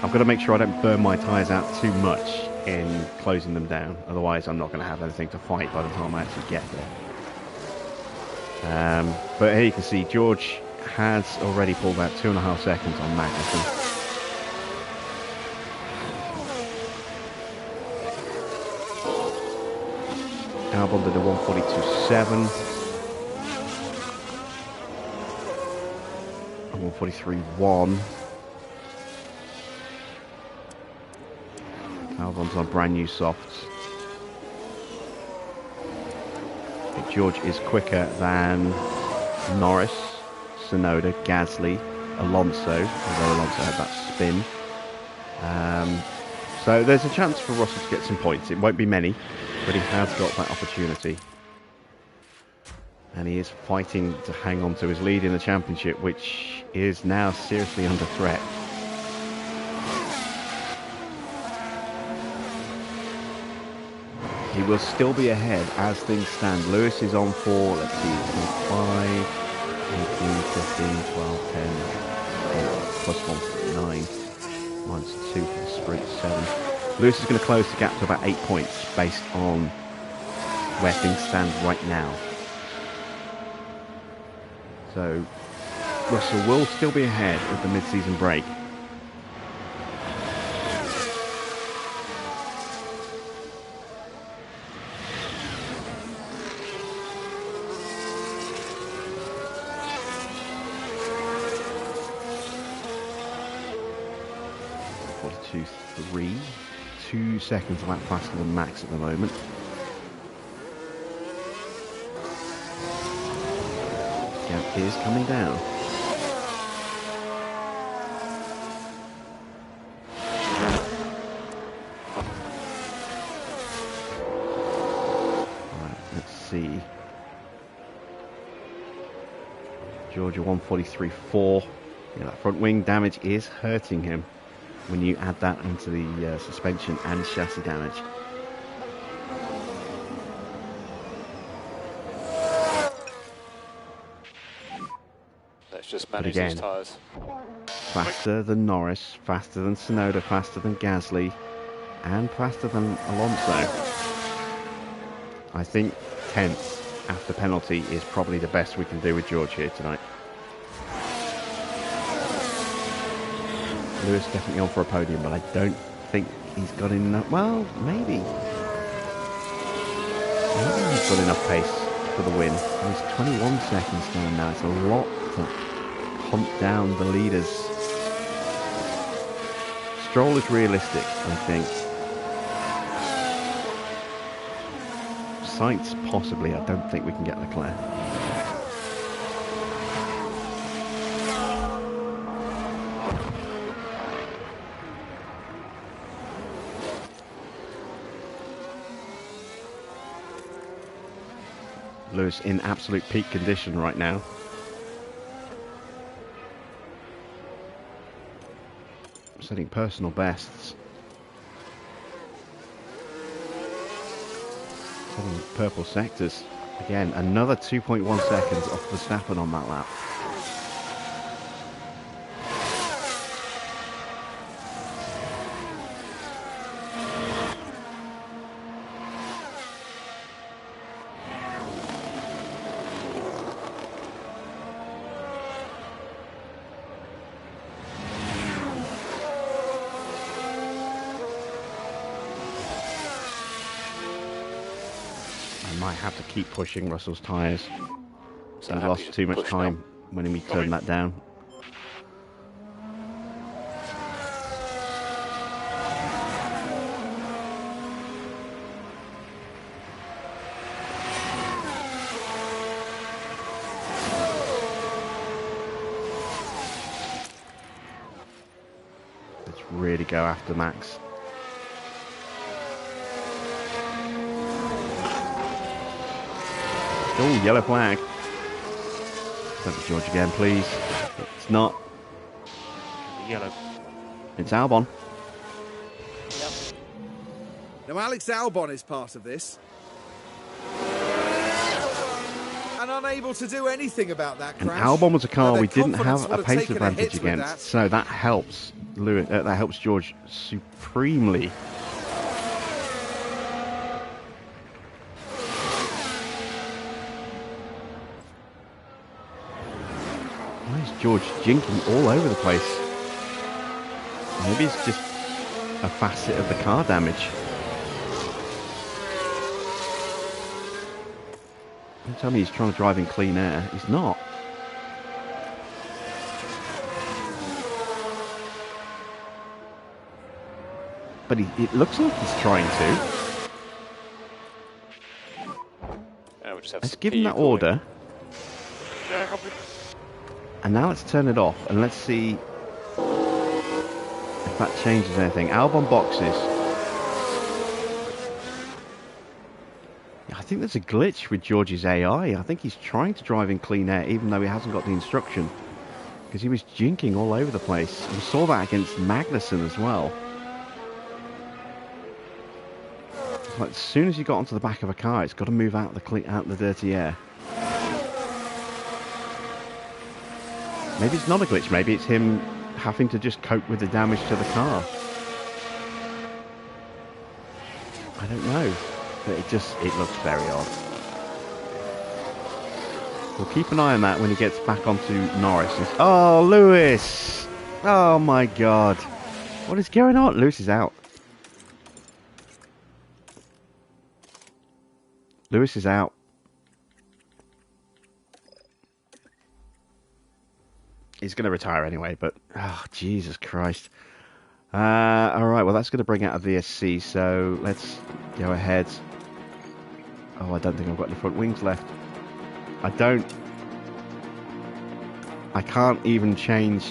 I've got to make sure I don't burn my tyres out too much in closing them down. Otherwise, I'm not going to have anything to fight by the time I actually get there. But here you can see George has already pulled out 2.5 seconds on Magnussen. Albon did a 142.7 and 143.1. Albon's on brand new softs. George is quicker than Norris, Tsunoda, Gasly, Alonso, although Alonso had that spin. So there's a chance for Russell to get some points. It won't be many, but he has got that opportunity. And he is fighting to hang on to his lead in the championship, which is now seriously under threat. He will still be ahead as things stand. Lewis is on for, let's see, 5, 18, 15, 12, 10, 8, plus 1, 9, minus 2 for the sprint, 7. Lewis is going to close the gap to about 8 points based on where things stand right now. So Russell will still be ahead with the mid-season break. .42.3, 2 seconds a lap faster than Max at the moment. Gap is coming down. Right, let's see. Georgia 143.4. Yeah, that front wing damage is hurting him when you add that into the suspension and chassis damage. Let's just manage these tyres. Faster than Norris, faster than Tsunoda, faster than Gasly, and faster than Alonso. I think 10th after penalty is probably the best we can do with George here tonight. Lewis definitely on for a podium, but I don't think he's got enough. Well, maybe. I don't think he's got enough pace for the win. He's 21 seconds down now. It's a lot to hunt down the leaders. Stroll is realistic, I think. Sainz, possibly. I don't think we can get Leclerc. Lewis in absolute peak condition right now. Setting personal bests. Setting purple sectors. Again, another 2.1 seconds off Verstappen on that lap. Have to keep pushing Russell's tyres. So he lost too much time when he turned that down. Let's really go after Max. Oh, yellow flag. Let me George again, please. It's not. Yellow. It's Albon. Yep. Now Alex Albon is part of this. And unable to do anything about that crash. And Albon was a car we didn't have a pace advantage against, so that helps Lewis, that helps George supremely. Why is George jinking all over the place? Maybe it's just a facet of the car damage. Don't tell me he's trying to drive in clean air. He's not. But it looks like he's trying to. just have Let's some give him PE that cooling. order. Yeah, copy. And now let's turn it off and let's see if that changes anything. Albon boxes. I think there's a glitch with George's AI. I think he's trying to drive in clean air even though he hasn't got the instruction. Because he was jinking all over the place. We saw that against Magnussen as well. It's like as soon as you got onto the back of a car, it's got to move out the dirty air. Maybe it's not a glitch. Maybe it's him having to just cope with the damage to the car. I don't know. But it looks very odd. We'll keep an eye on that when he gets back onto Norris. Oh, Lewis! Oh my God. What is going on? Lewis is out. Lewis is out. He's going to retire anyway, but... Oh, Jesus Christ. Alright, well that's going to bring out a VSC, so let's go ahead. Oh, I don't think I've got any front wings left. I can't even change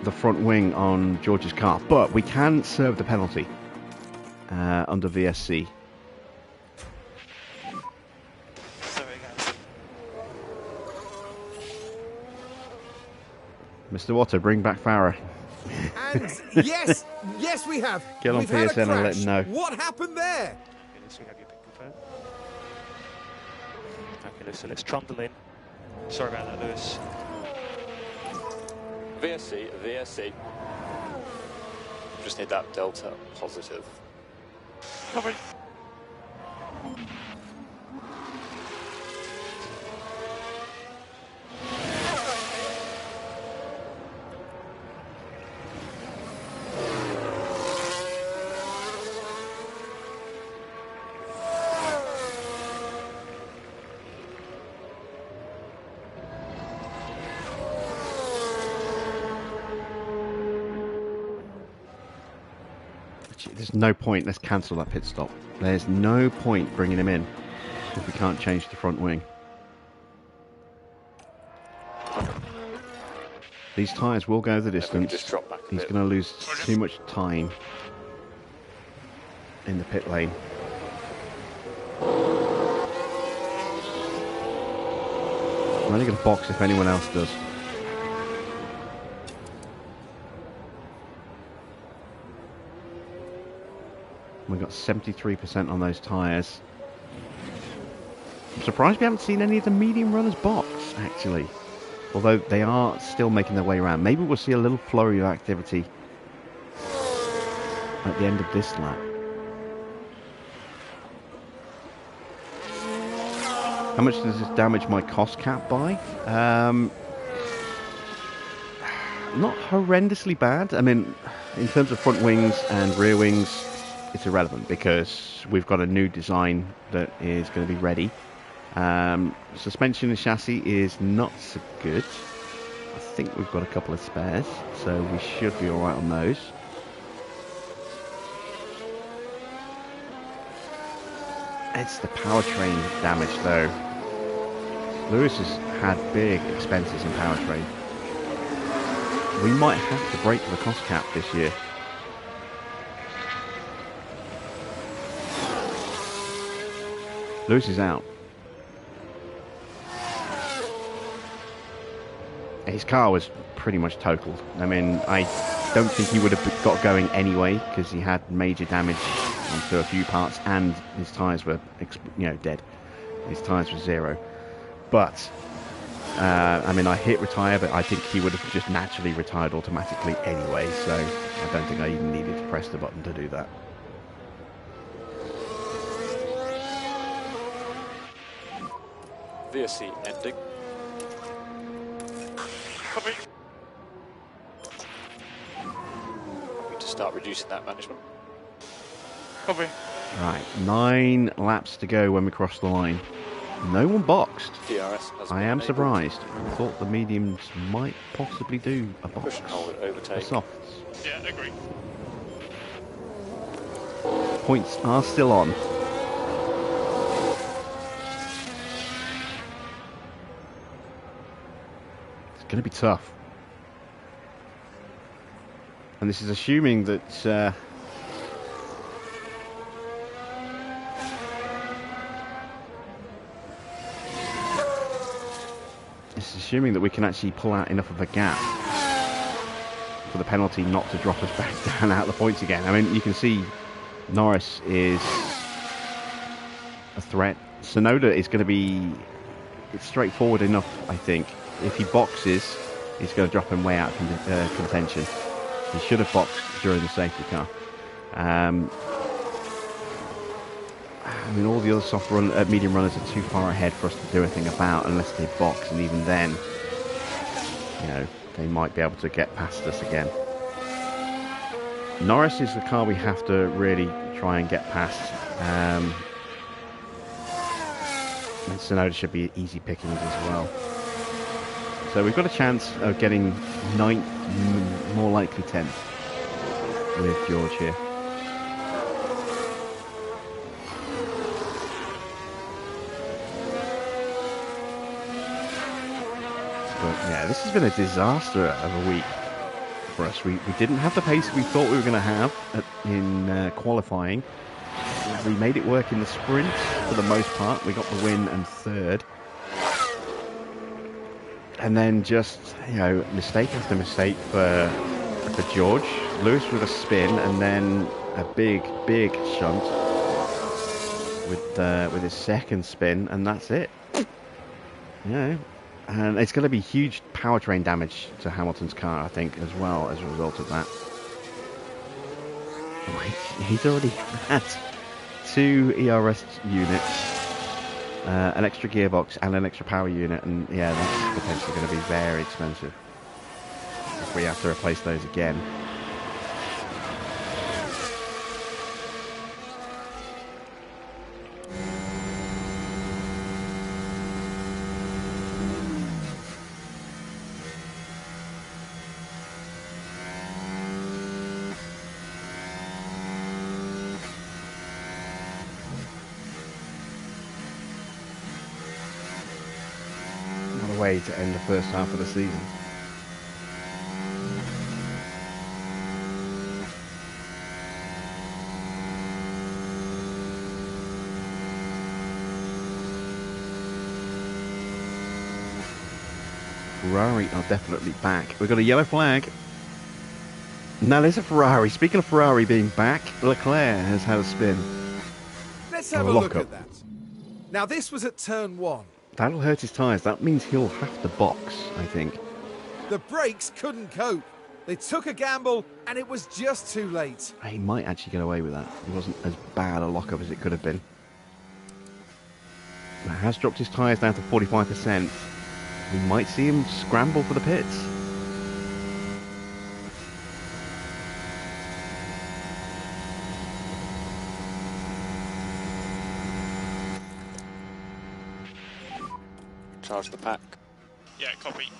the front wing on George's car, but we can serve the penalty under VSC. Sorry, guys. Mr. Watto, bring back Farah. And yes, we have. Get on We've had a PSN and let crash. him know. What happened there? Okay, let's see how you pick confirm. Okay, so let's trundle in. Sorry about that, Lewis. VSC. Just need that delta positive. Copy. There's no point. Let's cancel that pit stop. There's no point bringing him in if we can't change the front wing. These tyres will go the distance. Just drop back a He's bit. going to lose too much time in the pit lane. I'm only going to box if anyone else does. We've got 73% on those tyres. I'm surprised we haven't seen any of the medium runners box, actually. Although they are still making their way around. Maybe we'll see a little flurry of activity at the end of this lap. How much does this damage my cost cap by? Not horrendously bad. I mean, in terms of front wings and rear wings, it's irrelevant because we've got a new design that is going to be ready. Suspension and chassis is not so good. I think we've got a couple of spares, so we should be alright on those. It's the powertrain damage though. Lewis has had big expenses in powertrain. We might have to break the cost cap this year. Lewis is out. His car was pretty much totaled. I mean, I don't think he would have got going anyway because he had major damage onto a few parts and his tyres were, dead. His tyres were zero. But, I mean, I hit retire, but I think he would have just naturally retired automatically anyway, so I don't think I even needed to press the button to do that. VSC ending. Copy. We need to start reducing that management. Copy. Right, 9 laps to go when we cross the line. No one boxed. DRS has I been am enabled. surprised. I thought the mediums might possibly do a box. Push and hold, The overtake. softs. Yeah, agree. Points are still on. going to be tough. And this is assuming that we can actually pull out enough of a gap for the penalty not to drop us back down out of the points again. I mean, you can see Norris is a threat. Tsunoda is going to be... It's straightforward enough, I think. If he boxes, he's going to drop him way out of contention. He should have boxed during the safety car. I mean, all the other medium runners are too far ahead for us to do anything about unless they box, and even then, you know, they might be able to get past us again. Norris is the car we have to really try and get past. And Tsunoda should be easy pickings as well. So we've got a chance of getting 9th, more likely 10th with George here. But yeah, this has been a disaster of a week for us. We didn't have the pace we thought we were going to have in qualifying. We made it work in the sprint for the most part. We got the win and third. And then just, you know, mistake after mistake for George. Lewis with a spin and then a big shunt with his second spin, and that's it. You know, and it's going to be huge powertrain damage to Hamilton's car, I think, as well as a result of that. He's already had 2 ERS units, an extra gearbox and an extra power unit, and yeah, that's potentially going to be very expensive if we have to replace those again. Way to end the first half of the season. Ferrari are definitely back. We've got a yellow flag. Now there's a Ferrari. Speaking of Ferrari being back, Leclerc has had a spin. Let's have a look at that. Now this was at turn 1. That'll hurt his tyres. That means he'll have to box, I think. The brakes couldn't cope. They took a gamble, and it was just too late. He might actually get away with that. It wasn't as bad a lockup as it could have been. He has dropped his tyres down to 45%. We might see him scramble for the pits. Charge the pack. Yeah, copy.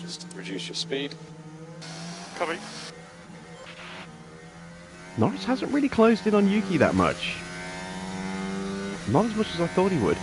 Just reduce your speed. Copy. Norris hasn't really closed in on Yuki that much. Not as much as I thought he would.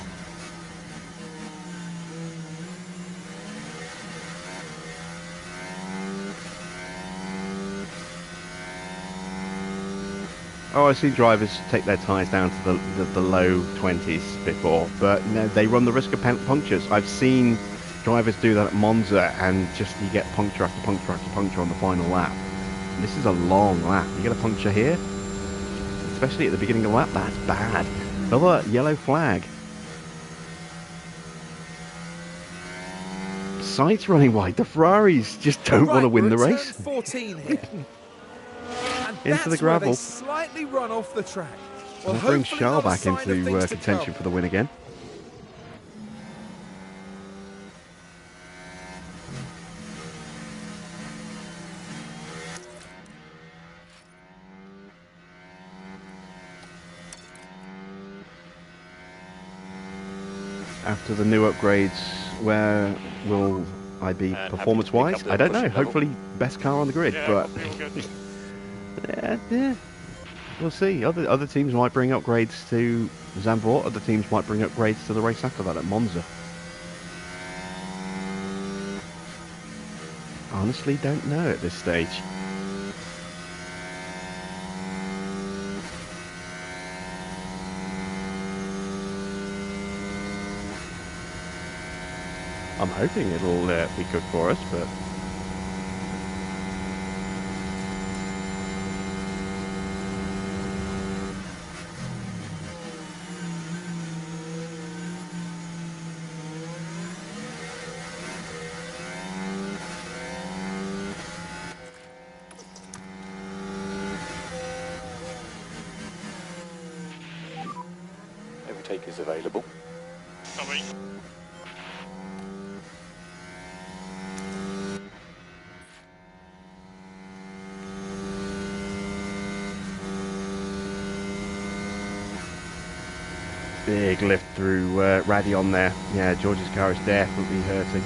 Oh, I've seen drivers take their tyres down to the low 20s before, but you know, they run the risk of punctures. I've seen drivers do that at Monza, and just you get puncture after puncture after puncture on the final lap. And this is a long lap. You get a puncture here, especially at the beginning of the lap, that's bad. Another yellow flag. Sainz running wide. The Ferraris just don't want to win the race. 14 here. Into the gravel. They slightly run off the track. Well, that brings Charles back into contention for the win again. After the new upgrades, where will I be performance-wise? I don't know. Hopefully, best car on the grid, yeah, but good. yeah, we'll see. Other teams might bring upgrades to Zandvoort. Other teams might bring upgrades to the race after that at Monza. honestly don't know at this stage. I'm hoping it'll be good for us, but Overtake is available. Sorry. big lift through Radion there. Yeah, George's car is definitely hurting.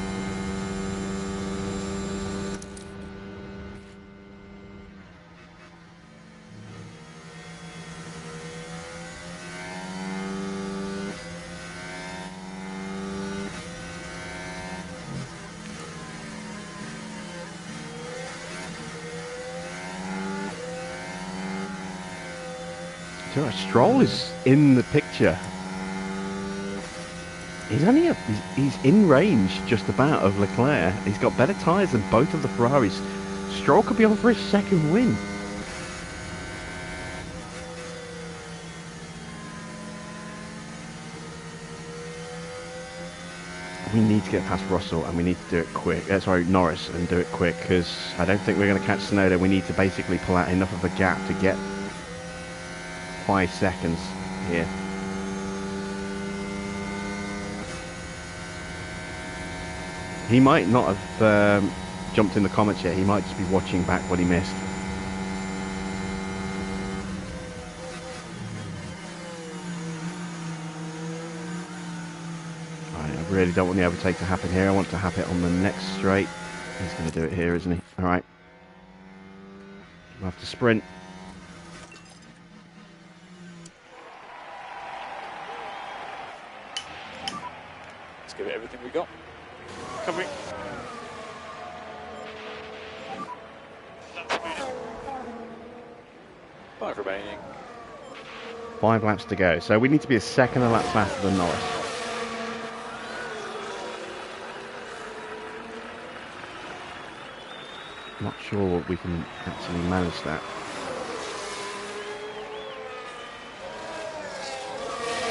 So Stroll is in the picture. He's only he's in range just about of Leclerc. He's got better tyres than both of the Ferraris. Stroll could be on for his second win. We need to get past Russell and we need to do it quick. Sorry, Norris, and do it quick, because I don't think we're going to catch Tsunoda. We need to basically pull out enough of a gap to get 5 seconds here. He might not have jumped in the comments yet. He might just be watching back what he missed. Right, I really don't want the overtake to happen here. I want to have it on the next straight. He's going to do it here, isn't he? All right. We'll have to sprint. Let's give it everything we got. Covering. That's good. 5 remaining. 5 laps to go. So we need to be a second a lap faster than Norris. Not sure we can actually manage that.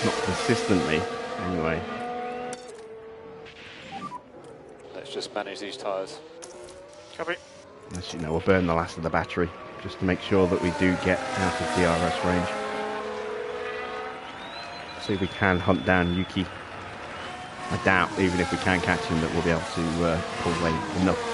Not consistently, anyway. Let's just manage these tyres. Covering. As you know, we'll burn the last of the battery just to make sure that we do get out of DRS range. See if we can hunt down Yuki. I doubt, even if we can catch him, that we'll be able to pull away enough.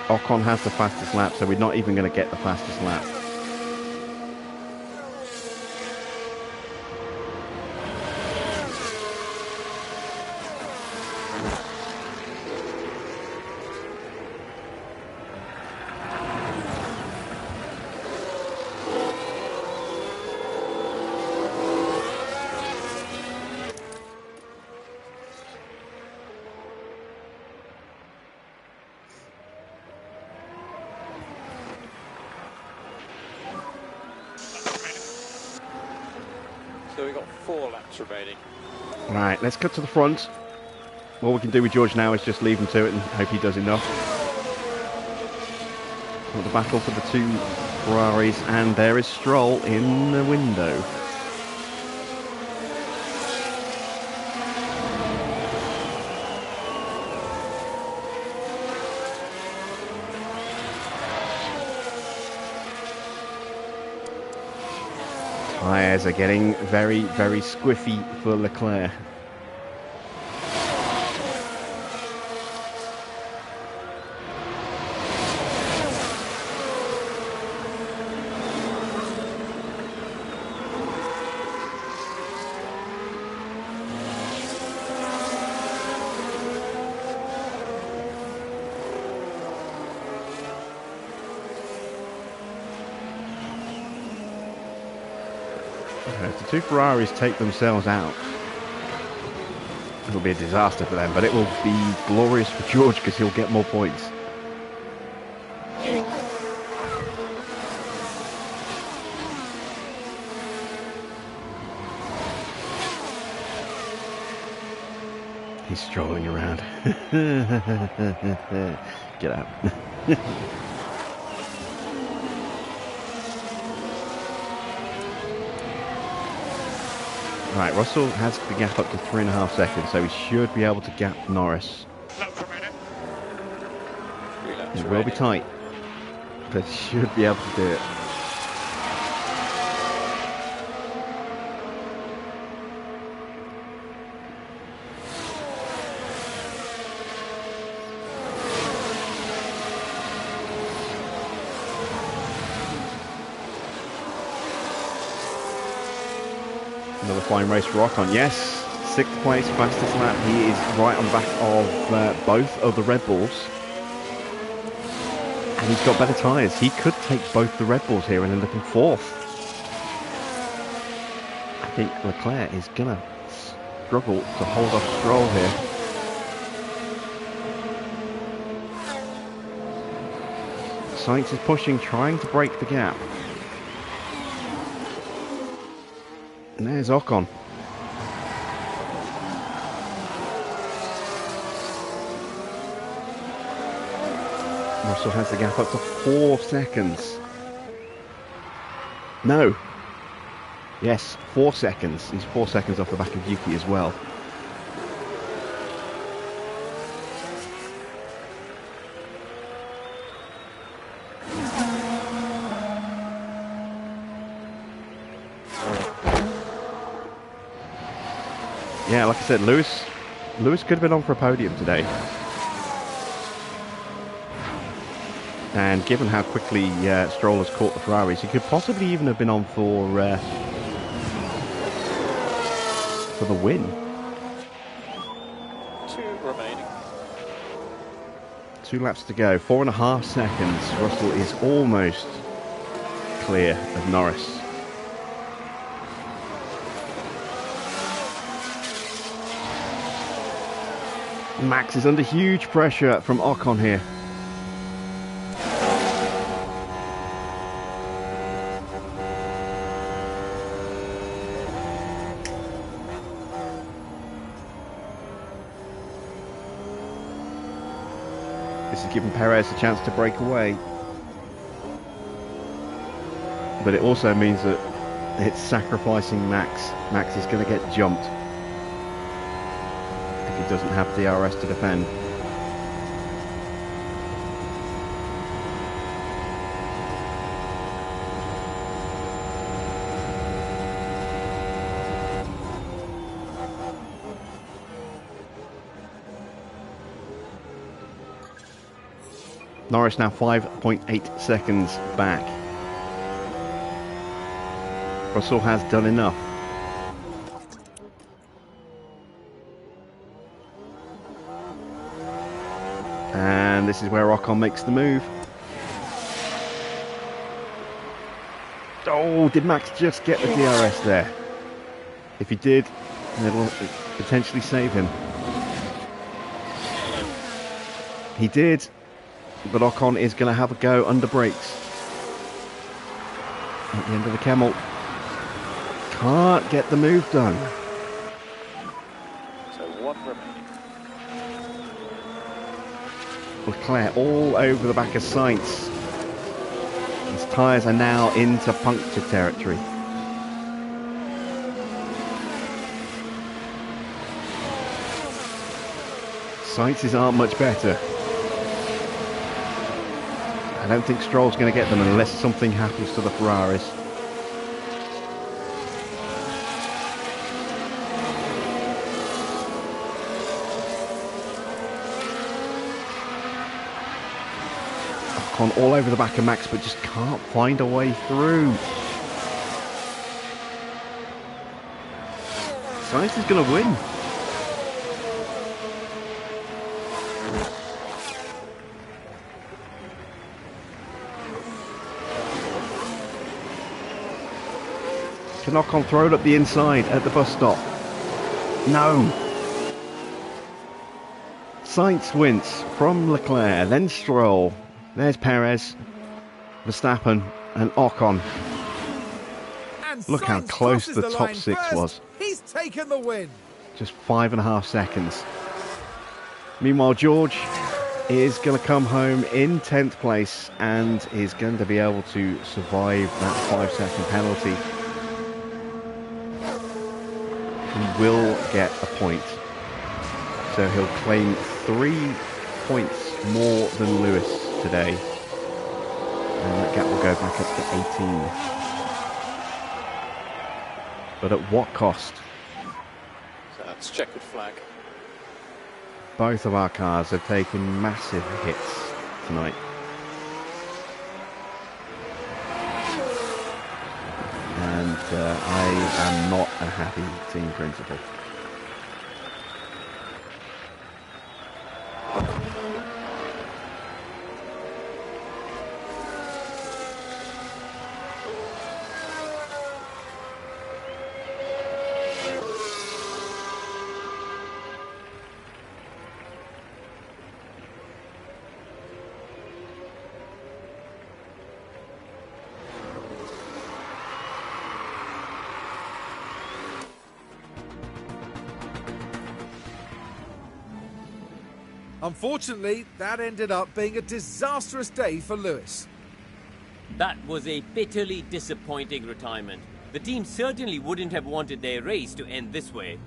Ocon has the fastest lap, so we're not even going to get the fastest lap. So we've got 4 laps remaining. Right, let's cut to the front. What we can do with George now is just leave him to it and hope he does enough. Well, the battle for the 2 Ferraris, and there is Stroll in the window. Tyres are getting very, very squiffy for Leclerc. If the two Ferraris take themselves out, it'll be a disaster for them, but it will be glorious for George because he'll get more points. He's strolling around. Get out. Right, Russell has the gap up to 3.5 seconds, so he should be able to gap Norris. It will be tight, but he should be able to do it. Another fine race for Ocon. Yes, 6th place, fastest lap. He is right on the back of both of the Red Bulls. And he's got better tyres. He could take both the Red Bulls here and end up in 4th. I think Leclerc is going to struggle to hold off Stroll here. Sainz is pushing, trying to break the gap. And there's Ocon. Russell has the gap up to 4 seconds. No. Yes, 4 seconds. He's 4 seconds off the back of Yuki as well. Yeah, like I said, Lewis could have been on for a podium today. And given how quickly Stroll has caught the Ferraris, he could possibly even have been on for the win. 2 remaining. 2 laps to go, 4.5 seconds. Russell is almost clear of Norris. Max is under huge pressure from Ocon here. This is giving Perez a chance to break away. But it also means that it's sacrificing Max. Max is going to get jumped if he doesn't have DRS to defend. Norris now 5.8 seconds back. Russell has done enough. And this is where Ocon makes the move. Oh, did Max just get the DRS there? If he did, it'll potentially save him. He did, but Ocon is going to have a go under brakes. At the end of the Kemmel. Can't get the move done. So 1 remaining. Leclerc all over the back of Sainz. His tyres are now into puncture territory. Sainz's aren't much better. I don't think Stroll's going to get them unless something happens to the Ferraris. Ocon all over the back of Max, but just can't find a way through. Sainz is going to win. Can Ocon throw it up the inside at the bus stop? No. Sainz wins from Leclerc, then Stroll. There's Perez, Verstappen and Ocon. And Look how Sainz close crosses the top line 6 first. was. He's taken the win. Just 5.5 seconds. Meanwhile, George is going to come home in 10th place and is going to be able to survive that 5-second penalty. He will get a point. So he'll claim 3 points more than Lewis today. And that gap will go back up to 18. But at what cost? So that's checkered flag. Both of our cars have taken massive hits tonight. And I am not a happy team principal. Unfortunately, that ended up being a disastrous day for Lewis. That was a bitterly disappointing retirement. The team certainly wouldn't have wanted their race to end this way.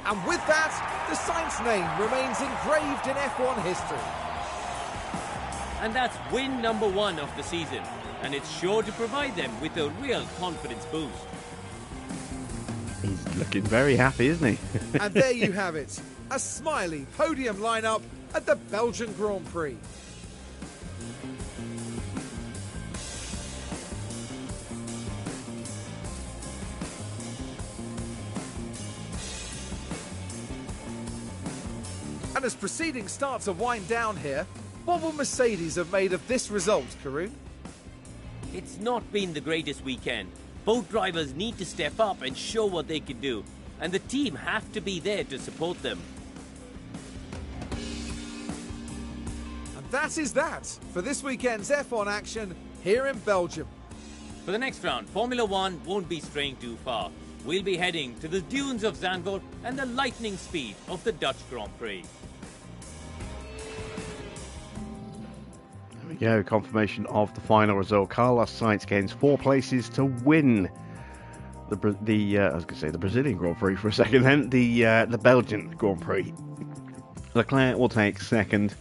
And with that, the Sainz name remains engraved in F1 history. And that's win number 1 of the season. And it's sure to provide them with a real confidence boost. He's looking very happy, isn't he? And there you have it. A smiley podium lineup at the Belgian Grand Prix. And as proceedings start to wind down here, what will Mercedes have made of this result, Karun? It's not been the greatest weekend. Both drivers need to step up and show what they can do. And the team have to be there to support them. That is that for this weekend's F1 action here in Belgium. For the next round, Formula 1 won't be straying too far. We'll be heading to the dunes of Zandvoort and the lightning speed of the Dutch Grand Prix. There we go, confirmation of the final result. Carlos Sainz gains 4 places to win I was going to say the Brazilian Grand Prix for a second, then the Belgian Grand Prix. Leclerc will take second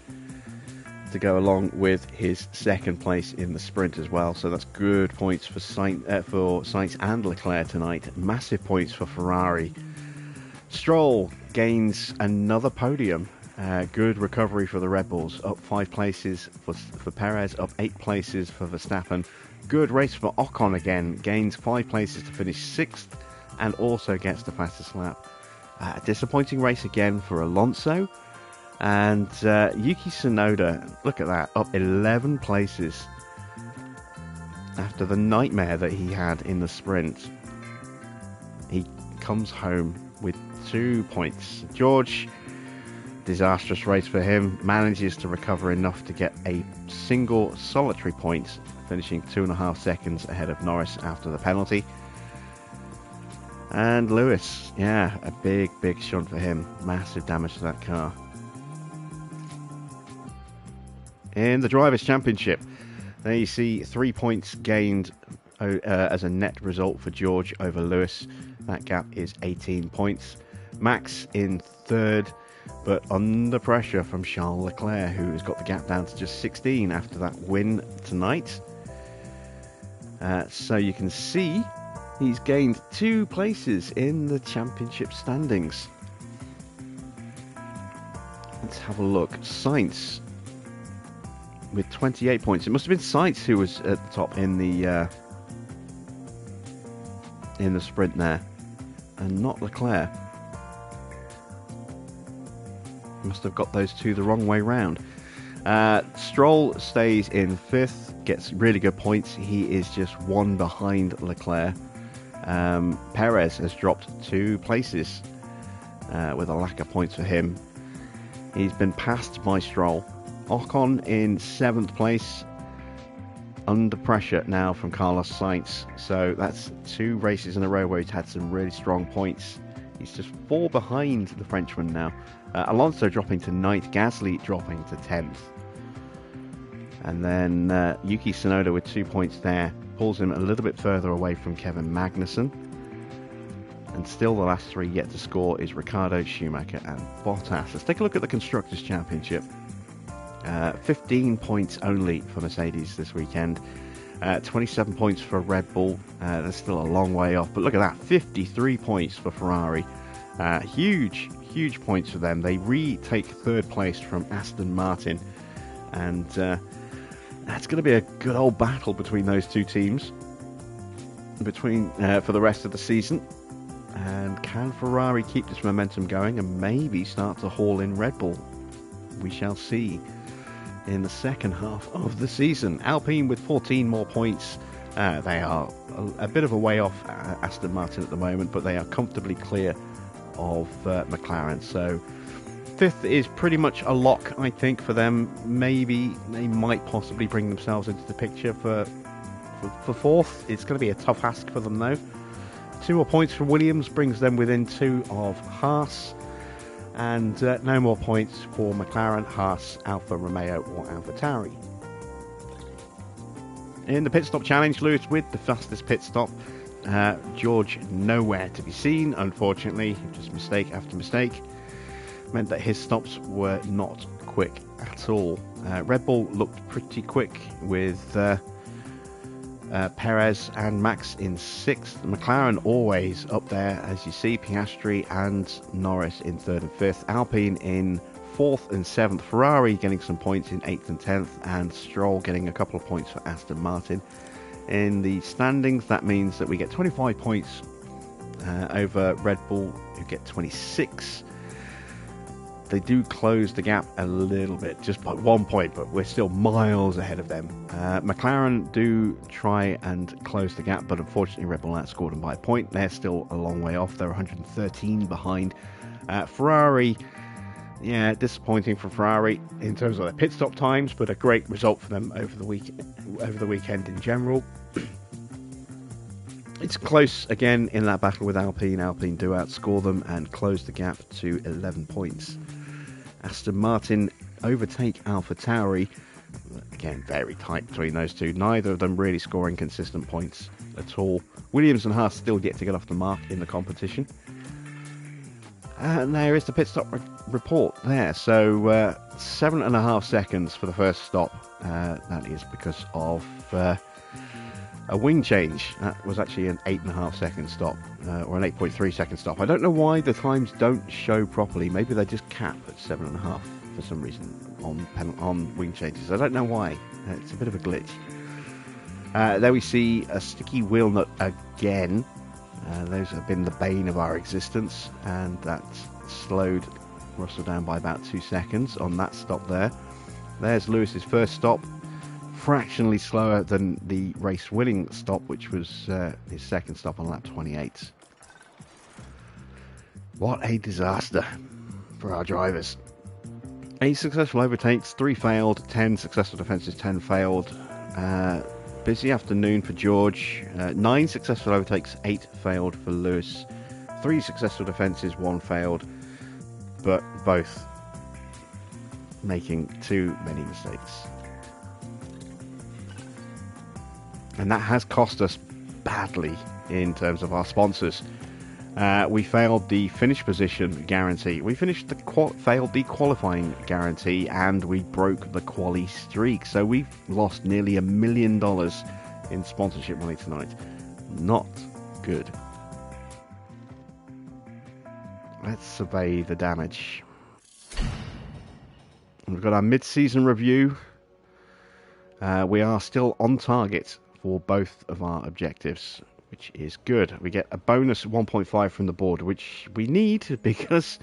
to go along with his second place in the sprint as well. So that's good points for Sainz and Leclerc tonight. Massive points for Ferrari. Stroll gains another podium. Good recovery for the Red Bulls. Up 5 places for Perez, up 8 places for Verstappen. Good race for Ocon again. Gains 5 places to finish 6th and also gets the fastest lap. Disappointing race again for Alonso. And Yuki Tsunoda, look at that, up 11 places after the nightmare that he had in the sprint. He comes home with 2 points. George, disastrous race for him, manages to recover enough to get a single solitary point, finishing 2.5 seconds ahead of Norris after the penalty. And Lewis, yeah, a big shunt for him. Massive damage to that car. In the Drivers' Championship, there you see 3 points gained as a net result for George over Lewis. That gap is 18 points. Max in third, but under pressure from Charles Leclerc, who has got the gap down to just 16 after that win tonight. So you can see he's gained 2 places in the championship standings. Let's have a look. Sainz with 28 points. It must have been Sainz who was at the top in the sprint there, and not Leclerc. Must have got those two the wrong way round. Stroll stays in 5th, gets really good points. He is just one behind Leclerc. Perez has dropped 2 places with a lack of points for him. He's been passed by Stroll. Ocon in 7th place, under pressure now from Carlos Sainz. So that's 2 races in a row where he's had some really strong points. He's just 4 behind the Frenchman now. Alonso dropping to 9th, Gasly dropping to 10th. And then Yuki Tsunoda with 2 points there pulls him a little bit further away from Kevin Magnussen. And still the last 3 yet to score is Ricciardo, Schumacher and Bottas. Let's take a look at the Constructors' Championship. 15 points only for Mercedes this weekend. 27 points for Red Bull. That's still a long way off. But look at that, 53 points for Ferrari. Huge points for them. They retake 3rd place from Aston Martin. And that's going to be a good old battle between those 2 teams for the rest of the season. And can Ferrari keep this momentum going and maybe start to haul in Red Bull? We shall see in the second half of the season. Alpine with 14 more points. They are a bit of a way off Aston Martin at the moment, but they are comfortably clear of McLaren. So 5th is pretty much a lock, I think, for them. Maybe they might possibly bring themselves into the picture for 4th. It's going to be a tough ask for them, though. 2 more points from Williams brings them within 2 of Haas. And no more points for McLaren, Haas, Alfa Romeo or AlphaTauri. In the pit stop challenge, Lewis with the fastest pit stop. George nowhere to be seen, unfortunately. Just mistake after mistake. Meant that his stops were not quick at all. Red Bull looked pretty quick with Perez and Max in 6th. McLaren always up there, as you see. Piastri and Norris in 3rd and 5th. Alpine in 4th and 7th. Ferrari getting some points in 8th and 10th. And Stroll getting a couple of points for Aston Martin. In the standings, that means that we get 25 points over Red Bull, who get 26. They do close the gap a little bit, just by 1 point, but we're still miles ahead of them. McLaren do try and close the gap, but unfortunately Red Bull outscored them by a point. They're still a long way off. They're 113 behind. Ferrari, yeah, disappointing for Ferrari in terms of their pit stop times, but a great result for them over the weekend in general. It's close again in that battle with Alpine. Alpine do outscore them and close the gap to 11 points. Aston Martin overtake AlphaTauri. Again, very tight between those 2. Neither of them really scoring consistent points at all. Williams and Haas still yet to get off the mark in the competition. And there is the pit stop report there. So 7.5 seconds for the first stop. That is because of a wing change. That was actually an 8.5 second stop, or an 8.3 second stop. I don't know why the times don't show properly. Maybe they just cap at 7.5 for some reason on wing changes. I don't know why. It's a bit of a glitch. There we see a sticky wheel nut again. Those have been the bane of our existence, and that slowed Russell down by about 2 seconds on that stop there. There's Lewis's first stop. Fractionally slower than the race-winning stop, which was his second stop on lap 28. What a disaster for our drivers. 8 successful overtakes, 3 failed, 10 successful defences, 10 failed. Busy afternoon for George. 9 successful overtakes, 8 failed for Lewis. 3 successful defences, 1 failed, but both making too many mistakes. And that has cost us badly in terms of our sponsors. We failed the finish position guarantee. We failed the qualifying guarantee, and we broke the quali streak. So we've lost nearly $1 million in sponsorship money tonight. Not good. Let's survey the damage. We've got our mid-season review. We are still on target for both of our objectives, which is good. We get a bonus 1.5 from the board, which we need because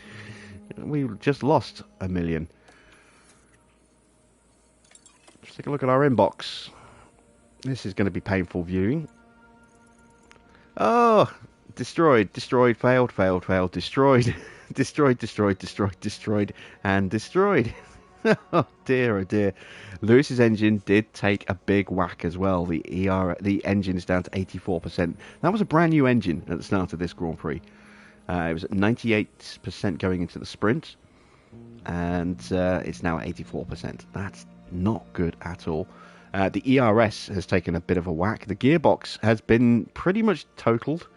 we just lost $1 million. Let's take a look at our inbox. This is going to be painful viewing. Oh, destroyed, failed, destroyed, destroyed, and destroyed. Oh dear, oh dear. Lewis's engine did take a big whack as well. The engine is down to 84%. That was a brand new engine at the start of this Grand Prix. It was at 98% going into the sprint, and it's now at 84%. That's not good at all. The ERS has taken a bit of a whack. The gearbox has been pretty much totaled.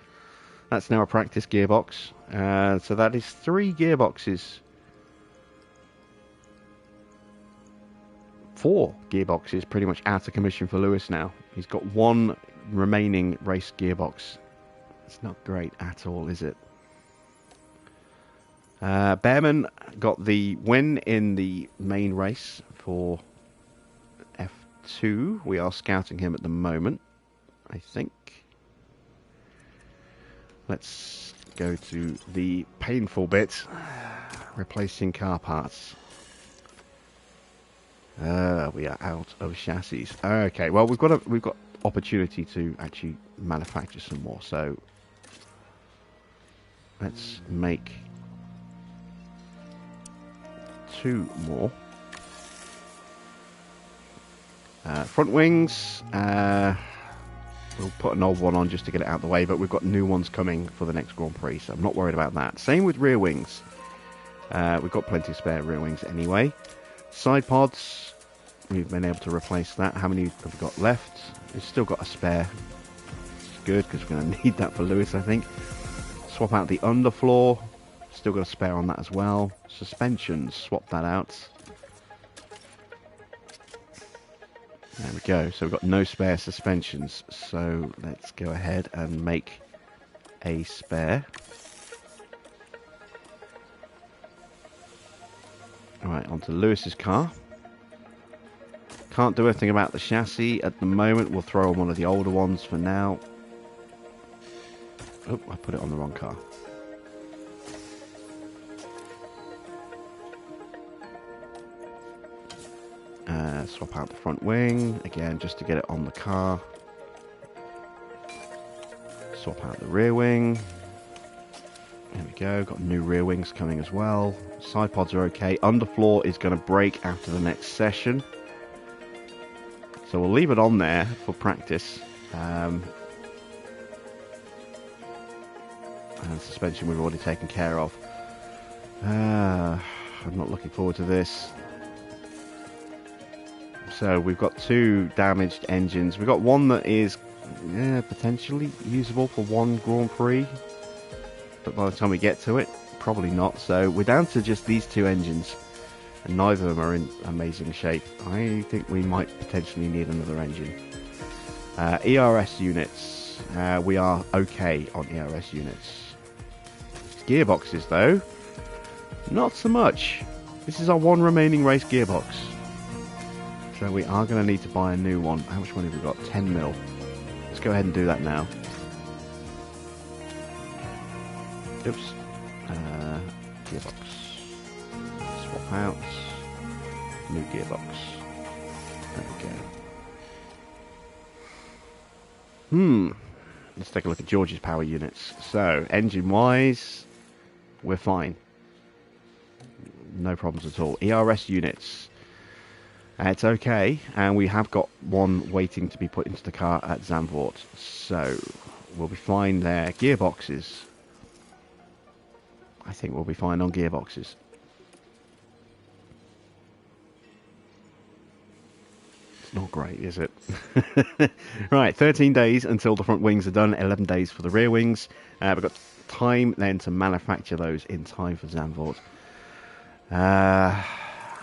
That's now a practice gearbox. So that is 3 gearboxes. 4 gearboxes pretty much out of commission for Lewis now. He's got 1 remaining race gearbox. It's not great at all, is it? Behrman got the win in the main race for F2. We are scouting him at the moment, I think. Let's go to the painful bit, replacing car parts. We are out of chassis. Okay, well we've got opportunity to actually manufacture some more. So let's make 2 more. Front wings. We'll put an old one on just to get it out of the way, but we've got new ones coming for the next Grand Prix, so I'm not worried about that. Same with rear wings. We've got plenty of spare rear wings anyway. Side pods, we've been able to replace that. How many have we got left? We've still got a spare. It's good, because we're going to need that for Lewis, I think. Swap out the underfloor. Still got a spare on that as well. Suspensions, swap that out. There we go. So we've got no spare suspensions. So let's go ahead and make a spare. Alright, onto Lewis's car. Can't do anything about the chassis at the moment. We'll throw on one of the older ones for now. Oh, I put it on the wrong car. Swap out the front wing, again, just to get it on the car. Swap out the rear wing. There we go, got new rear wings coming as well. Side pods are okay. Underfloor is going to break after the next session. So we'll leave it on there for practice. And suspension we've already taken care of. I'm not looking forward to this. So we've got 2 damaged engines. We've got one that is potentially usable for 1 Grand Prix. But by the time we get to it, probably not. So we're down to just these 2 engines. And neither of them are in amazing shape. I think we might potentially need another engine. ERS units. We are okay on ERS units. Gearboxes though, not so much. This is our 1 remaining race gearbox. So we are going to need to buy a new one. How much money have we got? 10 mil. Let's go ahead and do that now. Oops. Gearbox. Swap out. New gearbox. There we go. Let's take a look at George's power units. So, engine-wise, we're fine. No problems at all. ERS units. It's okay, and we have got 1 waiting to be put into the car at Zandvoort, so we'll be fine there. Gearboxes. I think we'll be fine on gearboxes. It's not great, is it? Right, 13 days until the front wings are done, 11 days for the rear wings. We've got time then to manufacture those in time for Zandvoort.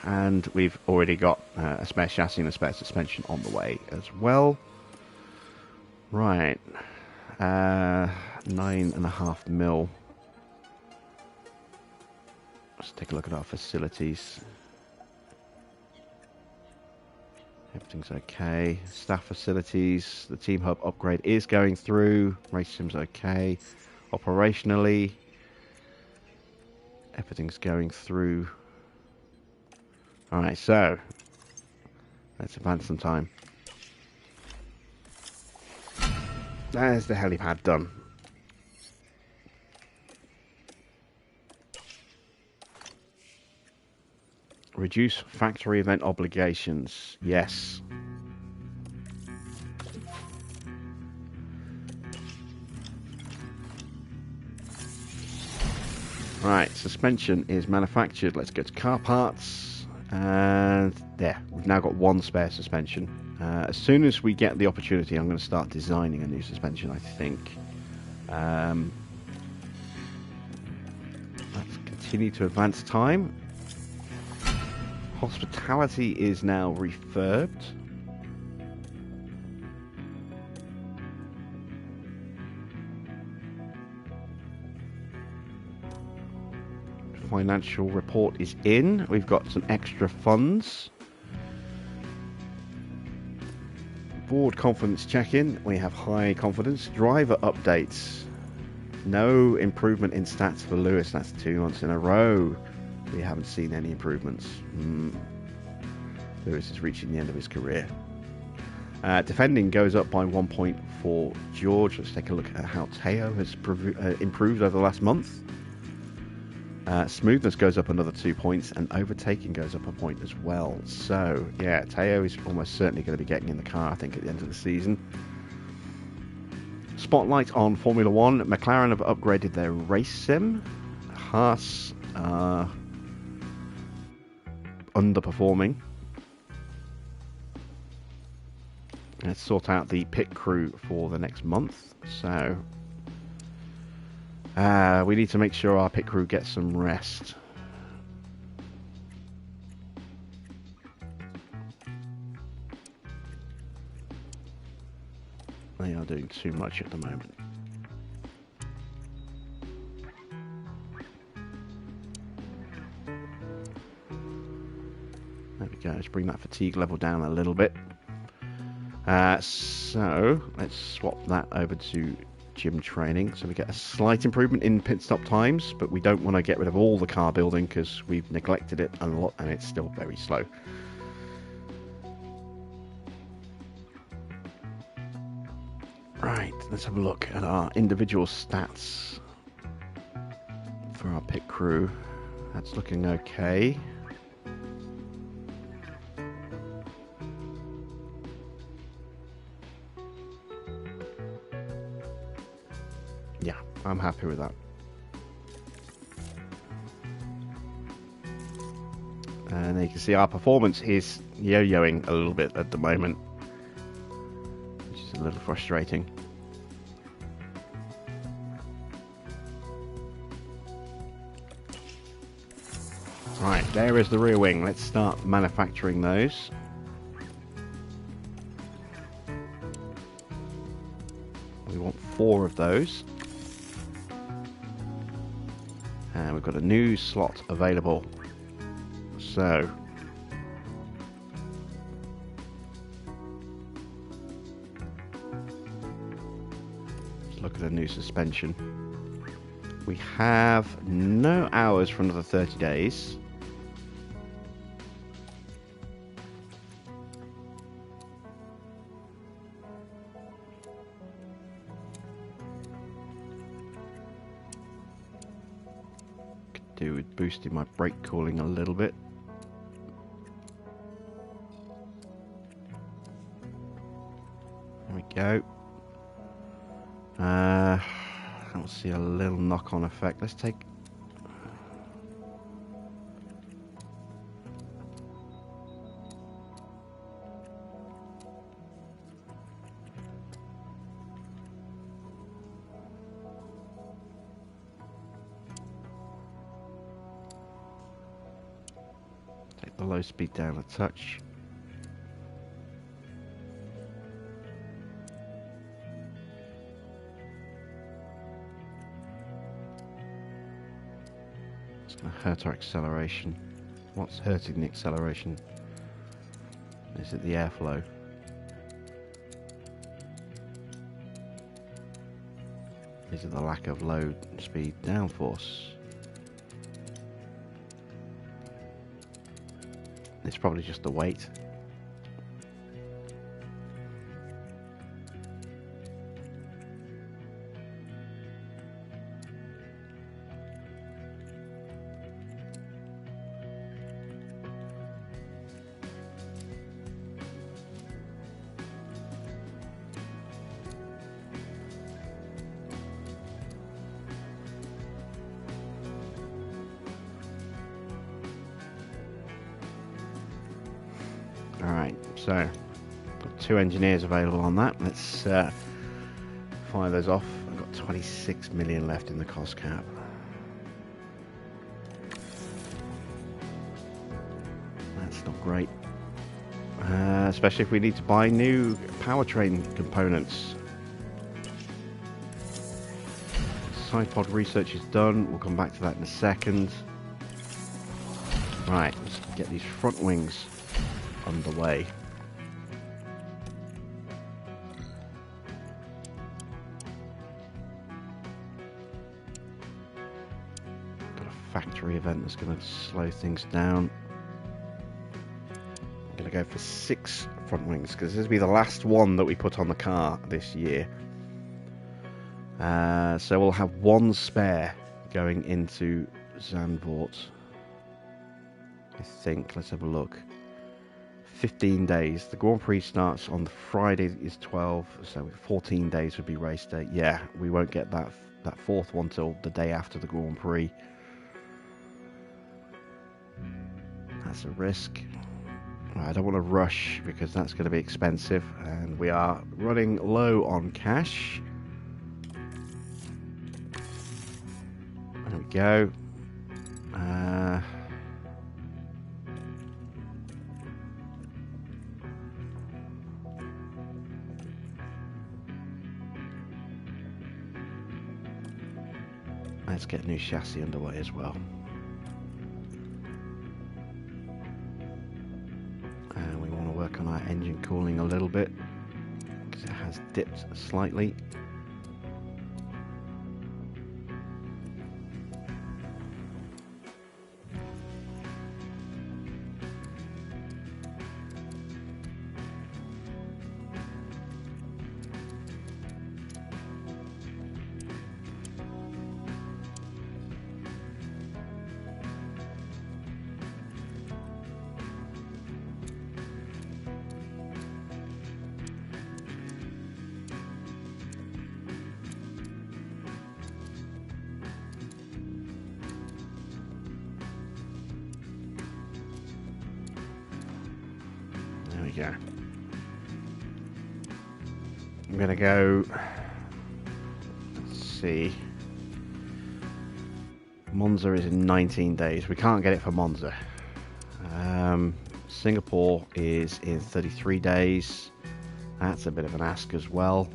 And we've already got a spare chassis and a spare suspension on the way as well. Right. 9.5 mil. Let's take a look at our facilities. Everything's okay. Staff facilities. The team hub upgrade is going through. Race sim's okay. Operationally, everything's going through. Alright, so let's advance some time. there's the helipad done. Reduce factory event obligations. Yes. Right, suspension is manufactured. Let's go to car parts. And there, we've now got one spare suspension. As soon as we get the opportunity, I'm going to start designing a new suspension, I think. Let's continue to advance time. Hospitality is now refurbed. Financial report is in. We've got some extra funds. Board confidence check-in. We have high confidence. Driver updates. No improvement in stats for Lewis. That's 2 months in a row. We haven't seen any improvements. Lewis is reaching the end of his career. Defending goes up by 1 point for George. Let's take a look at how Teo has improved over the last month. Smoothness goes up another 2 points, and overtaking goes up a point as well. So, yeah, Teo is almost certainly going to be getting in the car, I think, at the end of the season. Spotlight on Formula 1. McLaren have upgraded their race sim. Haas are underperforming. Let's sort out the pit crew for the next month. So, we need to make sure our pit crew gets some rest. They are doing too much at the moment. There we go. Let's bring that fatigue level down a little bit. So let's swap that over to gym training. So we get a slight improvement in pit stop times, but we don't want to get rid of all the car building because we've neglected it a lot and it's still very slow. Right, let's have a look at our individual stats for our pit crew. That's looking okay. Yeah, I'm happy with that. And you can see our performance is yo-yoing a little bit at the moment, which is a little frustrating. Right, there is the rear wing. Let's start manufacturing those. We want 4 of those. And we've got a new slot available. So, let's look at a new suspension. We have no hours for another 30 days. Could do with boosting my brake cooling a little bit. There we go. I don't see a little knock-on effect. Let's take... take the low speed down a touch. It's going to hurt our acceleration. What's hurting the acceleration? Is it the airflow? Is it the lack of low speed downforce? It's probably just the weight. Alright, so got 2 engineers available on that. Let's fire those off. I've got 26 million left in the cost cap. That's not great. Especially if we need to buy new powertrain components. Side pod research is done. We'll come back to that in a second. Right, let's get these front wings underway. Got a factory event that's going to slow things down. I'm going to go for 6 front wings because this will be the last one that we put on the car this year. So we'll have 1 spare going into Zandvoort. I think. Let's have a look. 15 days. The Grand Prix starts on the Friday is 12, so 14 days would be race day. Yeah, we won't get that 4th one till the day after the Grand Prix. That's a risk. I don't want to rush because that's going to be expensive, and we are running low on cash. There we go. Let's get a new chassis underway as well. And we want to work on our engine cooling a little bit because it has dipped slightly. Yeah. I'm gonna go. Let's see. Monza is in 19 days. We can't get it for Monza. Singapore is in 33 days. That's a bit of an ask as well.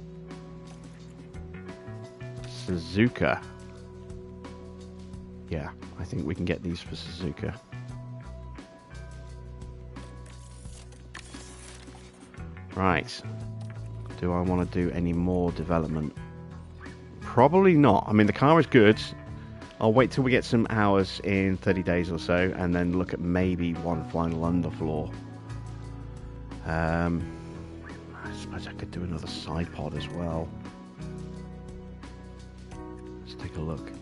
Suzuka. Yeah, I think we can get these for Suzuka. Right. Do I want to do any more development? Probably not. I mean, the car is good. I'll wait till we get some hours in 30 days or so and then look at maybe one final underfloor. I suppose I could do another side pod as well. Let's take a look.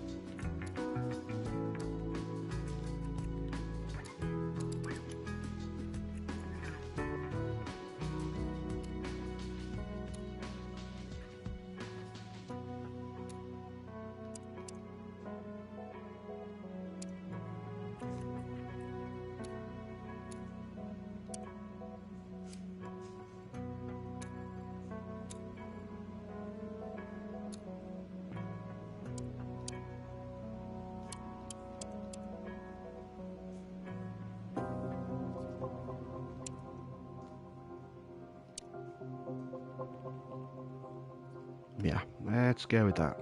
Yeah, let's go with that.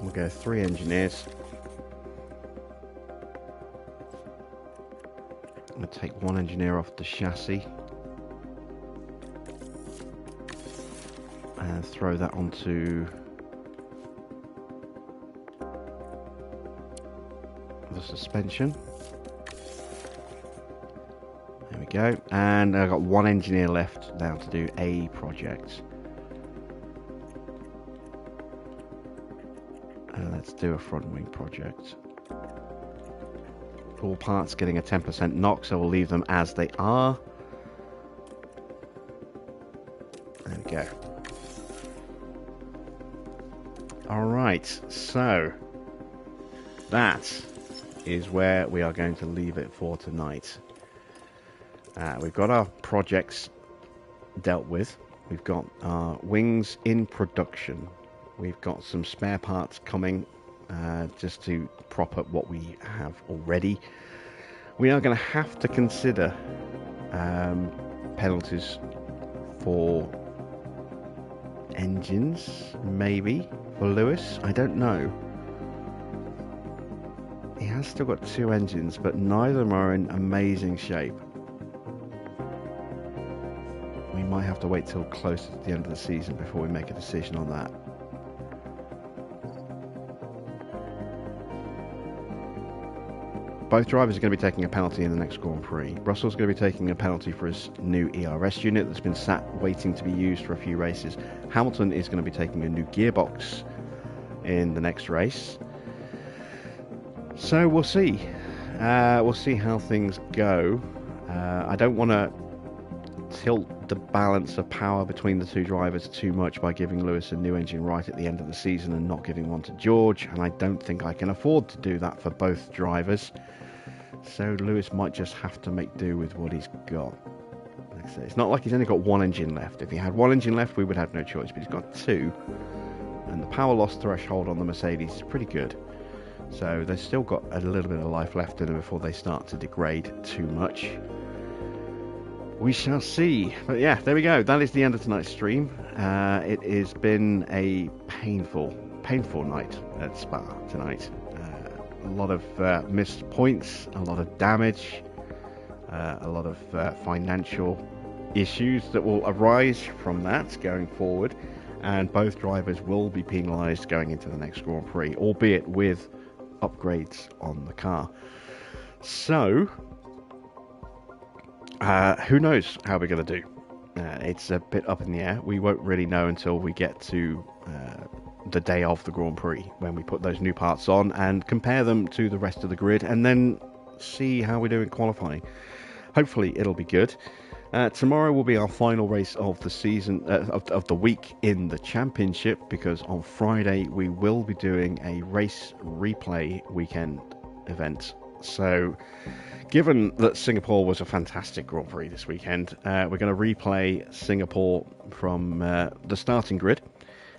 We'll go 3 engineers. I'm going to take 1 engineer off the chassis and throw that onto the suspension. There we go. And I've got 1 engineer left now to do a project. Let's do a front wing project. All parts getting a 10% knock, so we'll leave them as they are. There we go. Alright, so that is where we are going to leave it for tonight. We've got our projects dealt with. We've got our wings in production. We've got some spare parts coming just to prop up what we have already. We are going to have to consider penalties for engines, maybe, for Lewis. I don't know. He has still got 2 engines, but neither of them are in amazing shape. We might have to wait till close to the end of the season before we make a decision on that. Both drivers are going to be taking a penalty in the next Grand Prix. Russell's going to be taking a penalty for his new ERS unit that's been sat waiting to be used for a few races. Hamilton is going to be taking a new gearbox in the next race. So we'll see. We'll see how things go. I don't want to tilt the balance of power between the 2 drivers too much by giving Lewis a new engine right at the end of the season and not giving one to George, and I don't think I can afford to do that for both drivers. So Lewis might just have to make do with what he's got. Like I say, it's not like he's only got 1 engine left. If he had 1 engine left, we would have no choice, but he's got 2, and the power loss threshold on the Mercedes is pretty good. So they've still got a little bit of life left in them before they start to degrade too much. We shall see. But yeah, there we go. That is the end of tonight's stream. It has been a painful night at Spa tonight. A lot of missed points, a lot of damage, a lot of financial issues that will arise from that going forward. And both drivers will be penalised going into the next Grand Prix, albeit with upgrades on the car. So who knows how we're going to do. It's a bit up in the air. We won't really know until we get to the day of the Grand Prix, when we put those new parts on and compare them to the rest of the grid, and then see how we do in qualifying. Hopefully it'll be good. Tomorrow will be our final race of the season, of the week in the championship, because on Friday we will be doing a race replay weekend event. So given that Singapore was a fantastic Grand Prix this weekend, we're going to replay Singapore from the starting grid,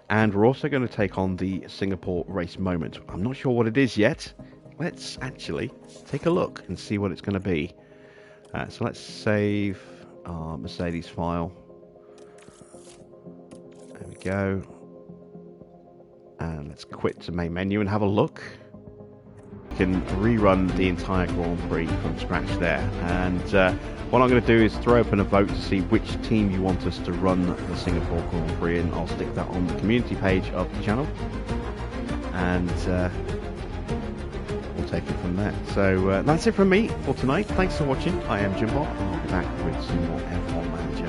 and we're also going to take on the Singapore race moment. I'm not sure what it is yet. Let's actually take a look and see what it's going to be. So let's save our Mercedes file. There we go. And let's quit to main menu and have a look. You can rerun the entire Grand Prix from scratch there. And what I'm going to do is throw open a vote to see which team you want us to run the Singapore Grand Prix in. I'll stick that on the community page of the channel. And we'll take it from there. So that's it from me for tonight. Thanks for watching. I am Jim Bob, and I'll be back with some more F1 Manager